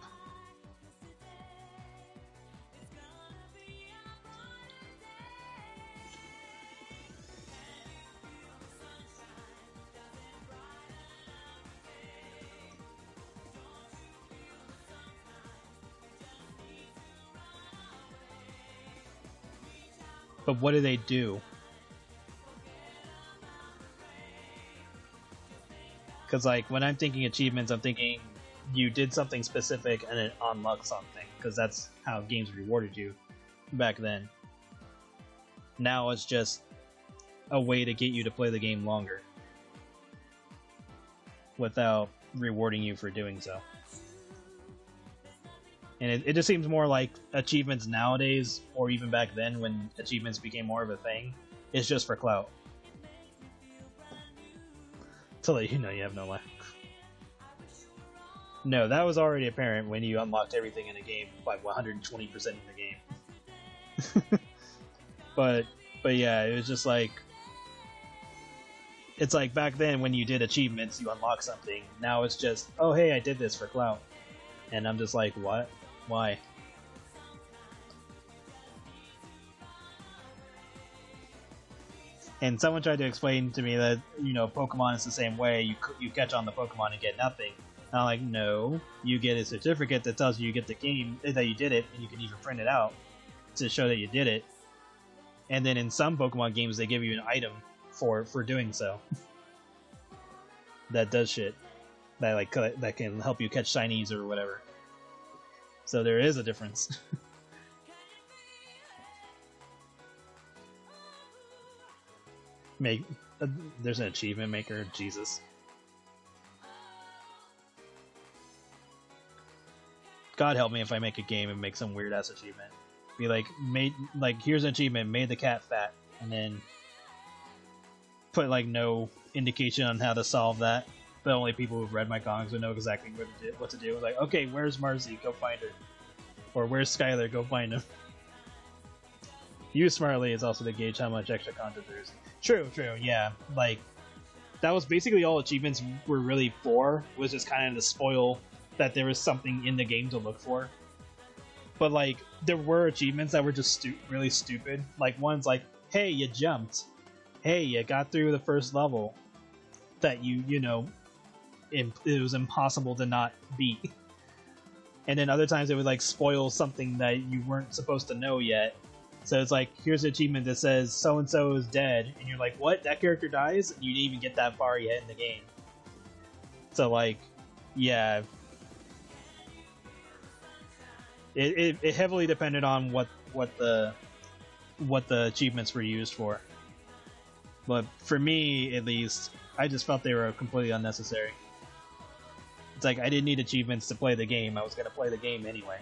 [SPEAKER 1] But what do they do? Because like when I'm thinking achievements, I'm thinking you did something specific and it unlocked something, because that's how games rewarded you back then. Now it's just a way to get you to play the game longer without rewarding you for doing so. And it just seems more like achievements nowadays, or even back then when achievements became more of a thing, it's just for clout. To let you know you have no life. No, that was already apparent when you unlocked everything in a game by 120% in the game. but yeah, it was just like, it's like back then when you did achievements, you unlock something. Now it's just, oh hey, I did this for clout. And I'm just like, what? Why? And someone tried to explain to me that, Pokemon is the same way. You catch on the Pokemon and get nothing. And I'm like, no. You get a certificate that tells you get the game, that you did it, and you can even print it out to show that you did it. And then in some Pokemon games, they give you an item for doing so. that does shit that that can help you catch shinies or whatever. So there is a difference. Make there's an achievement maker. Jesus. God help me if I make a game and make some weird ass achievement. Be like, here's an achievement, made the cat fat, and then put like no indication on how to solve that. But only people who've read my comics would know exactly what to do. Like, okay, where's Marcy? Go find her. Or where's Skylar? Go find him. Use smartly is also to gauge how much extra content there is. True, yeah. Like, that was basically all achievements were really for, was just kind of to spoil that there was something in the game to look for. But, like, there were achievements that were just really stupid. Like, one's like, hey, you jumped. Hey, you got through the first level. That you know, it was impossible to not beat. And then other times it would, like, spoil something that you weren't supposed to know yet. So it's like, here's an achievement that says so-and-so is dead. And you're like, what? That character dies? And you didn't even get that far yet in the game. So, like, yeah. It heavily depended on what the achievements were used for. But for me, at least, I just felt they were completely unnecessary. It's like, I didn't need achievements to play the game. I was going to play the game anyway.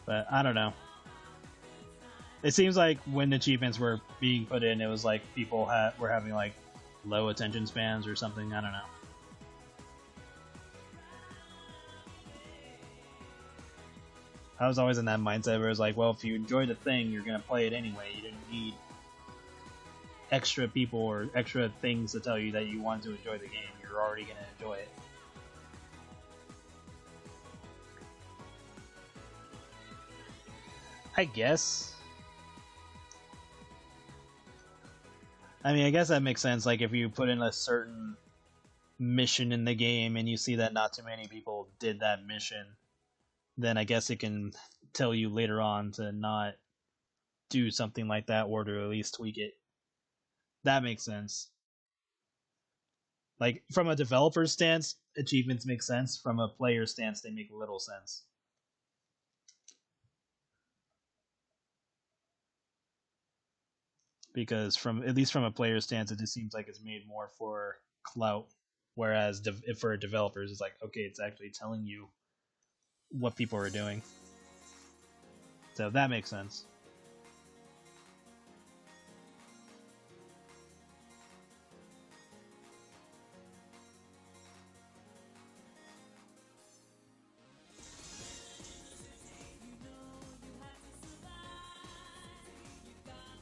[SPEAKER 1] But I don't know. It seems like when achievements were being put in, it was like people were having like low attention spans or something. I don't know. I was always in that mindset where it was like, well, if you enjoy the thing, you're gonna play it anyway. You didn't need extra people or extra things to tell you that you want to enjoy the game. You're already gonna enjoy it. I guess. I mean, I guess that makes sense. Like, if you put in a certain mission in the game and you see that not too many people did that mission, then I guess it can tell you later on to not do something like that or to at least tweak it. That makes sense. Like, from a developer's stance, achievements make sense. From a player's stance, they make little sense. Because at least from a player's stance, it just seems like it's made more for clout. Whereas for developers, it's like, okay, it's actually telling you what people are doing. So that makes sense.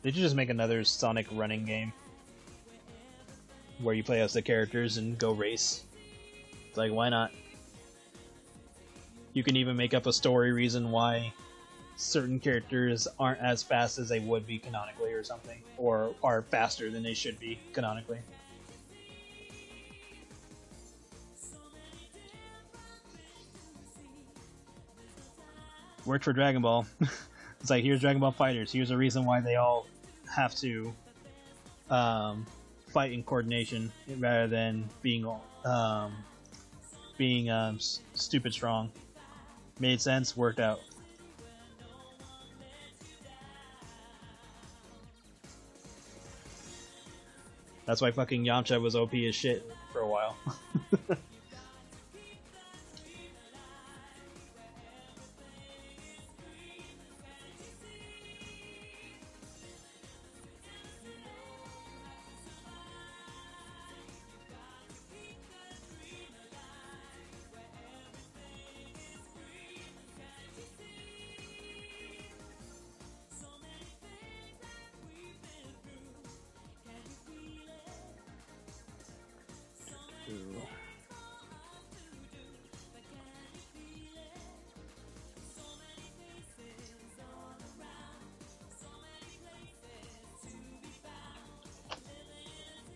[SPEAKER 1] They should just make another Sonic running game where you play as the characters and go race. It's like, why not? You can even make up a story reason why certain characters aren't as fast as they would be canonically or something, or are faster than they should be canonically. Worked for Dragon Ball. It's like, here's Dragon Ball FighterZ. Here's a reason why they all have to fight in coordination rather than being stupid strong. Made sense, worked out. That's why fucking Yamcha was OP as shit for a while.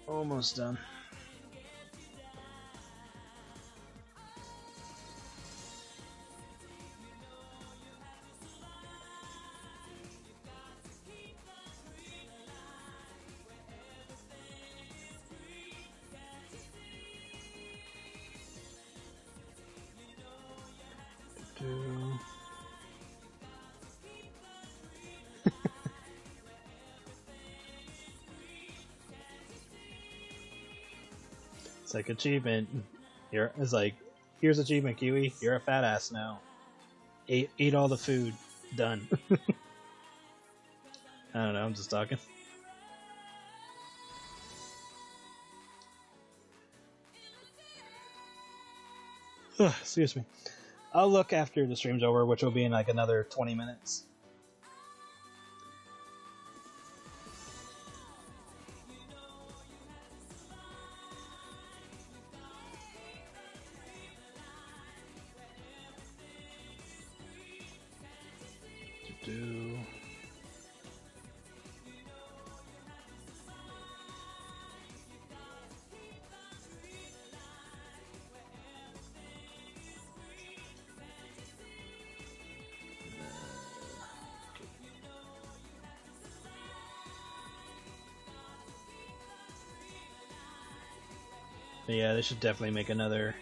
[SPEAKER 1] Almost done. It's like achievement. It's like, here's achievement, Kiwi. You're a fat ass now. Eat all the food. Done. I don't know. I'm just talking. Excuse me. I'll look after the stream's over, which will be in like another 20 minutes. But yeah, they should definitely make another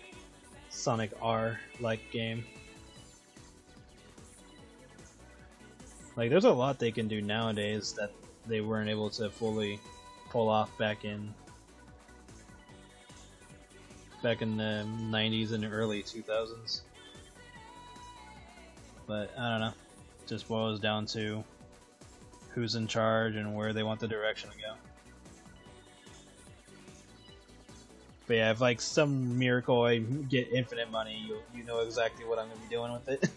[SPEAKER 1] Sonic R-like game. Like, there's a lot they can do nowadays that they weren't able to fully pull off back in the 90s and early 2000s. But I don't know. It just boils down to who's in charge and where they want the direction to go. But yeah, if like some miracle I get infinite money, you know exactly what I'm gonna be doing with it.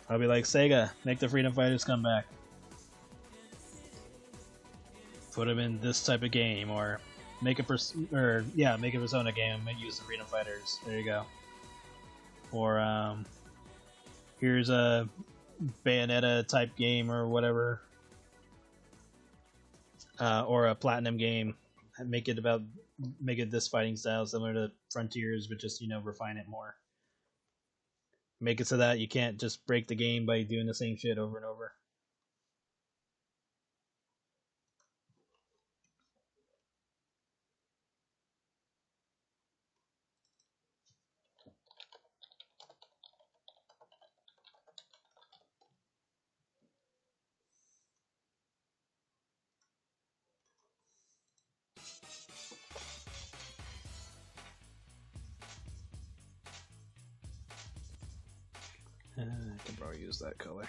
[SPEAKER 1] I'll be like, Sega, make the Freedom Fighters come back. Put them in this type of game, or make a Persona game and use the Freedom Fighters. There you go. Or here's a Bayonetta type game or whatever, or a Platinum game. Make it this fighting style similar to Frontiers, but just refine it more. Make it so that you can't just break the game by doing the same shit over and over. I can probably use that color.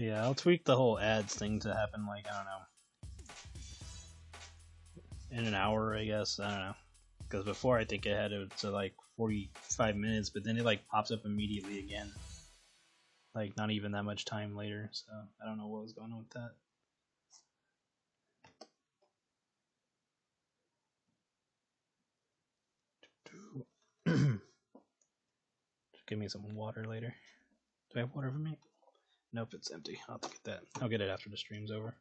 [SPEAKER 1] Yeah, I'll tweak the whole ads thing to happen like, I don't know, in an hour, I guess. I don't know. Because before I think it had it to like 45 minutes, but then it like pops up immediately again. Like not even that much time later, so I don't know what was going on with that. Give me some water later. Do I have water for me? Nope, it's empty. I'll have to get that. I'll get it after the stream's over.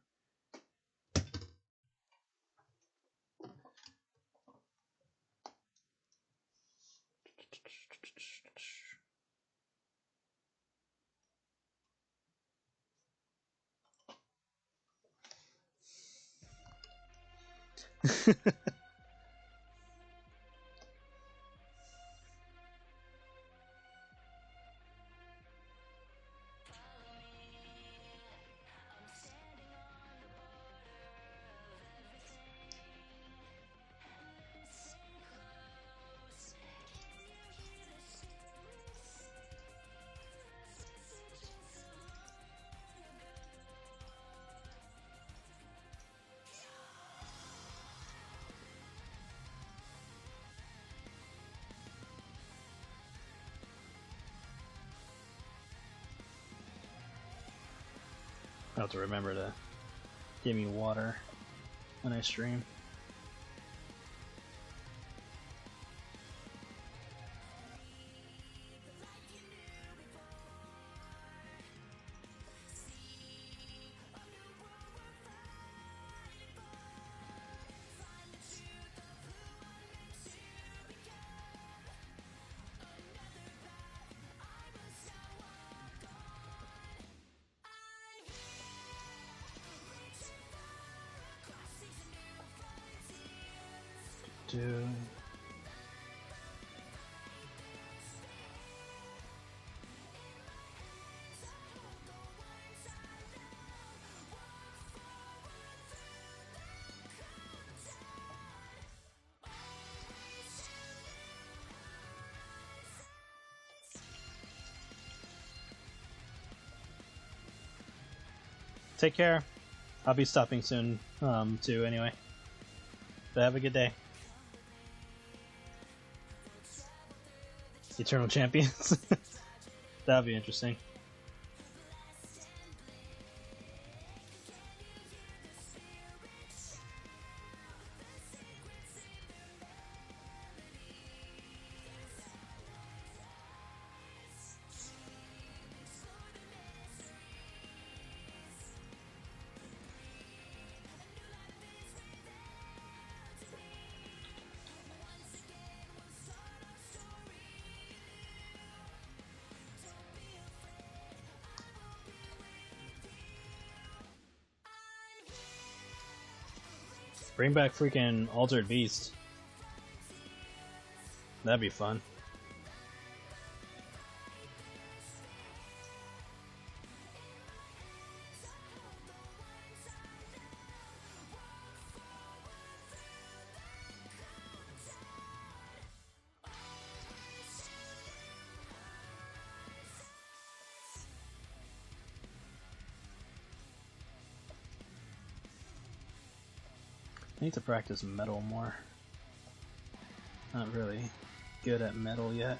[SPEAKER 1] I'll have to remember to give me water when I stream. Dude. Take care. I'll be stopping soon, too, anyway. But have a good day. Eternal Champions. That'll be interesting. Bring back freaking Altered Beast. That'd be fun. I need to practice metal more. Not really good at metal yet.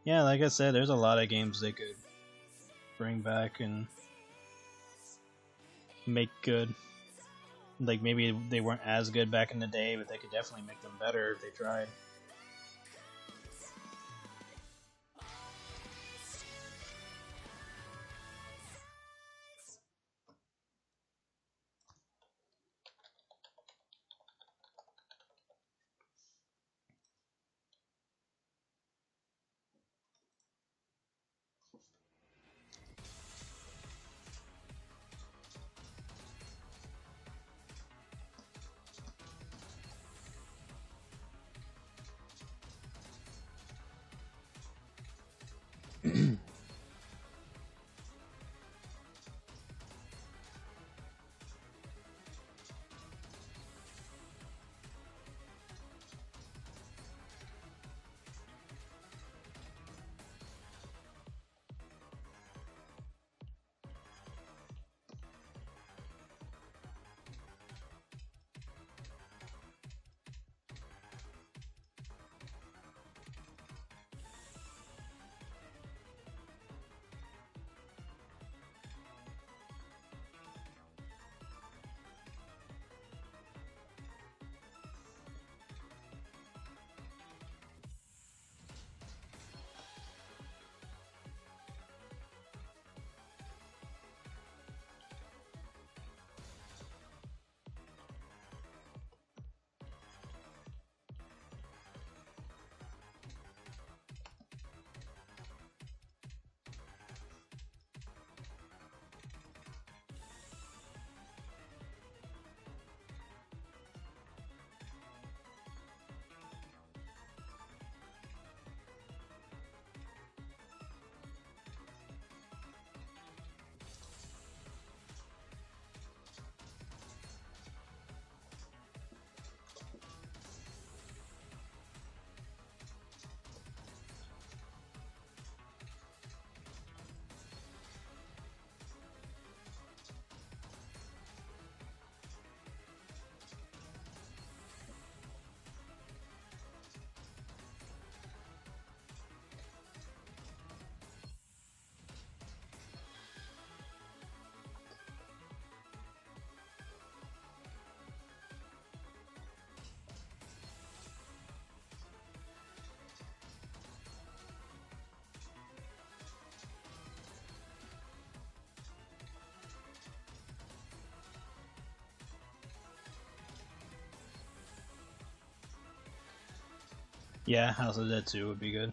[SPEAKER 1] Yeah, like I said, there's a lot of games they could bring back and make good. Like maybe they weren't as good back in the day, but they could definitely make them better if they tried. Yeah, House of the Dead 2 would be good.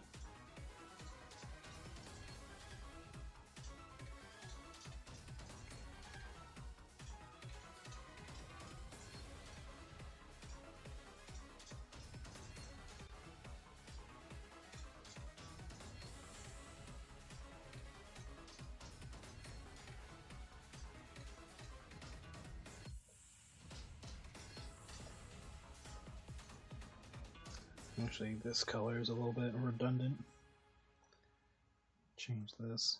[SPEAKER 1] Actually, this color is a little bit redundant. Change this.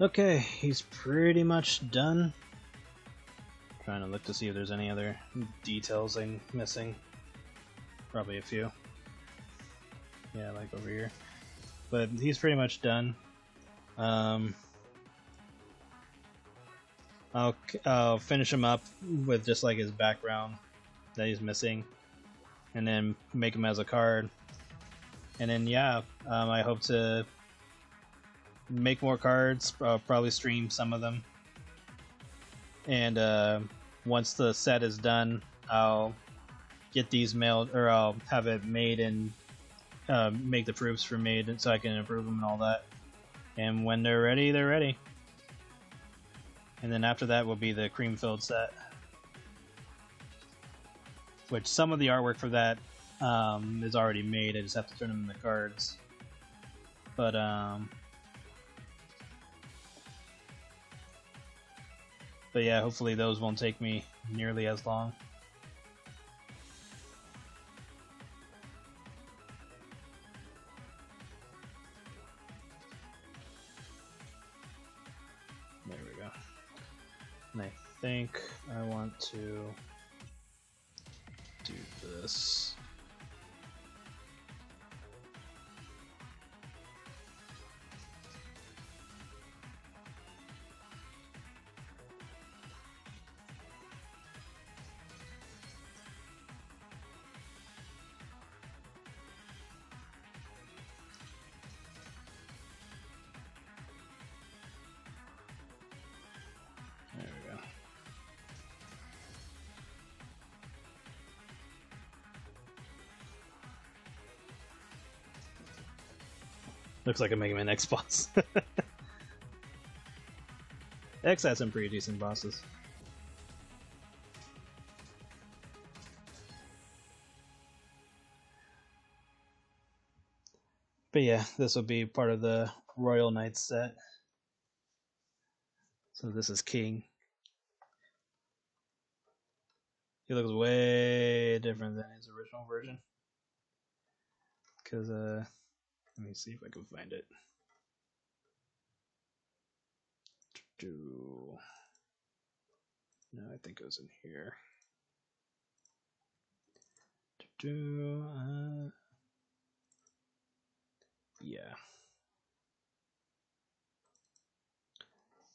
[SPEAKER 1] Okay, he's pretty much done. Trying to look to see if there's any other details I'm missing. Probably a few. Yeah, like over here. But he's pretty much done. I'll finish him up with just like his background that he's missing, and then make him as a card. And then yeah, I hope to make more cards. Probably stream some of them. And once the set is done, I'll get these mailed, or I'll have it made and make the proofs for made, so I can approve them and all that. And when they're ready, they're ready. And then after that will be the cream-filled set, which some of the artwork for that is already made. I just have to turn them into cards. But yeah, hopefully those won't take me nearly as long. think I want to do this. There we go. Looks like I'm making my next boss. X has some pretty decent bosses. But yeah, this will be part of the Royal Knights set. So this is King. He looks way different than his original version. Because, let me see if I can find it. No, I think it was in here. Yeah.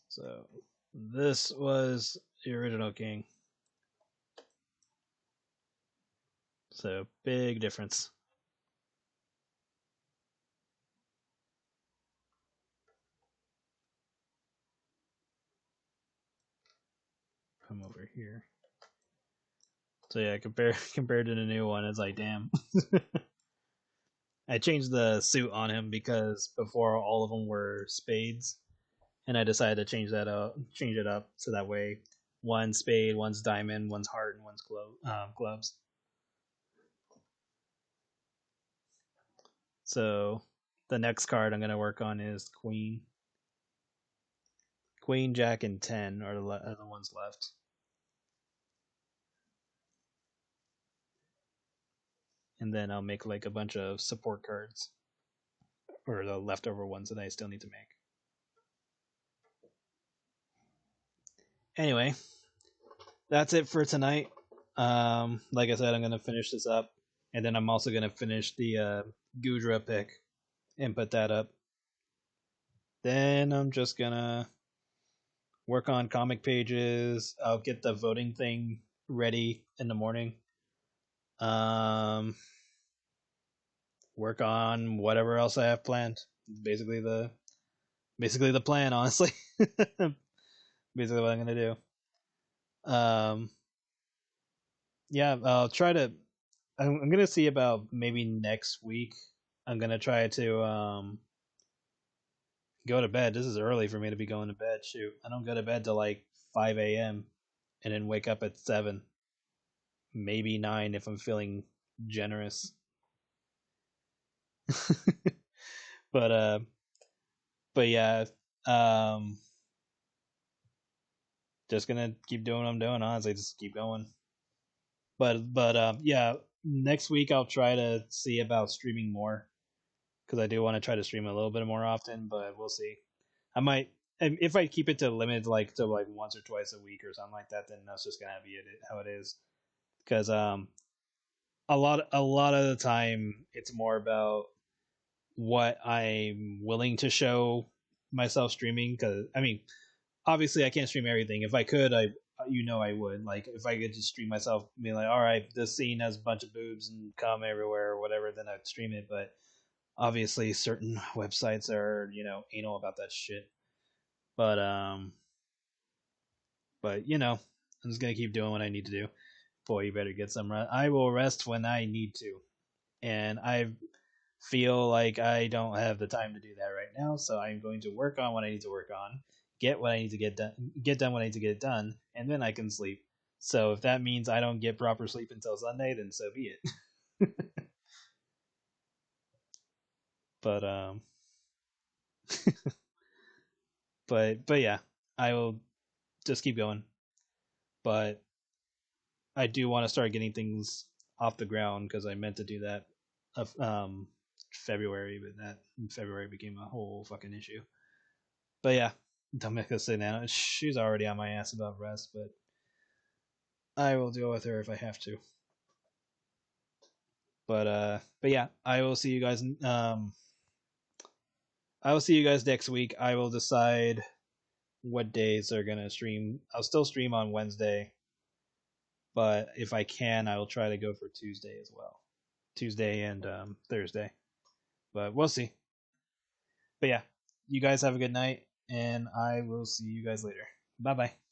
[SPEAKER 1] So this was the original King. So big difference. Come over here. So yeah, compared to the new one, it's like damn. I changed the suit on him because before all of them were spades, and I decided to change it up so that way one's spade, one's diamond, one's heart, and one's gloves. So the next card I'm gonna work on is Queen. Queen, Jack, and 10 are the ones left. And then I'll make like a bunch of support cards, or the leftover ones that I still need to make. Anyway, that's it for tonight. Like I said, I'm gonna finish this up, and then I'm also gonna finish the Gudra pick and put that up. Then I'm just gonna work on comic pages. I'll get the voting thing ready in the morning. Work on whatever else I have planned. Basically the plan, honestly. Basically what I'm gonna do. Yeah, I'll try to. I'm gonna see about maybe next week. I'm gonna try to go to bed. This is early for me to be going to bed. Shoot, I don't go to bed till like 5 a.m. and then wake up at 7, maybe 9 if I'm feeling generous. but but yeah, um, just gonna keep doing what I'm doing. Honestly, just keep going. But yeah, next week I'll try to see about streaming more because I do want to try to stream a little bit more often. But we'll see. I might, and if I keep it to limit like to like once or twice a week or something like that, then that's just gonna be it how it is. Because a lot of the time it's more about what I'm willing to show myself streaming. Because I mean, obviously I can't stream everything. If I could, I would. Like if I could just stream myself, be like, all right, this scene has a bunch of boobs and cum everywhere or whatever, then I'd stream it. But obviously, certain websites are anal about that shit. But I'm just gonna keep doing what I need to do. Boy, you better get some rest. I will rest when I need to, and I feel like I don't have the time to do that right now. So I'm going to work on what I need to work on, get what I need to get done what I need to get done, and then I can sleep. So if that means I don't get proper sleep until Sunday, then so be it. but but yeah, I will just keep going. But I do want to start getting things off the ground because I meant to do that of February, but that February became a whole fucking issue. But yeah, Dominica Sedano, she's already on my ass about rest, but I will deal with her if I have to. But yeah, I will see you guys. I will see you guys next week. I will decide what days are gonna stream. I'll still stream on Wednesday, but if I can, I will try to go for Tuesday as well. Tuesday and Thursday, but we'll see. But yeah, you guys have a good night, and I will see you guys later. Bye bye.